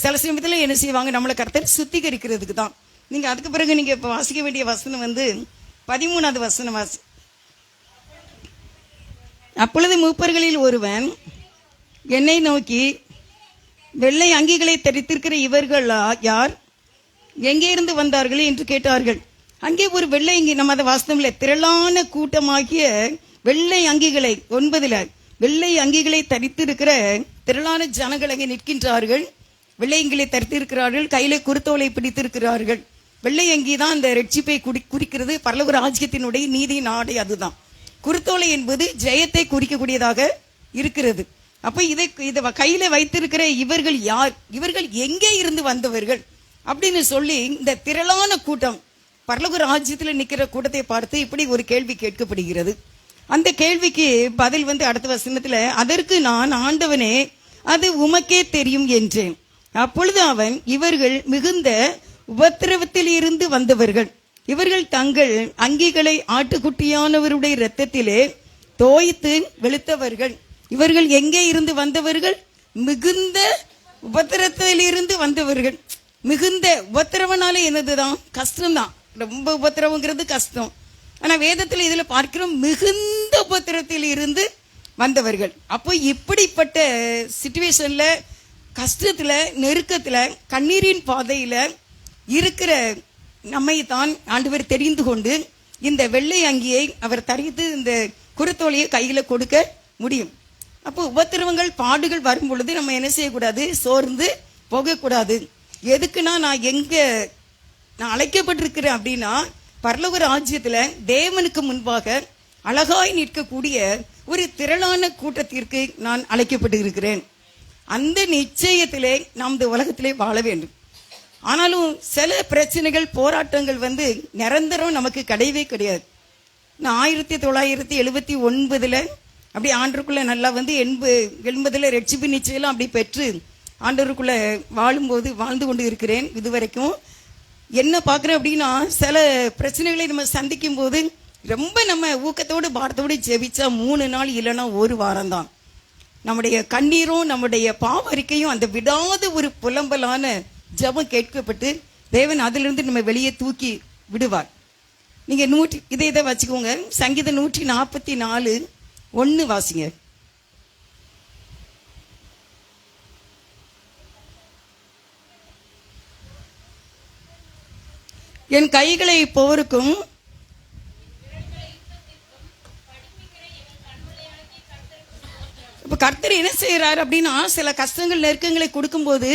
சில சமயத்தில் என்ன செய்வாங்க, நம்மளை கர்த்தர் சுத்திகரிக்கிறதுக்கு தான். நீங்கள் அதுக்கு பிறகு நீங்கள் இப்போ வாசிக்க வேண்டிய வசனம் 13வது வசனம் வாசி. அப்பொழுது மூப்பர்களில் ஒருவன் என்னை நோக்கி, வெள்ளை அங்கிகளை தரித்திருக்கிற இவர்கள் யார், எங்கே இருந்து வந்தார்கள் என்று கேட்டார்கள். அங்கே ஒரு வெள்ளை அங்கி, நம்ம அதை வாஸ்தவம்ல திரளான கூட்டமாகிய வெள்ளை அங்கிகளை 9ல் வெள்ளை அங்கிகளை தரித்திருக்கிற திரளான ஜனங்கள் அங்கே நிற்கின்றார்கள். வெள்ளை அங்கிகளை தரித்திருக்கிறார்கள், கையில குருத்தோலை பிடித்திருக்கிறார்கள். வெள்ளை அங்கி தான் அந்த ரட்சிப்பை குறிக்கிறது. பரலோக ராஜ்யத்தினுடைய நீதியின் ஆடை அதுதான். குருத்தோலை என்பது ஜெயத்தை குறிக்கக்கூடியதாக இருக்கிறது. அப்ப இதை கையில வைத்திருக்கிற இவர்கள் யார், இவர்கள் எங்கே இருந்து வந்தவர்கள் அப்படின்னு சொல்லி இந்த திரளான கூட்டம் பரலோக ராஜ்யத்தில் நிற்கிற கூட்டத்தை பார்த்து இப்படி ஒரு கேள்வி கேட்கப்படுகிறது. அந்த கேள்விக்கு பதில் அடுத்த வசனத்துல, அதற்கு நான், ஆண்டவனே அது உமக்கே தெரியும் என்றேன். அப்பொழுது அவன், இவர்கள் மிகுந்த உபத்திரவத்தில் இருந்து வந்தவர்கள், இவர்கள் தங்கள் அங்கிகளை ஆட்டுக்குட்டியானவருடைய இரத்தத்திலே தோய்த்து வெளுத்தவர்கள். இவர்கள் எங்கே இருந்து வந்தவர்கள், மிகுந்த உபத்திரத்தில் இருந்து வந்தவர்கள். மிகுந்த உபத்திரவனால என்னதுதான், கஷ்டம்தான். ரொம்ப உபத்திரவங்கிறது கஷ்டம். ஆனா வேதத்துல இதுல பார்க்கிறோம், மிகுந்த உபத்திரத்தில் இருந்து வந்தவர்கள். அப்போ இப்படிப்பட்ட சிச்சுவேஷன்ல, கஷ்டத்துல, நெருக்கத்துல, கண்ணீரின் பாதையில இருக்கிற நம்மை தான் ஆண்டவர் தெரிந்து கொண்டு இந்த வெள்ளை அங்கியை அவர் தரித்து இந்த குருத்தோலையை கையில கொடுக்க முடியும். அப்போ உபத்திரவங்கள், பாடுகள் வரும் பொழுது நம்ம என்ன செய்யக்கூடாது, சோர்ந்து போகக்கூடாது. எதுக்குன்னா, நான் அழைக்கப்பட்டிருக்கிறேன் அப்படின்னா பரலோக ராஜ்யத்துல தேவனுக்கு முன்பாக அழகாய் நிற்கக்கூடிய ஒரு திரளான கூட்டத்திற்கு நான் அழைக்கப்பட்டு இருக்கிறேன். அந்த நிச்சயத்திலே நாம் இந்த உலகத்திலே வாழ வேண்டும். ஆனாலும் சில பிரச்சனைகள், போராட்டங்கள் நிரந்தரம் நமக்கு கிடையவே கிடையாது. நான் 1979 அப்படி ஆண்டருக்குள்ள நல்லா 80 ரட்சிப்பு நிச்சயம் அப்படி பெற்று ஆண்டவருக்குள்ள வாழும்போது வாழ்ந்து கொண்டு இருக்கிறேன். இதுவரைக்கும் என்ன பார்க்குறேன் அப்படின்னா, சில பிரச்சனைகளை நம்ம சந்திக்கும் போது ரொம்ப நம்ம ஊக்கத்தோடு பாரத்தோடு ஜெபிச்சா 3 நாள் இல்லைன்னா 1 வாரம் தான் நம்முடைய கண்ணீரும் நம்முடைய பாவரிக்கையும் அந்த விடாத ஒரு புலம்பலான ஜெபம் கேட்கப்பட்டு தேவன் அதிலிருந்து நம்ம வெளியே தூக்கி விடுவார். நீங்க இதை வச்சுக்கோங்க. சங்கீதம் 144:1 வாசிங்க. என் கைகளை போருக்கும் இப்ப கர்த்தர் என்ன செய்யறாரு அப்படின்னா, சில கஷ்டங்கள் நெருக்கங்களை கொடுக்கும்போது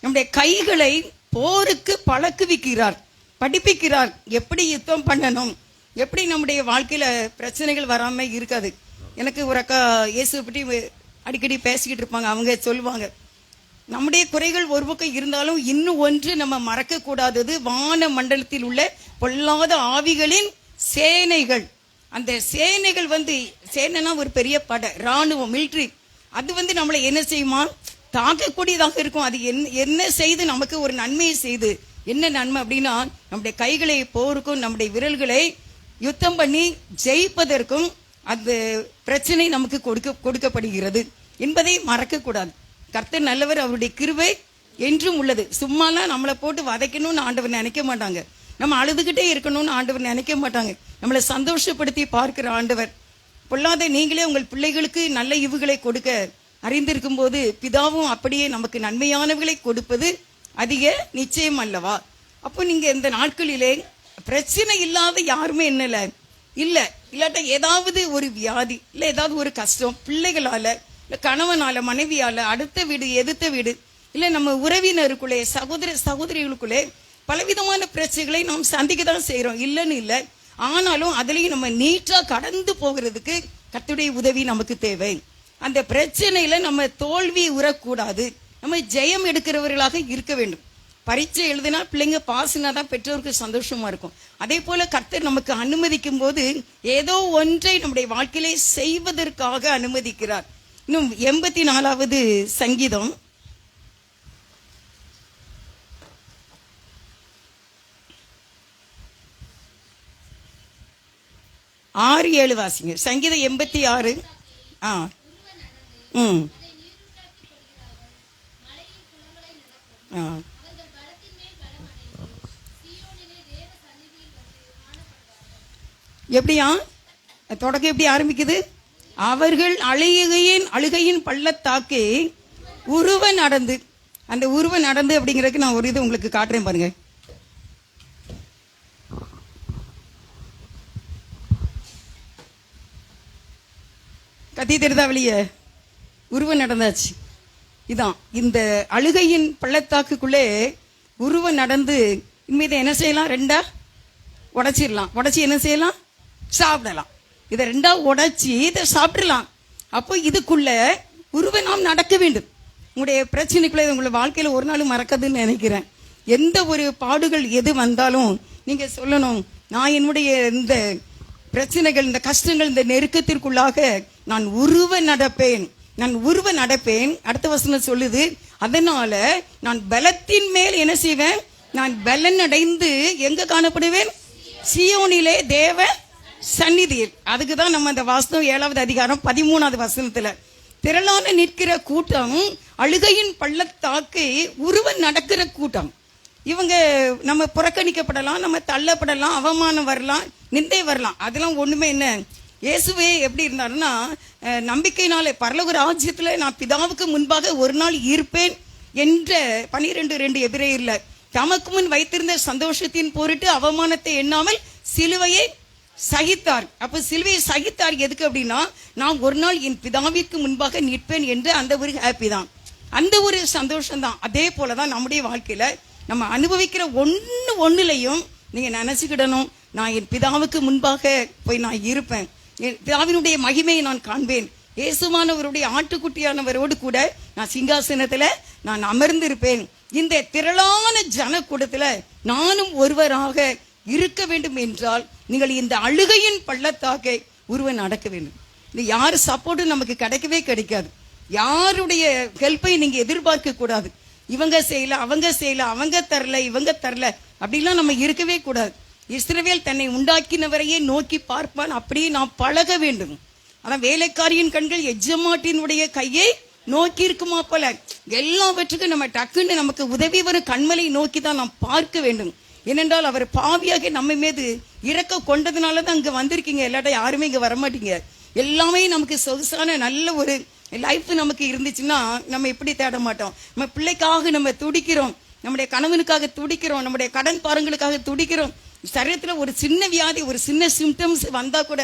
நம்முடைய கைகளை போருக்கு பழக்குவிக்கிறார், படிப்பிக்கிறார். எப்படி யுத்தம் பண்ணணும், எப்படி நம்முடைய வாழ்க்கையில பிரச்சனைகள் வராம இருக்காது. எனக்கு ஒரு அக்கா இயேசுவை பற்றி அடிக்கடி பேசிக்கிட்டு இருப்பாங்க. அவங்க சொல்லுவாங்க, நம்முடைய குறைகள் ஒரு பக்கம் இருந்தாலும் இன்னும் ஒன்று நம்ம மறக்க கூடாதது, வான மண்டலத்தில் உள்ள பொல்லாத ஆவிகளின் சேனைகள். அந்த சேனைகள் சேனைனா ஒரு பெரிய படை, ராணுவம், மிலிட்ரி. அது நம்மளை என்ன செய்யுமா, தாக்கக்கூடியதாக இருக்கும். அது என்ன செய்து நமக்கு ஒரு நன்மையை செய்து, என்ன நன்மை அப்படின்னா, நம்முடைய கைகளை போருக்கும் நம்முடைய விரல்களை யுத்தம் பண்ணி ஜெயிப்பதற்கும் அந்த பிரச்சனை நமக்கு கொடுக்கப்படுகிறது என்பதை மறக்க கூடாது. கர்த்தர் நல்லவர், அவருடைய கிருபை என்றும் உள்ளது. சும்மாலாம் நம்மளை போட்டு வதைக்கணும்னு ஆண்டவர் நினைக்க மாட்டாங்க. நம்ம அழுதுகிட்டே இருக்கணும்னு ஆண்டவர் நினைக்க மாட்டாங்க. நம்மளை சந்தோஷப்படுத்தி பார்க்கிற ஆண்டவர். பொல்லாத நீங்களே உங்கள் பிள்ளைகளுக்கு நல்ல ஈவுகளை கொடுக்க அறிந்திருக்கும் போது பிதாவும் அப்படியே நமக்கு நன்மையானவர்களை கொடுப்பது அதிக நிச்சயம் அல்லவா? அப்போ நீங்க இந்த நாட்களிலே பிரச்சனை இல்லாத யாருமே என்னல இல்ல, இல்லாட்ட ஏதாவது ஒரு வியாதி, இல்ல ஏதாவது ஒரு கஷ்டம், பிள்ளைகளால, இல்ல கணவனால, மனைவியால, அடுத்த வீடு, எதிர்த்த வீடு, இல்ல நம்ம உறவினருக்குள்ளே, சகோதரிகளுக்குள்ளே பலவிதமான பிரச்சனைகளை நாம் சந்திக்க தான் செய்யறோம், இல்லைன்னு இல்லை. ஆனாலும் அதுலயும் நம்ம நீட்டா கடந்து போகிறதுக்கு கர்த்தருடைய உதவி நமக்கு தேவை. அந்த பிரச்சனையில நம்ம தோல்வி உறக்கூடாது, நம்ம ஜெயம் எடுக்கிறவர்களாக இருக்க வேண்டும். பரீட்சை எழுதினா பிள்ளைங்க பாஸ்னா தான் பெற்றோருக்கு சந்தோஷமா இருக்கும். அதே போல கர்த்தர் நமக்கு அனுமதிக்கும் போது ஏதோ ஒன்றை நம்முடைய வாழ்க்கையிலே செய்வதற்காக அனுமதிக்கிறார். இன்னும் 84வது சங்கீதம் 6-7 வாசிங்க. சங்கீதம் 86. எப்படியா தொடக்கம் எப்படி ஆரம்பிக்குது? அவர்கள் அழுகையின் பள்ளத்தாக்கே உருவ நடந்து. அந்த உருவ நடந்து அப்படிங்கிறதுக்கு நான் ஒரு இது உங்களுக்கு காட்டுறேன் பாருங்க. கத்தி தெரிதா வெளியே? உருவ நடந்தாச்சு. இதான் இந்த அழுகையின் பள்ளத்தாக்குக்குள்ளே உருவ நடந்து. இனிமேல் என்ன செய்யலாம்? 2 உடைச்சிடலாம். உடைச்சி என்ன செய்யலாம்? சாப்பிடலாம். இதை 2 உடைச்சி இதை சாப்பிடலாம். அப்போ இதுக்குள்ள உருவ நாம் நடக்க வேண்டும். உங்களுடைய பிரச்சனைக்குள்ள உங்களுடைய வாழ்க்கையில ஒரு நாள் மறக்காதுன்னு நினைக்கிறேன். எந்த ஒரு பாடுகள் எது வந்தாலும் நீங்க சொல்லணும், நான் என்னுடைய இந்த பிரச்சனைகள், இந்த கஷ்டங்கள், இந்த நெருக்கத்திற்குள்ளாக நான் உருவ நடப்பேன். அடுத்த வசனம் சொல்லுது, அதனால நான் பலத்தின் மேல் என்ன செய்வேன்? நான் பலன் அடைந்து எங்க காணப்படுவேன்? சீயோனிலே தேவ சந்நிதியில். அதுக்குதான் நம்ம அந்த வாசனம் 7வது அதிகாரம் 13வது வசனத்துல, திரளான நிற்கிற கூட்டம், அழுகையின் பள்ளத்தாக்கு உருவ நடக்கிற கூட்டம். இவங்க நம்ம புறக்கணிக்கப்படலாம், நம்ம தள்ளப்படலாம், அவமானம் வரலாம், நிந்தை வரலாம். அதெல்லாம் ஒண்ணுமே என்ன. இயேசுவே எப்படி இருந்தாருன்னா, நம்பிக்கையினாலே பரலோக ராஜ்யத்துல நான் பிதாவுக்கு முன்பாக ஒரு நாள் இருப்பேன் என்ற 12:2 எபிரேயர்ல தமக்கு முன் வைத்திருந்த சந்தோஷத்தின் பொருட்டு அவமானத்தை எண்ணாமல் சிலுவையை சகித்தார். அப்ப சிலுவையை சகித்தார் எதுக்கு அப்படின்னா, நான் ஒரு நாள் என் பிதாவிற்கு முன்பாக நிற்பேன் என்று அந்த ஒரு ஹாப்பி தான், அந்த ஒரு சந்தோஷம் தான். அதே போலதான் நம்முடைய வாழ்க்கையில நம்ம அனுபவிக்கிற ஒண்ணுலையும் நீங்க நினைச்சுக்கிடணும், நான் என் பிதாவுக்கு முன்பாக போய் நான் இருப்பேன், என் பிதாவினுடைய மகிமையை நான் காண்பேன், இயேசுவானவருடைய ஆட்டுக்குட்டியானவரோடு கூட நான் சிங்காசனத்துல நான் அமர்ந்திருப்பேன். இந்த திரளான ஜன கூட்டத்துல நானும் ஒருவராக இருக்க வேண்டும் என்றால் நீங்கள் இந்த அழுகையின் பள்ளத்தாக்கை உருவ நடக்க வேண்டும். இது யாரு சப்போர்ட்டும் நமக்கு கிடைக்கவே கிடைக்காது. யாருடைய ஹெல்ப்பை நீங்க எதிர்பார்க்க கூடாது. இவங்க செய்யல, அவங்க செய்யல, அவங்க தரல, இவங்க தரல, அப்படிலாம் நம்ம இருக்கவே கூடாது. இஸ்ரவேல் தன்னை உண்டாக்கினவரையே நோக்கி பார்ப்பான், அப்படியே நாம் பழக வேண்டும். அதான் வேலைக்காரியின் கண்கள் எஜமாட்டினுடைய கையை நோக்கி இருக்குமா போல. எல்லாவற்றுக்கும் நம்ம டக்குன்னு நமக்கு உதவி வரும் கண்மலை நோக்கி தான் நாம் பார்க்க வேண்டும். ஏனென்றால் அவர் பாவியாக நம்ம மீது இறக்க கொண்டதுனாலதான் இங்க வந்திருக்கீங்க. இல்லாட்டா யாருமே இங்க வரமாட்டீங்க. எல்லாமே நமக்கு சொகுசான நல்ல ஒரு லைஃப் நமக்கு இருந்துச்சுன்னா நம்ம இப்படி தேட மாட்டோம். நம்ம பிள்ளைக்காக நம்ம துடிக்கிறோம். நம்முடைய கணவனுக்காக துடிக்கிறோம், நம்முடைய கடன் பாரங்களுக்காக துடிக்கிறோம். சரீரத்தில் ஒரு சின்ன வியாதி, ஒரு சின்ன சிம்டம்ஸ் வந்தா கூட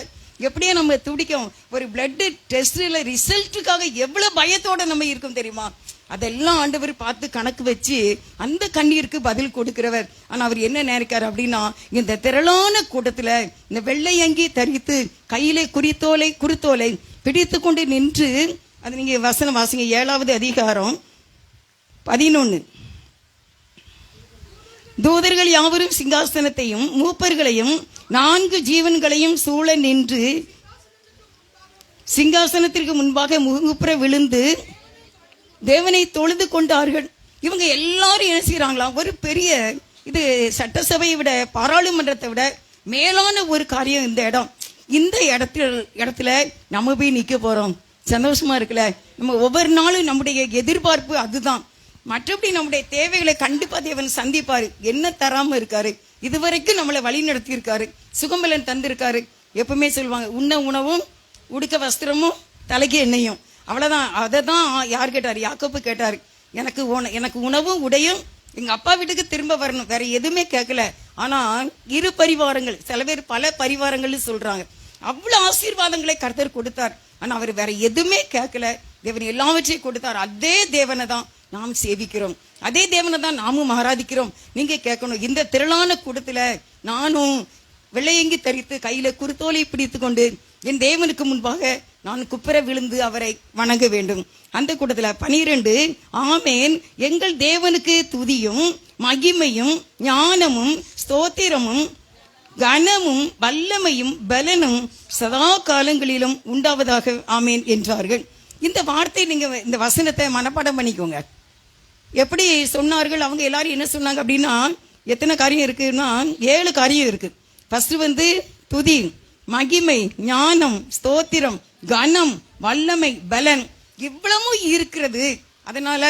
எப்படியே நம்ம துடிக்கும். ஒரு பிளட் டெஸ்ட்ல ரிசல்ட்டுக்காக எவ்வளவு பயத்தோட நம்ம இருக்கும் தெரியுமா? அதெல்லாம் ஆண்டவர் பார்த்து கணக்கு வச்சு அந்த கண்ணீருக்கு பதில் கொடுக்கிறவர். ஆனா அவர் என்ன நினைக்காரு அப்படின்னா, இந்த திரளான கூட்டத்துல இந்த வெள்ளை அங்கி தரித்து கையிலே குருத்தோலை பிடித்து கொண்டு நின்று, அது நீங்க வசனம் வாசிங்க, 7வது அதிகாரம் 11. தூதர்கள் யாவரும் சிங்காசனத்தையும் மூப்பர்களையும் 4 ஜீவன்களையும் சூழ நின்று சிங்காசனத்திற்கு முன்பாக முகங்குப்புற விழுந்து தேவனை தொழுது கொண்டார்கள். இவங்க எல்லாரும் என்ன செய்யறாங்களாம்? ஒரு பெரிய, இது சட்டசபையை விட பாராளுமன்றத்தை விட மேலான ஒரு காரியம் இந்த இடம். இந்த இடத்துல நம்ம போய் நிக்க போறோம். சந்தோஷமா இருக்குல்ல? நம்ம ஒவ்வொரு நாளும் நம்முடைய எதிர்பார்ப்பு அதுதான். மற்றபடி நம்முடைய தேவைகளை கண்டிப்பா தேவன் சந்திப்பாரு. என்ன தராம இருக்காரு? இதுவரைக்கும் நம்மளை வழி நடத்தி இருக்காரு, சுகம்பலன் தந்திருக்காரு. எப்பவுமே சொல்லுவாங்க, உண்ண உணவும் உடுக்க வஸ்திரமும் தலைக்கு எண்ணெயும். அவ்வளவுதான். அதை தான் யார் கேட்டாரு? யாக்கோபு கேட்டாரு. எனக்கு உணவும் உடையும் எங்க அப்பா வீட்டுக்கு திரும்ப வரணும், வேற எதுவுமே கேட்கல. ஆனா 2 பரிவாரங்கள், சில பேர் பல பரிவாரங்கள் சொல்றாங்க. அவ்வளவு ஆசீர்வாதங்களை கர்த்தர் கொடுத்தார். ஆனா அவர் வேற எதுவுமே கேட்கல. தேவன் எல்லாவற்றையும் கொடுத்தார். அதே தேவனை தான் நாம் சேவிக்கிறோம், அதே தேவனை தான் நாமும் ஆராதிக்கிறோம். நீங்க கேட்கணும், இந்த திரளான கூட்டத்துல நானும் வெள்ளையங்கி தரித்து கையில குருத்தோலை பிடித்து கொண்டு என் தேவனுக்கு முன்பாக நான் குப்புற விழுந்து அவரை வணங்க வேண்டும். அந்த கூட்டத்துல 12, ஆமேன், எங்கள் தேவனுக்கு துதியும் மகிமையும் ஞானமும் ஸ்தோத்திரமும் கனமும் வல்லமையும் பலனும் சதா காலங்களிலும் உண்டாவதாக ஆமேன் என்றார்கள். இந்த வார்த்தை நீங்க இந்த வசனத்தை மனப்பாடம் பண்ணிக்கோங்க. எப்படி சொன்னார்கள்? அவங்க எல்லாரும் என்ன சொன்னாங்க அப்படின்னா, எத்தனை காரியம் இருக்குன்னா 7 காரியம் இருக்கு. ஃபர்ஸ்ட் துதி, மகிமை, ஞானம், ஸ்தோத்திரம், கனம், வல்லமை, பலன், இவ்வளவும் இருக்கிறது. அதனால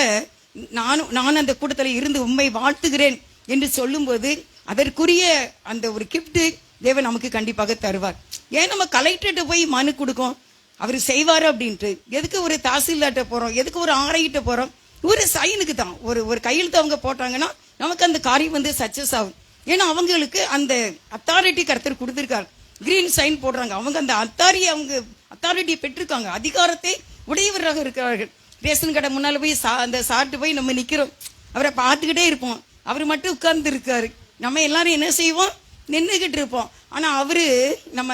நான் அந்த கூட்டத்தில் இருந்து உண்மை வாழ்த்துகிறேன் என்று சொல்லும்போது அதற்குரிய அந்த ஒரு கிஃப்ட் தேவன் நமக்கு கண்டிப்பாக தருவார். ஏன் நம்ம கலெக்டர்கிட்ட போய் மனு கொடுக்கும், அவர் செய்வாரு அப்படின்ட்டு? எதுக்கு ஒரு தாசில்தார்ட்ட போறோம்? எதுக்கு ஒரு ஆரையிட்ட போறோம்? ஒரு சைனுக்கு தான். ஒரு கையெழுத்து அவங்க போட்டாங்கன்னா நமக்கு அந்த காரியம் சக்சஸ் ஆகும். ஏன்னா அவங்களுக்கு அந்த அத்தாரிட்டி கர்த்தர் கொடுத்திருக்காரு. கிரீன் சைன் போடுறாங்க, அவங்க அந்த அத்தாரிட்டியை பெற்றிருக்காங்க, அதிகாரத்தை உடையவராக இருக்கிறார்கள். ரேஷன் கடை முன்னால போய் அந்த சாப்பிட்டு போய் நம்ம நிக்கிறோம், அவரை பார்த்துக்கிட்டே இருப்போம். அவர் மட்டும் உட்கார்ந்து இருக்காரு, நம்ம எல்லாரும் என்ன செய்வோம்? நின்றுகிட்டு இருப்போம். ஆனா அவரு நம்ம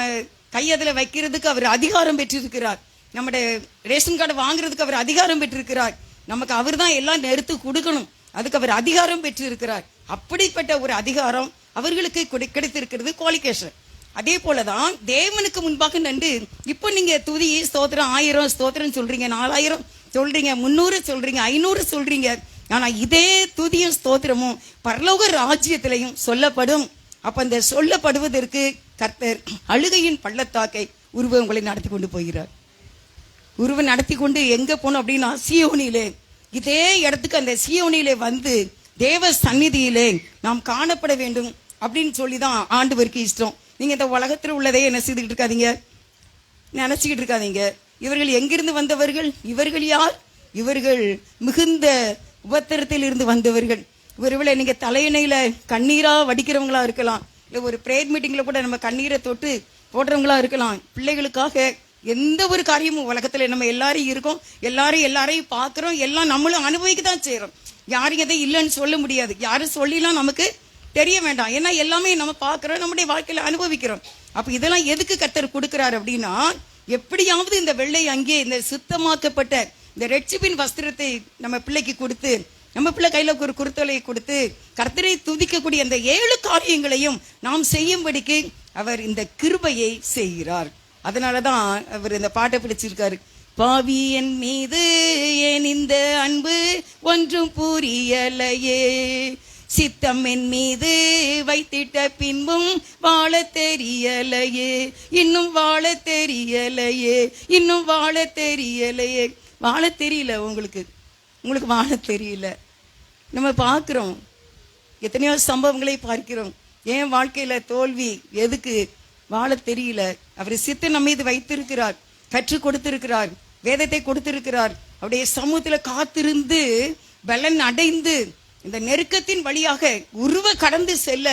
கையதுல வைக்கிறதுக்கு அவர் அதிகாரம் பெற்றிருக்கிறார். நம்முடைய ரேஷன் கார்டு வாங்குறதுக்கு அவர் அதிகாரம் பெற்றிருக்கிறார். நமக்கு அவர் தான் எல்லாம் நிறுத்து கொடுக்கணும், அதுக்கு அவர் அதிகாரம் பெற்றிருக்கிறார். அப்படிப்பட்ட ஒரு அதிகாரம் அவர்களுக்கு கிடைத்திருக்கிறது, குவாலிஃபிகேஷன். அதே போலதான் தேவனுக்கு முன்பாக நின்று இப்போ நீங்க துதி ஸ்தோத்திரம் 1000 ஸ்தோத்திரம் சொல்றீங்க, 4000 சொல்றீங்க, 300 சொல்றீங்க, 500 சொல்றீங்க. ஆனா இதே துதியும் ஸ்தோத்திரமும் பரலோக ராஜ்யத்திலையும் சொல்லப்படும். அப்ப அந்த சொல்லப்படுவதற்கு கர்த்தர் அழுகையின் பள்ளத்தாக்கை உங்களை நடத்தி கொண்டு போகிறார். நடத்தி கொண்டு எங்க போனோம் அப்படின்னா சீயோனிலே, இதே இடத்துக்கு அந்த சீயோனிலே வந்து தேவ சந்நிதியிலே நாம் காணப்பட வேண்டும் அப்படின்னு சொல்லிதான் ஆண்டவருக்கு இஷ்டம். நீங்க இந்த உலகத்தில் உள்ளதே என்ன செய்துகிட்டு இருக்காதீங்க, நினைச்சுக்கிட்டு இருக்காதீங்க. இவர்கள் எங்கிருந்து வந்தவர்கள்? இவர்கள் யார்? இவர்கள் மிகுந்த உபத்திரத்தில் இருந்து வந்தவர்கள். ஒருவேளை நீங்க தலையணையில கண்ணீரா வடிக்கிறவங்களா இருக்கலாம், இல்ல ஒரு பிரேயர் மீட்டிங்ல கூட நம்ம கண்ணீரை தொட்டு போடுறவங்களா இருக்கலாம். பிள்ளைகளுக்காக எந்த ஒரு காரியமும் உலகத்துல நம்ம எல்லாரும் இருக்கோம், எல்லாரையும் பாக்குறோம், எல்லாம் நம்மளும் அனுபவிக்க தான் செய்யறோம். யாரும் எதை இல்லைன்னு சொல்ல முடியாது, யாரும் சொல்லிலாம் நமக்கு தெரிய வேண்டாம். ஏன்னா எல்லாமே நம்ம பாக்குறோம், நம்முடைய வாழ்க்கையில அனுபவிக்கிறோம். அப்ப இதெல்லாம் எதுக்கு கர்த்தர் கொடுக்கிறார் அப்படின்னா, எப்படியாவது இந்த வெள்ளை அங்கே இந்த சுத்தமாக்கப்பட்ட இந்த ரட்சிப்பின் வஸ்திரத்தை நம்ம பிள்ளைக்கு கொடுத்து, நம்ம பிள்ளை கையில ஒரு குருத்தலையை கொடுத்து கர்த்தரை துதிக்கக்கூடிய அந்த 7 காரியங்களையும் நாம் செய்யும்படிக்கு அவர் இந்த கிருபையை செய்கிறார். அதனாலதான் அவர் இந்த பாட்டை பிடிச்சிருக்காரு. பாவி என் மீது ஏன் இந்த அன்பு ஒன்றும் புரியலையே, சித்தம் என் மீது வைத்திட்ட பின்பும் வாழ தெரியலையே, இன்னும் வாழ தெரியலையே, இன்னும் வாழ தெரியலையே. வாழ தெரியல உங்களுக்கு வாழ தெரியல. நம்ம பார்க்கிறோம், எத்தனையோ சம்பவங்களை பார்க்கிறோம். ஏன் வாழ்க்கையில தோல்வி? எதுக்கு? வாழ தெரியல. அவர் சித்தம் நம்ம மீது வைத்திருக்கிறார், கற்றுக் கொடுத்திருக்கிறார், வேதத்தை கொடுத்திருக்கிறார். அவருடைய சமூகத்துல காத்திருந்து பலன் அடைந்து இந்த நெருக்கத்தின் வழியாக உருவ கடந்து செல்ல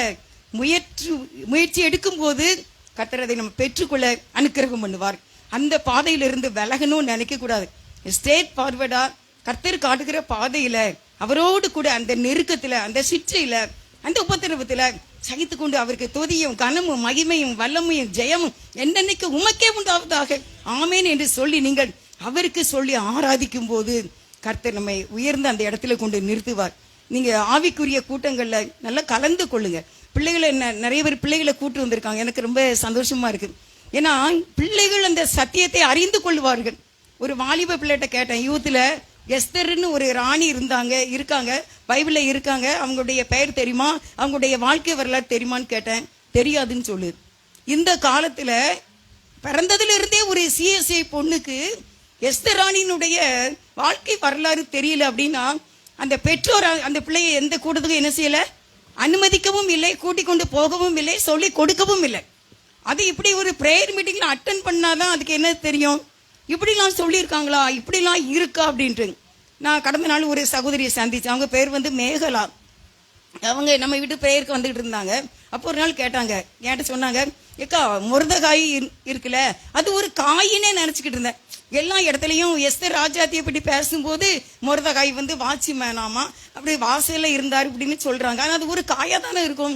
முயற்சி எடுக்கும் போது கர்த்தர் அதை நம்ம பெற்றுக்கொள்ள அனுக்கிரகம் பண்ணுவார். அந்த பாதையிலிருந்து விலகணும்னு நினைக்க கூடாது. ஸ்ட்ரெயிட் ஃபார்வர்டா கர்த்தர் காட்டுகிற பாதையில அவரோடு கூட அந்த நெருக்கத்துல, அந்த சிற்றையில, அந்த உபத்திரவத்துல சகித்து கொண்டு அவருக்கு துதியும் கனமும் மகிமையும் வல்லமையும் ஜெயமும் என்னன்னைக்கு உமக்கே உண்டாவதாக ஆமேன் என்று சொல்லி நீங்கள் அவருக்கு சொல்லி ஆராதிக்கும் போது கர்த்தர் நம்மை உயர்ந்து அந்த இடத்துல கொண்டு நிறுத்துவார். நீங்க ஆவிக்குரிய கூட்டங்கள்ல நல்லா கலந்து கொள்ளுங்க. பிள்ளைகளை நிறைய பேர் பிள்ளைகளை கூட்டு வந்திருக்காங்க. எனக்கு ரொம்ப சந்தோஷமா இருக்கு. ஏன்னா பிள்ளைகள் அந்த சத்தியத்தை அறிந்து கொள்வார்கள். ஒரு வாலிப பிள்ளைகிட்ட கேட்டேன், யூத்துல எஸ்தர்னு ஒரு ராணி இருக்காங்க, பைபிள்ல இருக்காங்க, அவங்களுடைய பெயர் தெரியுமா, அவங்களுடைய வாழ்க்கை வரலாறு தெரியுமான்னு கேட்டேன். தெரியாதுன்னு சொல்லு. இந்த காலத்துல பிறந்ததுல இருந்தே ஒரு சிஎஸ்ஐ பொண்ணுக்கு எஸ்தர் ராணியினுடைய வாழ்க்கை வரலாறு தெரியல அப்படின்னா அந்த பெற்றோர் அந்த பிள்ளையை எந்த கூட்டத்துக்கும் என்ன செய்யல, அனுமதிக்கவும் இல்லை, கூட்டிக் கொண்டு போகவும் இல்லை, சொல்லி கொடுக்கவும் இல்லை. அது இப்படி ஒரு பிரேயர் மீட்டிங்ல அட்டன் பண்ணாதான் அதுக்கு என்ன தெரியும், இப்படிலாம் சொல்லியிருக்காங்களா, இப்படிலாம் இருக்கா அப்படின்ட்டு. நான் கடந்த நாள் ஒரு சகோதரியை சந்திச்சேன். அவங்க பேர் மேகலா. அவங்க நம்ம வீட்டு பிரேயருக்கு வந்துட்டு இருந்தாங்க. அப்போ ஒரு நாள் கேட்டாங்க, என்கிட்ட சொன்னாங்க, ஏக்கா முருதகாய் இருக்குல்ல, அது ஒரு காயினே நினைச்சுக்கிட்டு இருந்தேன். எல்லா இடத்துலையும் எஸ்தர் ராஜாத்தியை பற்றி பேசும்போது முருதகாய் வாட்ச்மேனாமா, அப்படி வாசல்ல இருந்தார் இப்படின்னு சொல்றாங்க. ஆனால் அது ஒரு காயா தானே இருக்கும்.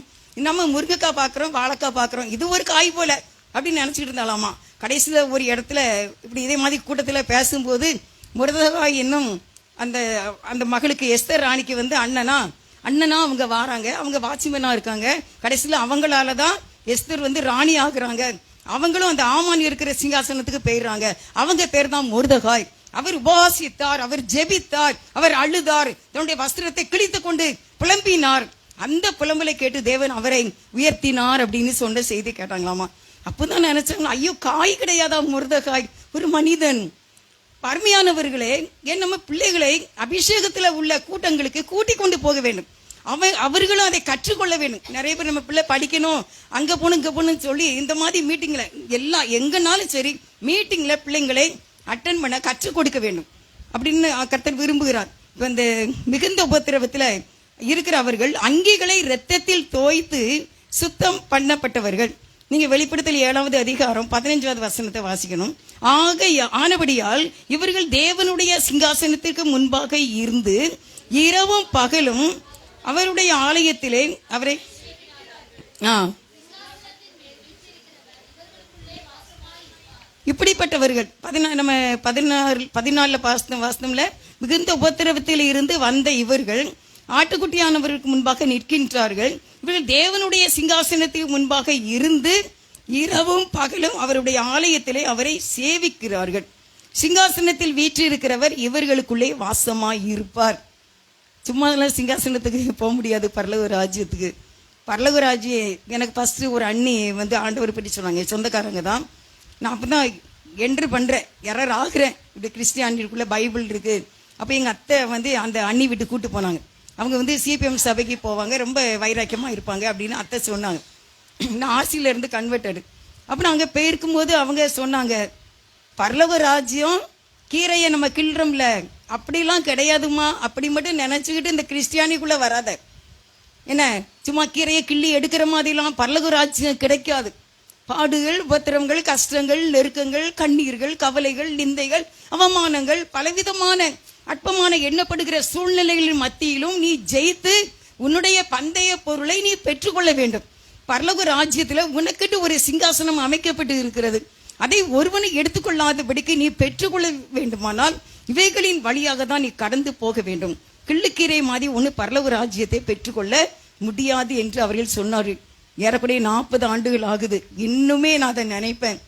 நம்ம முருங்கைக்காய் பார்க்குறோம், வாழைக்காய் பார்க்குறோம், இது ஒரு காய் போல அப்படின்னு நினச்சிக்கிட்டு இருந்தாலாமா. கடைசியில் ஒரு இடத்துல இப்படி இதே மாதிரி கூட்டத்தில் பேசும்போது முருதகாய் இன்னும் அந்த அந்த மகளுக்கு எஸ்தர் ராணிக்கு அண்ணனா அவங்க வாராங்க, அவங்க வாட்ச்மேனா இருக்காங்க. கடைசியில் அவங்களால தான் எஸ்தர் ராணி ஆகுறாங்க. அவங்களும் அந்த ஆமான் இருக்கிற சிங்காசனத்துக்கு போயிடுறாங்க. அவங்க பேர் தான் முருதகாய். அவர் உபவாசித்தார், அவர் ஜெபித்தார், அவர் அழுதார், தன்னுடைய வஸ்திரத்தை கிழித்து கொண்டு புலம்பினார். அந்த புலம்பலை கேட்டு தேவன் அவரை உயர்த்தினார் அப்படின்னு சொன்ன செய்தி கேட்டாங்களாமா. அப்போதான் நினைச்சாங்களா, ஐயோ காய் கிடையாதா முருதகாய், ஒரு மனிதன். அருமையானவர்களே, ஏன் நம்ம பிள்ளைகளை அபிஷேகத்துல உள்ள கூட்டங்களுக்கு கூட்டி கொண்டு போக வேண்டும். அவர்களும் அதை கற்றுக்கொள்ள வேண்டும். நிறைய பேர் நம்ம பிள்ளை படிக்கணும், அங்க போகணும் இங்க போகணும்னு சொல்லி இந்த மாதிரி மீட்டிங்ல எங்கனாலும் சரி மீட்டிங்ல பிள்ளைங்களை அட்டன் பண்ண கற்றுக் கொடுக்க வேண்டும் அப்படின்னு கர்த்தர் விரும்புகிறார். இப்ப இந்த மிகுந்த உபத்திரவத்துல இருக்கிற அவர்கள் அங்கிகளை இரத்தத்தில் தோய்த்து சுத்தம் பண்ணப்பட்டவர்கள். நீங்க வெளிப்படுத்தல் 7வது அதிகாரம் 15வது வசனத்தை வாசிக்கணும். ஆனபடியால் இவர்கள் தேவனுடைய சிங்காசனத்திற்கு முன்பாக இருந்து இரவும் பகலும் அவருடைய ஆலயத்திலே அவரை இப்படிப்பட்டவர்கள் 14 வாசனம்ல மிகுந்த உபத்திரவத்தில் இருந்து வந்த இவர்கள் ஆட்டுக்குட்டியானவர்களுக்கு முன்பாக நிற்கின்றார்கள். இவர்கள் தேவனுடைய சிங்காசனத்துக்கு முன்பாக இருந்து இரவும் பகலும் அவருடைய ஆலயத்திலே அவரை சேவிக்கிறார்கள். சிங்காசனத்தில் வீற்றிருக்கிறவர் இவர்களுக்குள்ளே வாசமாய் இருப்பார். சும்மா சிங்காசனத்துக்கு போக முடியாது. பரலோக ராஜ்யத்துக்கு, பரலோக ராஜ்யம் எனக்கு ஃபர்ஸ்ட் ஒரு அண்ணி ஆண்டவர் பற்றி சொன்னாங்க, சொந்தக்காரங்க தான். நான் அப்பதான் என்ட்ரு பண்றேன், எரர் ஆகுறேன். இப்படி கிறிஸ்டியானிக்குள்ள பைபிள் இருக்கு. அப்ப எங்க அத்தை அந்த அண்ணி வீட்டு கூட்டு போனாங்க. அவங்க சிபிஎம் சபைக்கு போவாங்க, ரொம்ப வைராக்கியமா இருப்பாங்க அப்படின்னு அத்தை சொன்னாங்க. நான் ஆர்சியில இருந்து கன்வெர்ட்டடு. அப்ப நாங்க போயிருக்கும் போது அவங்க சொன்னாங்க, பரலோக ராஜ்யம் கீரையை நம்ம கிள்றோம்ல, அப்படிலாம் கிடையாதுமா, அப்படி மட்டும் நினைச்சுக்கிட்டு இந்த கிறிஸ்டியானிக்குள்ள வராத. என்ன சும்மா கீரையை கிள்ளி எடுக்கிற மாதிரிலாம் பரலோக ராஜ்யம் கிடைக்காது. பாடுகள், உபத்திரவங்கள், கஷ்டங்கள், நெருக்கங்கள், கண்ணீர்கள், கவலைகள், நிந்தைகள், அவமானங்கள், பலவிதமான அற்பமான எண்ணப்படுகிற சூழ்நிலைகளின் மத்தியிலும் நீ ஜெயித்து உன்னுடைய பந்தய பொருளை நீ பெற்றுக்கொள்ள வேண்டும். பரலோக ராஜ்யத்துல உனக்கிட்டு ஒரு சிங்காசனம் அமைக்கப்பட்டு இருக்கிறது. அதை ஒருவனை எடுத்துக்கொள்ளாதபடிக்கு நீ பெற்றுக்கொள்ள வேண்டுமானால் இவைகளின் வழியாக தான் நீ கடந்து போக வேண்டும். கிள்ளுக்கீரை மாதிரி ஒன்று பரலோக ராஜ்யத்தை பெற்றுக்கொள்ள முடியாது என்று அவர்கள் சொன்னார்கள். ஏறக்குறைய 40 ஆண்டுகள் ஆகுது. இன்னுமே நான் அதை நினைப்பேன்.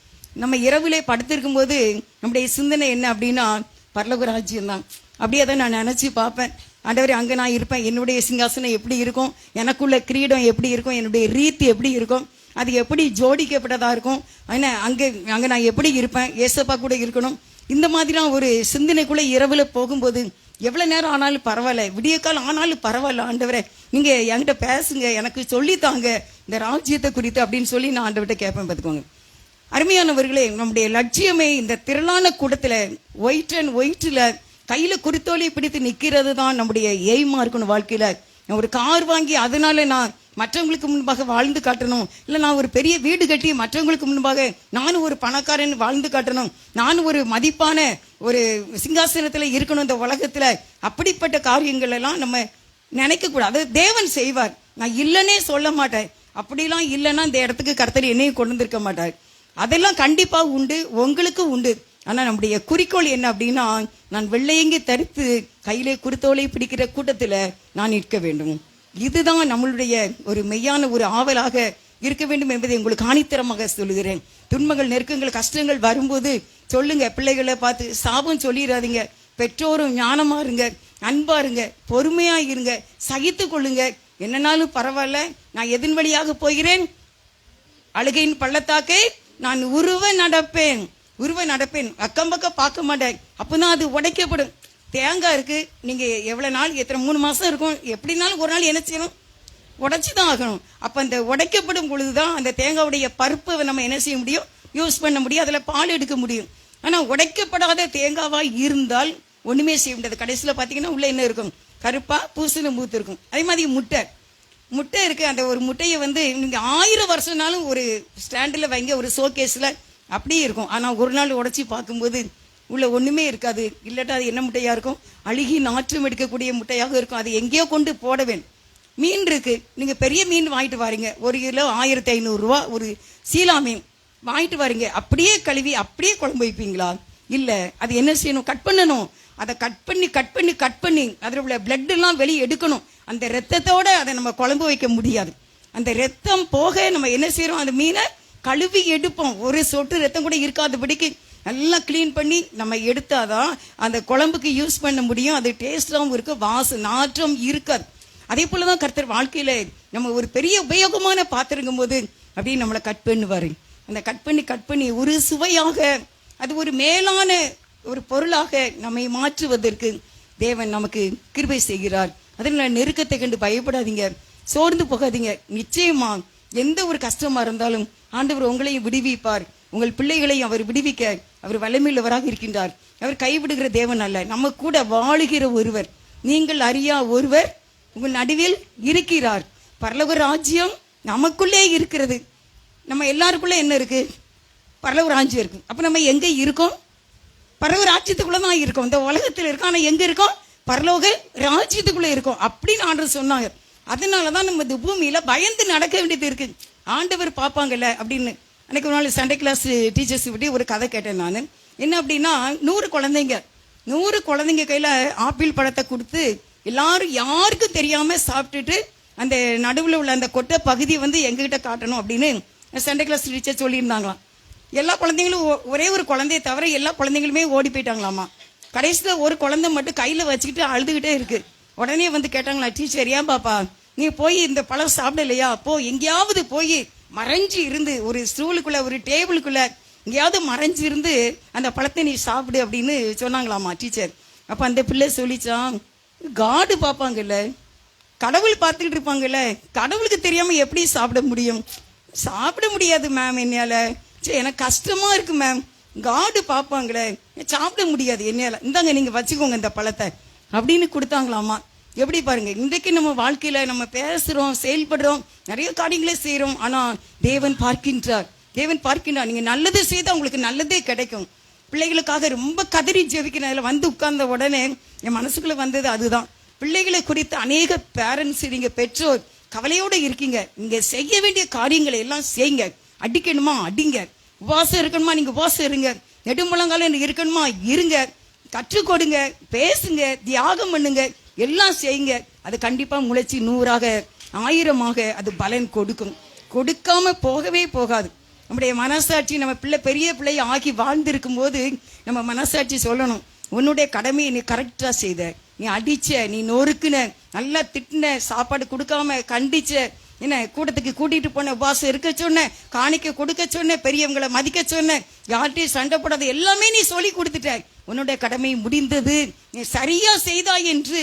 நம்ம இரவிலே படுத்திருக்கும் போது நம்முடைய சிந்தனை என்ன அப்படின்னா பரலோக ராஜ்யம் தான். அப்படியே தான் நான் நினைச்சு பார்ப்பேன். ஆண்டவரே, அங்கே நான் இருப்பேன், என்னுடைய சிங்காசனம் எப்படி இருக்கும், எனக்குள்ள கிரீடம் எப்படி இருக்கும், என்னுடைய ரீத்தி எப்படி இருக்கும், அது எப்படி ஜோடிக்கப்பட்டதா இருக்கும், அங்கே நான் எப்படி இருப்பேன், ஏசப்பா கூட இருக்கணும். இந்த மாதிரிலாம் ஒரு சிந்தனைக்குள்ள இரவுல போகும்போது எவ்வளவு நேரம் ஆனாலும் பரவாயில்ல, விடிய காலம் ஆனாலும் பரவாயில்ல, ஆண்டவரே நீங்க என்கிட்ட பேசுங்க, எனக்கு சொல்லித்தாங்க இந்த ராஜ்யத்தை குறித்து அப்படின்னு சொல்லி நான் ஆண்டவர்கிட்ட கேட்பேன். பார்த்துக்கோங்க அருமையானவர்களே, நம்முடைய லட்சியமே இந்த திரளான கூட்டத்துல ஒயிட்ல கையில குறித்தோலை பிடித்து நிக்கிறது தான் நம்முடைய எய்மா இருக்கணும் வாழ்க்கையில. நான் ஒரு கார் வாங்கி அதனால நான் மற்றவங்களுக்கு முன்பாக வாழ்ந்து காட்டணும், இல்லை நான் ஒரு பெரிய வீடு கட்டி மற்றவங்களுக்கு முன்பாக நானும் ஒரு பணக்காரன் வாழ்ந்து காட்டணும், நானும் ஒரு மதிப்பான ஒரு சிங்காசனத்தில் இருக்கணும் இந்த உலகத்தில். அப்படிப்பட்ட காரியங்கள் எல்லாம் நம்ம நினைக்க கூடாது. தேவன் செய்வார், நான் இல்லைன்னே சொல்ல மாட்டேன். அப்படிலாம் இல்லைன்னா இந்த இடத்துக்கு கர்த்தர் என்னையும் கொண்டு வந்திருக்க மாட்டார். அதெல்லாம் கண்டிப்பா உண்டு, உங்களுக்கு உண்டு. ஆனா நம்முடைய குறிக்கோள் என்ன அப்படின்னா, நான் வெள்ளையங்கி தரித்து கையிலே குருத்தோலை பிடிக்கிற கூட்டத்துல நான் நிற்க வேண்டும். இதுதான் நம்மளுடைய ஒரு மெய்யான ஒரு ஆவலாக இருக்க வேண்டும் என்பதை உங்களுக்கு ஆணித்தரமாக சொல்லுகிறேன். துன்பங்கள், நெருக்கங்கள், கஷ்டங்கள் வரும்போது சொல்லுங்க, பிள்ளைகளை பார்த்து சாபம் சொல்லிடாதீங்க. பெற்றோரும் ஞானமா இருங்க, அன்பா இருங்க, பொறுமையா இருங்க, சகித்து கொள்ளுங்க. என்னன்னாலும் பரவாயில்ல, நான் எதன் வழியாக போகிறேன், அழுகையின் பள்ளத்தாக்கே நான் உருவ நடப்பேன், அக்கம் பக்கம் பார்க்க மாட்டேன். அப்பதான் அது உடைக்கப்படும். தேங்காய் இருக்கு, நீங்க எவ்வளவு நாள், எத்தனை 3 மாசம் இருக்கும், எப்படினாலும் ஒரு நாள் என்ன செய்யணும், உடைச்சுதான் ஆகணும். அப்ப அந்த உடைக்கப்படும் பொழுதுதான் அந்த தேங்காவுடைய பருப்பை நம்ம என்ன செய்ய முடியும், யூஸ் பண்ண முடியும், அதுல பால் எடுக்க முடியும். ஆனா உடைக்கப்படாத தேங்காவா இருந்தால் ஒண்ணுமே செய்ய முடியாது. கடைசியில பாத்தீங்கன்னா உள்ள என்ன இருக்கும், கருப்பா பூசண மூத்து இருக்கும். அதே மாதிரி முட்டை இருக்கு. அந்த ஒரு முட்டையை நீங்க 1000 வருஷம்னாலும் ஒரு ஸ்டாண்டில் வைங்க, ஒரு ஷோகேஸ்ல அப்படியே இருக்கும். ஆனா ஒரு நாள் உடைச்சி பார்க்கும்போது உள்ள ஒண்ணுமே இருக்காது. இல்லாட்டா அது என்ன முட்டையா இருக்கும், அழுகி நாற்றம் எடுக்கக்கூடிய முட்டையாக இருக்கும். அது எங்கேயோ கொண்டு போட வேண்டும். மீன் இருக்கு, நீங்க பெரிய மீன் வாங்கிட்டு வாரீங்க, 1 கிலோ 1500 ரூபா, ஒரு சீலா மீன் வாங்கிட்டு வாரீங்க. அப்படியே கழுவி அப்படியே குழம்பு வைப்பீங்களா? இல்ல, அது என்ன செய்யணும், கட் பண்ணணும். அதை கட் பண்ணி அதில் உள்ள பிளட் எல்லாம் வெளியே எடுக்கணும். அந்த ரத்தத்தோட அதை நம்ம குழம்பு வைக்க முடியாது. அந்த ரத்தம் போக நம்ம என்ன செய்யறோம், அந்த மீனை கழுவி எடுப்போம். ஒரு சொட்டு ரத்தம் கூட இருக்காதபடிக்கு நல்லா கிளீன் பண்ணி நம்ம எடுத்தாதான் அந்த குழம்புக்கு யூஸ் பண்ண முடியும். அது டேஸ்டாகவும் இருக்கு, நாற்றம் இருக்காது. அதே போலதான் கர்த்தர் வாழ்க்கையில நம்ம ஒரு பெரிய உபயோகமான பாத்திரங்கும் போது அப்படியே நம்மளை கட் பண்ணுவாரு. அந்த கட் பண்ணி ஒரு சுவையாக, அது ஒரு மேலான ஒரு பொருளாக நம்மை மாற்றுவதற்கு தேவன் நமக்கு கிருபை செய்கிறார். அதனால நெருக்கத்தை கண்டு பயப்படாதீங்க, சோர்ந்து போகாதீங்க. நிச்சயமா எந்த ஒரு கஷ்டமா இருந்தாலும் ஆண்டவர் உங்களையும் விடுவிப்பார், உங்கள் பிள்ளைகளையும் அவர் விடுவிக்க அவர் வல்லமையுள்ளவராக இருக்கின்றார். அவர் கைவிடுகிற தேவன் அல்ல, நம்ம கூட வாழுகிற ஒருவர், நீங்கள் அறியா ஒருவர் உங்கள் நடுவில் இருக்கிறார். பரலோக ராஜ்யம் நமக்குள்ளே இருக்கிறது. நம்ம எல்லாருக்குள்ள என்ன இருக்கு, பரலோக ராஜ்யம் இருக்கு. அப்ப நம்ம எங்க இருக்கோம், பரலோக ராஜ்யத்துக்குள்ளதான் இருக்கோம். இந்த உலகத்தில் இருக்கோம், ஆனா எங்க இருக்கோம், பரலோக ராஜ்யத்துக்குள்ள இருக்கோம் அப்படின்னு ஆண்டவர் சொன்னாங்க. அதனாலதான் நம்ம இந்த பூமியில பயந்து நடக்க வேண்டியது இருக்கு. ஆண்டவர் பார்ப்பாங்கல்ல அப்படின்னு. அன்னைக்கு ஒரு நாள் சண்டே கிளாஸ் டீச்சர்ஸ் விட்டு ஒரு கதை கேட்டேன் நான். என்ன அப்படின்னா, 100 குழந்தைங்க கையில ஆப்பிள் பழத்தை கொடுத்து எல்லாரும் யாருக்கும் தெரியாம சாப்பிட்டுட்டு அந்த நடுவில் உள்ள அந்த கொட்டை பகுதியை எங்ககிட்ட காட்டணும் அப்படின்னு சண்டே கிளாஸ் டீச்சர் சொல்லியிருந்தாங்களாம். எல்லா குழந்தைங்களும், ஒரே ஒரு குழந்தைய தவிர எல்லா குழந்தைங்களுமே ஓடி போயிட்டாங்களாமா. கடைசியில ஒரு குழந்தை மட்டும் கையில வச்சுக்கிட்டு அழுதுகிட்டே இருக்கு. உடனே கேட்டாங்களா, டீச்சர் ஏன் பாப்பா நீ போய் இந்த பழம் சாப்பிடலையா, அப்போ எங்கேயாவது போய் மறைஞ்சு இருந்து ஒரு ஸ்டூலுக்குள்ள ஒரு டேபிளுக்குள்ள எங்கேயாவது மறைஞ்சு இருந்து அந்த பழத்தை நீ சாப்பிடு அப்படின்னு சொன்னாங்களாமா டீச்சர். அப்ப அந்த பிள்ளை சொல்லிச்சான், காடு பார்ப்பாங்கல்ல, கடவுள் பார்த்துக்கிட்டு இருப்பாங்கல்ல, கடவுளுக்கு தெரியாம எப்படி சாப்பிட முடியும், சாப்பிட முடியாது மேம் என்னால, சரி எனக்கு கஷ்டமா இருக்கு மேம், காடு பார்ப்பாங்களே சாப்பிட முடியாது என்னால, இந்தாங்க நீங்க வச்சுக்கோங்க இந்த பழத்தை அப்படின்னு கொடுத்தாங்களாமா. எப்படி பாருங்க, இன்றைக்கு நம்ம வாழ்க்கையில நம்ம பேசுறோம், செயல்படுறோம், நிறைய காரியங்களே செய்யறோம். ஆனா தேவன் பார்க்கின்றார். நீங்க நல்லது செய்தா உங்களுக்கு நல்லதே கிடைக்கும். பிள்ளைகளுக்காக ரொம்ப கதறி ஜெபிக்கிறதுல உட்கார்ந்த உடனே என் மனசுக்குள்ள வந்தது அதுதான். பிள்ளைகளை குறித்து அநேக பேரண்ட்ஸ், நீங்க பெற்றோர் கவலையோட இருக்கீங்க. நீங்க செய்ய வேண்டிய காரியங்களை எல்லாம் செய்யுங்க. அடிக்கணுமா அடிங்க, உபவாசம் இருக்கணுமா நீங்க உபவாசம் இருங்க, நெடுமுழங்கால இருக்கணுமா இருங்க, கற்றுக் கொடுங்க, பேசுங்க, தியாகம் பண்ணுங்க, எல்லாம் செய்யுங்க. அது கண்டிப்பா முளைச்சி 100ஆக 1000ஆக அது பலன் கொடுக்கும். கொடுக்காம போகவே போகாது. நம்முடைய மனசாட்சி, நம்ம பெரிய பிள்ளைய ஆகி வாழ்ந்திருக்கும் போது நம்ம மனசாட்சி சொல்லணும், உன்னுடைய கடமையை நீ கரெக்டா செய்த, நீ அடிச்ச, நீ நொறுக்குன, நல்லா திட்டின, சாப்பாடு கொடுக்காம கண்டிச்ச, என்ன கூட்டத்துக்கு கூட்டிட்டு போன, உபவாசம் இருக்க சொன்ன, காணிக்க கொடுக்க சொன்ன, பெரியவங்களை மதிக்க சொன்ன, யார்கிட்டையும் சண்டை போடாத, எல்லாமே நீ சொல்லி கொடுத்துட்ட, உன்னுடைய கடமை முடிந்தது, நீ சரியா செய்தாய் என்று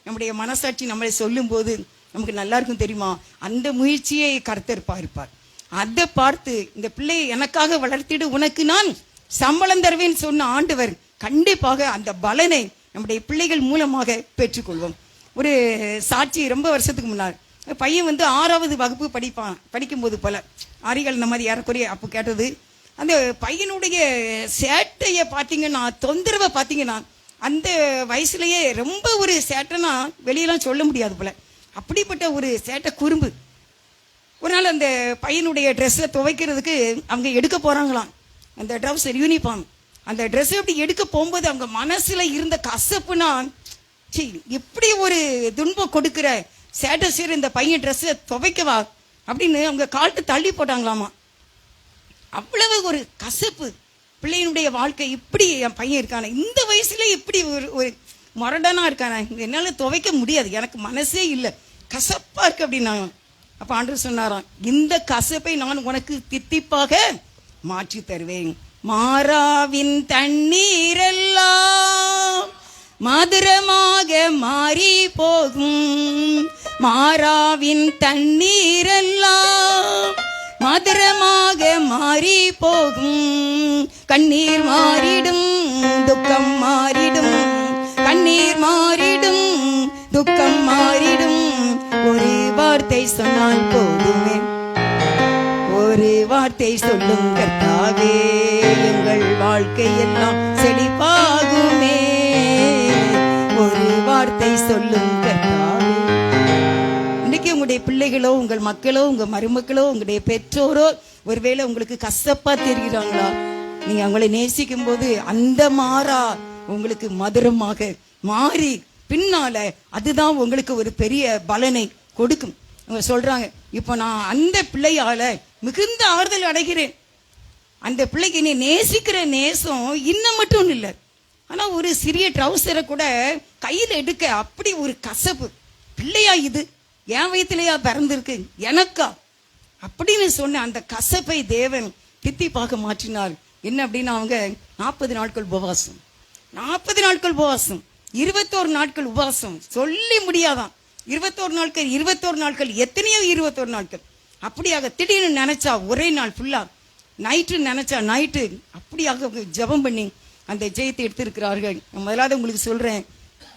நம்முடைய மனசாட்சி நம்மளை சொல்லும் போது நமக்கு நல்லா இருக்கும் தெரியுமா. அந்த முயற்சியை கர்த்தர் பார்ப்பார். அதை பார்த்து இந்த பிள்ளையை எனக்காக வளர்த்திடு, உனக்கு நான் சம்பளம் தருவேன் சொன்ன ஆண்டவர் கண்டிப்பாக அந்த பலனை நம்முடைய பிள்ளைகள் மூலமாக பெற்றுக்கொள்வோம். ஒரு சாட்சி. ரொம்ப வருஷத்துக்கு முன்னாடி பையன் வந்து 6வது வகுப்பு படிக்கும்போது போல ஆரிகள் இந்த மாதிரி ஏறக்குறைய அப்போ கேட்டது. அந்த பையனுடைய சேட்டையை பார்த்தீங்கன்னா, தொந்தரவை பார்த்தீங்கன்னா, அந்த வயசுலயே ரொம்ப ஒரு சேட்டைனா வெளியெல்லாம் சொல்ல முடியாது போல, அப்படிப்பட்ட ஒரு சேட்டை குறும்பு. ஒரு நாள் அந்த பையனுடைய ட்ரெஸ்ஸை துவைக்கிறதுக்கு அவங்க எடுக்க போகிறாங்களாம், அந்த ட்ரௌசர் யூனிஃபார்ம். அந்த ட்ரெஸ்ஸை அப்படி எடுக்க போகும்போது அவங்க மனசில் இருந்த கசப்புனா, சி எப்படி ஒரு துன்பம் கொடுக்குற சேட்டை சீர் இந்த பையன் ட்ரெஸ்ஸை துவைக்கவா அப்படின்னு அவங்க காட்டு தள்ளி போட்டாங்களாமா. அவ்வளவு ஒரு கசப்பு. பிள்ளையினுடைய வாழ்க்கை இப்படி என் பையன் இருக்கானே, இந்த வயசுல இப்படி ஒரு முரடனா இருக்கானே, என்னால் துவைக்க முடியாது, எனக்கு மனசே இல்லை, கசப்பா இருக்கு அப்படின்னாங்க. அப்ப ஆண்டவர் சொன்னாராம், இந்த கசப்பை நான் உனக்கு தித்திப்பாக மாற்றி தருவேன். மாறாவின் தண்ணீரெல்லாம் மதுரமாக மாறி போகும். மாறாவின் தண்ணீரெல்லாம் மதுரமாக மாறி போகும். கண்ணீர் மாறிடும், துக்கம் மாறிடும். கண்ணீர் மாறிடும், துக்கம் மாறிடும். ஒரு வார்த்தை சொன்னால் போதுமே, ஒரு வார்த்தை சொல்லும் கர்த்தாவே, எங்கள் வாழ்க்கையெல்லாம் செழிப்பாகுமே. ஒரு வார்த்தை சொல்லும் கர்த்தாவே. இன்னைக்கு உங்களுடைய பிள்ளைகளோ, உங்கள் மக்களோ, உங்க மருமக்களோ, உங்களுடைய பெற்றோரோ ஒருவேளை உங்களுக்கு கசப்பா தெரிகிறாங்களா, நீங்க அவங்களை நேசிக்கும் போது அந்த மாறா உங்களுக்கு மதுரமாக மாறி பின்னால அதுதான் உங்களுக்கு ஒரு பெரிய பலனை கொடுக்கும். அவங்க சொல்றாங்க, இப்போ நான் அந்த பிள்ளையால மிகுந்த ஆறுதல் அடைகிறேன். அந்த பிள்ளைக்கு நீ நேசிக்கிற நேசம் இன்னும் மட்டும் இல்லை, ஆனா ஒரு சிறிய ட்ரௌசரை கூட கையில் எடுக்க அப்படி ஒரு கசப்பு. பிள்ளையா இது, என் வயிற்றுலையா பிறந்திருக்கு எனக்கா அப்படின்னு சொன்ன அந்த கசப்பை தேவன் தித்திப்பாக மாற்றினார். என்ன அப்படின்னா, அவங்க 40 நாட்கள் உபவாசம், 40 நாட்கள் உபவாசம், 21 நாட்கள் உபவாசம், சொல்லி முடியாதான். 21 நாட்கள் எத்தனையோ 21 நாட்கள். அப்படியாக திடீர்னு நினைச்சா ஒரே நாள் ஃபுல்லா, நைட்டு நினைச்சா நைட்டு, அப்படியாக ஜெபம் பண்ணி அந்த ஜெயத்தை எடுத்திருக்கிறார்கள். முதலாவது உங்களுக்கு சொல்றேன்,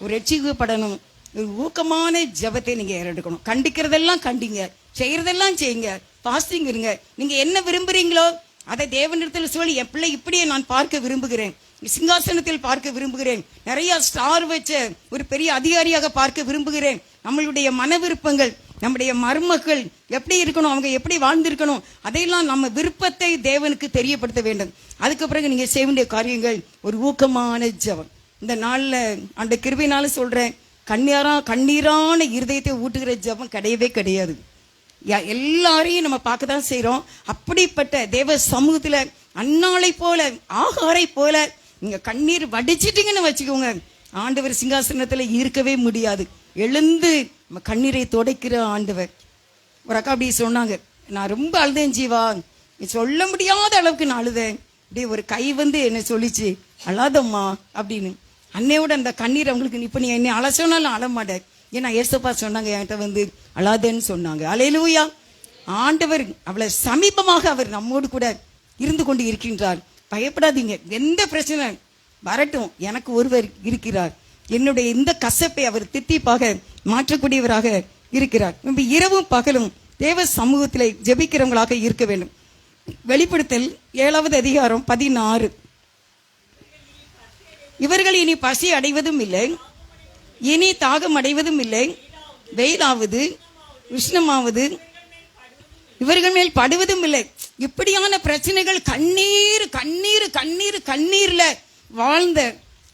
ஒரு ரட்சிக்கப்படணும், ஒரு ஊக்கமான ஜெபத்தை நீங்க ஏறெடுக்கணும். கண்டிக்கிறதெல்லாம் கண்டிங்க, செய்யறதெல்லாம் செய்யுங்க, பாஸ்டிங் இருங்க. நீங்க என்ன விரும்புறீங்களோ அதை தேவனிடத்தில் சொல்லி, என் பிள்ளை இப்படியே நான் பார்க்க விரும்புகிறேன், சிங்காசனத்தில் பார்க்க விரும்புகிறேன், நிறைய ஸ்டார் வச்ச ஒரு பெரிய அதிகாரியாக பார்க்க விரும்புகிறேன். நம்மளுடைய மன விருப்பங்கள், நம்முடைய மருமக்கள் எப்படி இருக்கணும், அவங்க எப்படி வாழ்ந்திருக்கணும், அதையெல்லாம் நம்ம விருப்பத்தை தேவனுக்கு தெரியப்படுத்த வேண்டும். அதுக்கு பிறகு நீங்க செய்ய வேண்டிய காரியங்கள் ஒரு ஊக்கமான ஜெபம். இந்த நாள்ல அந்த கிருபையினால சொல்றேன், கண்ணீரான இருதயத்தை ஊட்டுகிற ஜெபம் கிடையவே கிடையாது. எல்லாரையும் நம்ம பார்க்க தான் செய்யறோம். அப்படிப்பட்ட தேவ சமூகத்துல அன்னாளை போல, ஆகாரை போல நீங்க கண்ணீர் வடிச்சிட்டீங்கன்னு வச்சுக்கோங்க, ஆண்டவர் சிங்காசனத்துல இருக்கவே முடியாது. எழுந்து நம்ம கண்ணீரை துடைக்கிற ஆண்டவர். ஒரு அக்கா அப்படி சொன்னாங்க, நான் ரொம்ப அழுதேன் ஜீவா, சொல்ல முடியாத அளவுக்கு நான் அழுதேன். அப்படியே ஒரு கை வந்து என்ன சொல்லிச்சு, அழாதம்மா அப்படின்னு. அன்னையோட அந்த கண்ணீர் அவங்களுக்கு, இப்ப நீ என்னை அழ சொன்னாலும் அழ மாட்டேன், ஏன்னா ஏசப்பா சொன்னாங்க என்கிட்ட வந்து அழாதேன்னு சொன்னாங்க. அல்லேலூயா. ஆண்டவர் அவளை சமீபமாக அவர் நம்மோடு கூட இருந்து கொண்டு இருக்கின்றார். பயப்படாதீங்க, எந்த பிரச்சனை வரட்டும், எனக்கு ஒருவர் இருக்கிறார். என்னுடைய இந்த கசப்பை அவர் தித்திப்பாக மாற்றக்கூடியவராக இருக்கிறார். இரவும் பகலும் தேவ சமூகத்திலே ஜெபிக்கிறவங்களாக இருக்க வேண்டும். வெளிப்படுத்தல் 7வது அதிகாரம் 16. இவர்கள் இனி பசி அடைவதும் இல்லை, இனி தாகம் அடைவதும் இல்லை, வெயிலாவது உஷ்ணமாவது இவர்கள் மேல் படுவதும் இல்லை. இப்படியான பிரச்சனைகள், கண்ணீர் கண்ணீர் கண்ணீர் கண்ணீர்ல வாழ்ந்த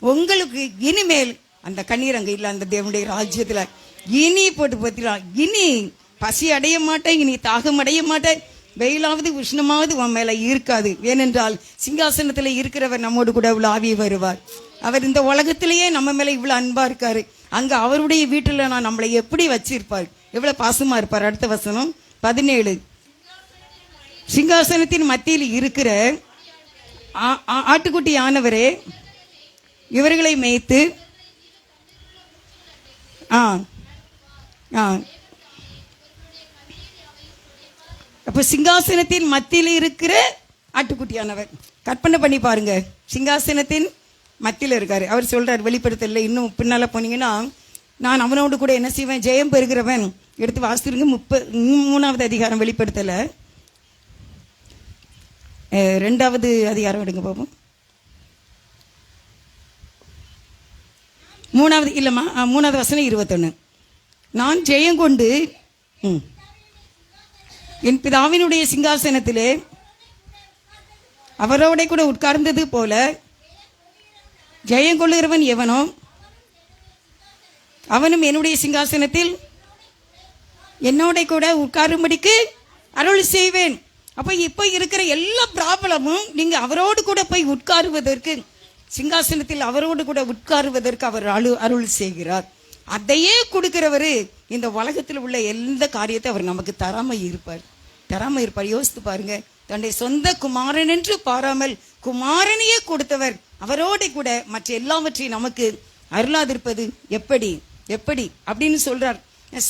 உங்களுக்கு இனிமேல் அந்த கண்ணீர் அங்க இல்ல. அந்த தேவனுடைய ராஜ்யத்துல இனி போட்டு பார்த்தீங்களா, இனி பசி அடைய மாட்டேன், இனி தாகம் அடைய மாட்டேன், வெயிலாவது உஷ்ணமாவது உன் மேல இருக்காது. ஏனென்றால் சிங்காசனத்துல இருக்கிறவர் நம்மோடு கூட உலாவி வருவார். அவர் இந்த உலகத்திலேயே நம்ம மேல இவ்வளவு அன்பா இருக்காரு, அங்க அவருடைய வீட்டுல நான் நம்மளை எப்படி வச்சிருப்பார், எவ்வளவு பாசமா இருப்பார். அடுத்த வசனம் 17. சிங்காசனத்தின் மத்தியில் இருக்கிற ஆட்டுக்குட்டி ஆனவரே, இவர்களை மேய்த்து அப்ப சிங்காசனத்தின் மத்தியில் இருக்கிற ஆட்டுக்குட்டியானவர். கற்பனை பண்ணி பாருங்க, சிங்காசனத்தின் மத்தியில் இருக்காரு. அவர் சொல்றாரு வெளிப்படுத்தல, இன்னும் பின்னால போனீங்கன்னா நான் அவனோடு கூட என்ன செய்வேன், ஜெயம் பெறுகிறவன். எடுத்து வாசிருங்க 3வது அதிகாரம் வெளிப்படுத்தல 2வது அதிகாரம் எடுங்க பாப்போம். 3வது வசனம் 21. நான் ஜெயம் கொண்டு என் பிதாவினுடைய சிங்காசனத்திலே அவரோட கூட உட்கார்ந்தது போல ஜெயம் கொள்ளுகிறவன் எவனோ அவனும் என்னுடைய சிங்காசனத்தில் என்னோட கூட உட்காரும்படிக்கு அருள் செய்வேன். அப்ப இப்ப இருக்கிற எல்லா ப்ராப்ளமும் நீங்க அவரோடு கூட போய் உட்காருவதற்கு, சிங்காசனத்தில் அவரோடு கூட உட்காருவதற்கு அவர் அருள் செய்கிறார். அதையே கொடுக்கிறவரு இந்த உலகத்தில் உள்ள எந்த காரியத்தை அவர் நமக்கு தராம இருப்பார். யோசித்து பாருங்க. தன்னுடைய சொந்த குமாரன் என்று பாராமல் குமாரனையே கொடுத்தவர் அவரோட கூட மற்ற எல்லாவற்றையும் நமக்கு அருளாதிருப்பது எப்படி அப்படின்னு சொல்றார்.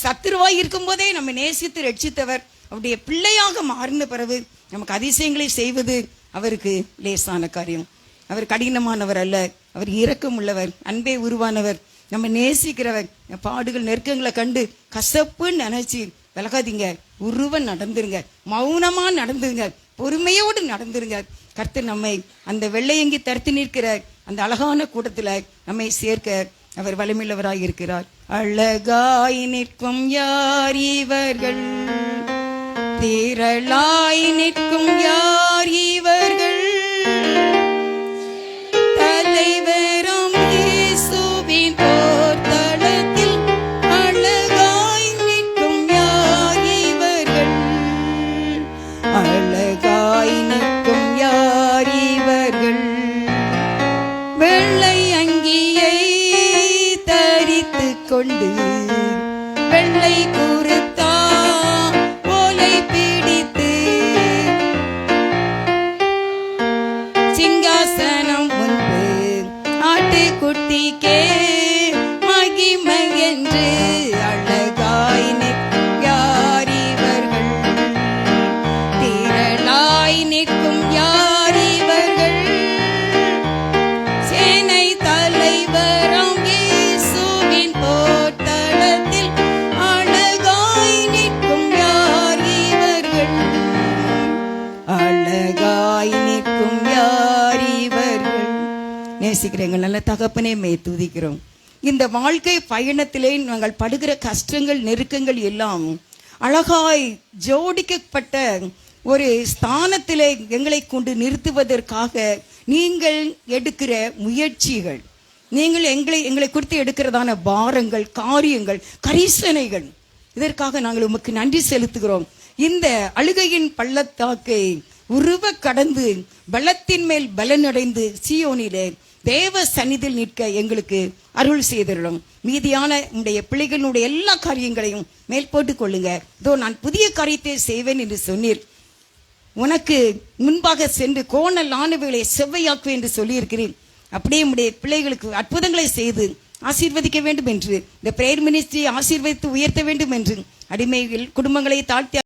சத்துருவாய் இருக்கும் போதே நம்ம நேசித்து ரட்சித்தவர் அவருடைய பிள்ளையாக மாறின பிறகு நமக்கு அதிசயங்களை செய்வது அவருக்கு லேசான காரியம். அவர் கடினமானவர் அல்ல, அவர் இரக்கம் உள்ளவர், அன்பே உருவானவர், நம்ம நேசிக்கிறவர். பாடுகள் நெருக்கங்களை கண்டு கசப்புன்னு நினைச்சு விலகாதீங்க, உருவம் நடந்துருங்க, மௌனமா நடந்துருங்க, பொறுமையோடு நடந்துருங்க. கர்த்தர் நம்மை அந்த வெள்ளையங்கி தடுத்து நிற்கிற அந்த அழகான கூட்டத்துல நம்மை சேர்க்க அவர் வலிமையுள்ளவராய் இருக்கிறார். அழகாய் நிற்கும் யார் இவர்கள், திரளாய் நிற்கும் யார் இவர்கள், தலைவரும் இயேசுவின் போர்த்தளத்தில் அழகாய் நிற்கும் யார் இவர்கள், அழகாய் நிற்கும் யார் இவர்கள். வெள்ளை அங்கியை தரித்து கொண்டு வெள்ளை குருத்தா ஓலை பிடித்து சிங்காசனம் முன்பு ஆட்டுக்குட்டிக்கே மகிமை என்று அழகாய் நிற்கும் யார் இவர்கள், திரளாய் நிற்கும் யார் இவர்கள், சேனை தலைவராம் இயேசுவின் போர்த்தளத்தில் அழகாய் நிற்கும் யார் இவர்கள், அழகாய் நிற்கும் யார் இவர்கள். நேசிக்கிறேங்க நல்ல தகப்பனே, மே துதிக்கிறோம். இந்த வாழ்க்கை பயணத்திலே நாங்கள் படுகிற கஷ்டங்கள் நெருக்கங்கள் எல்லாம் அழகாய் ஜோடிக்கப்பட்ட ஒரு ஸ்தானத்திலே எங்களை கொண்டு நிறுத்துவதற்காக நீங்கள் எடுக்கிற முயற்சிகள், நீங்கள் எங்களை குறித்து எடுக்கிறதான பாரங்கள், காரியங்கள், கரிசனைகள், இதற்காக நாங்கள் உமக்கு நன்றி செலுத்துகிறோம். இந்த அழுகையின் பள்ளத்தாக்கை உருவ கடந்து பலத்தின் மேல் பலனடைந்து சீயோனிலே தேவ சந்நிதியில் நிற்க எங்களுக்கு அருள் செய்திருக்கிறோம். மீதியான உடைய பிள்ளைகளுடைய எல்லா காரியங்களையும் மேல் போட்டுக் கொள்ளுங்க. இதோ நான் புதிய காரியத்தை செய்வேன் என்று சொன்னீர். உனக்கு முன்பாக சென்று கோணல் ஆனவைகளை செவ்வையாக்குவேன் என்று சொல்லியிருக்கிறேன். அப்படியே உடைய பிள்ளைகளுக்கு அற்புதங்களை செய்து ஆசீர்வதிக்க வேண்டும் என்று, இந்த பிரேயர் மினிஸ்ட்ரி ஆசீர்வதித்து உயர்த்த வேண்டும் என்று, அடிமைகள் குடும்பங்களை தாழ்த்தி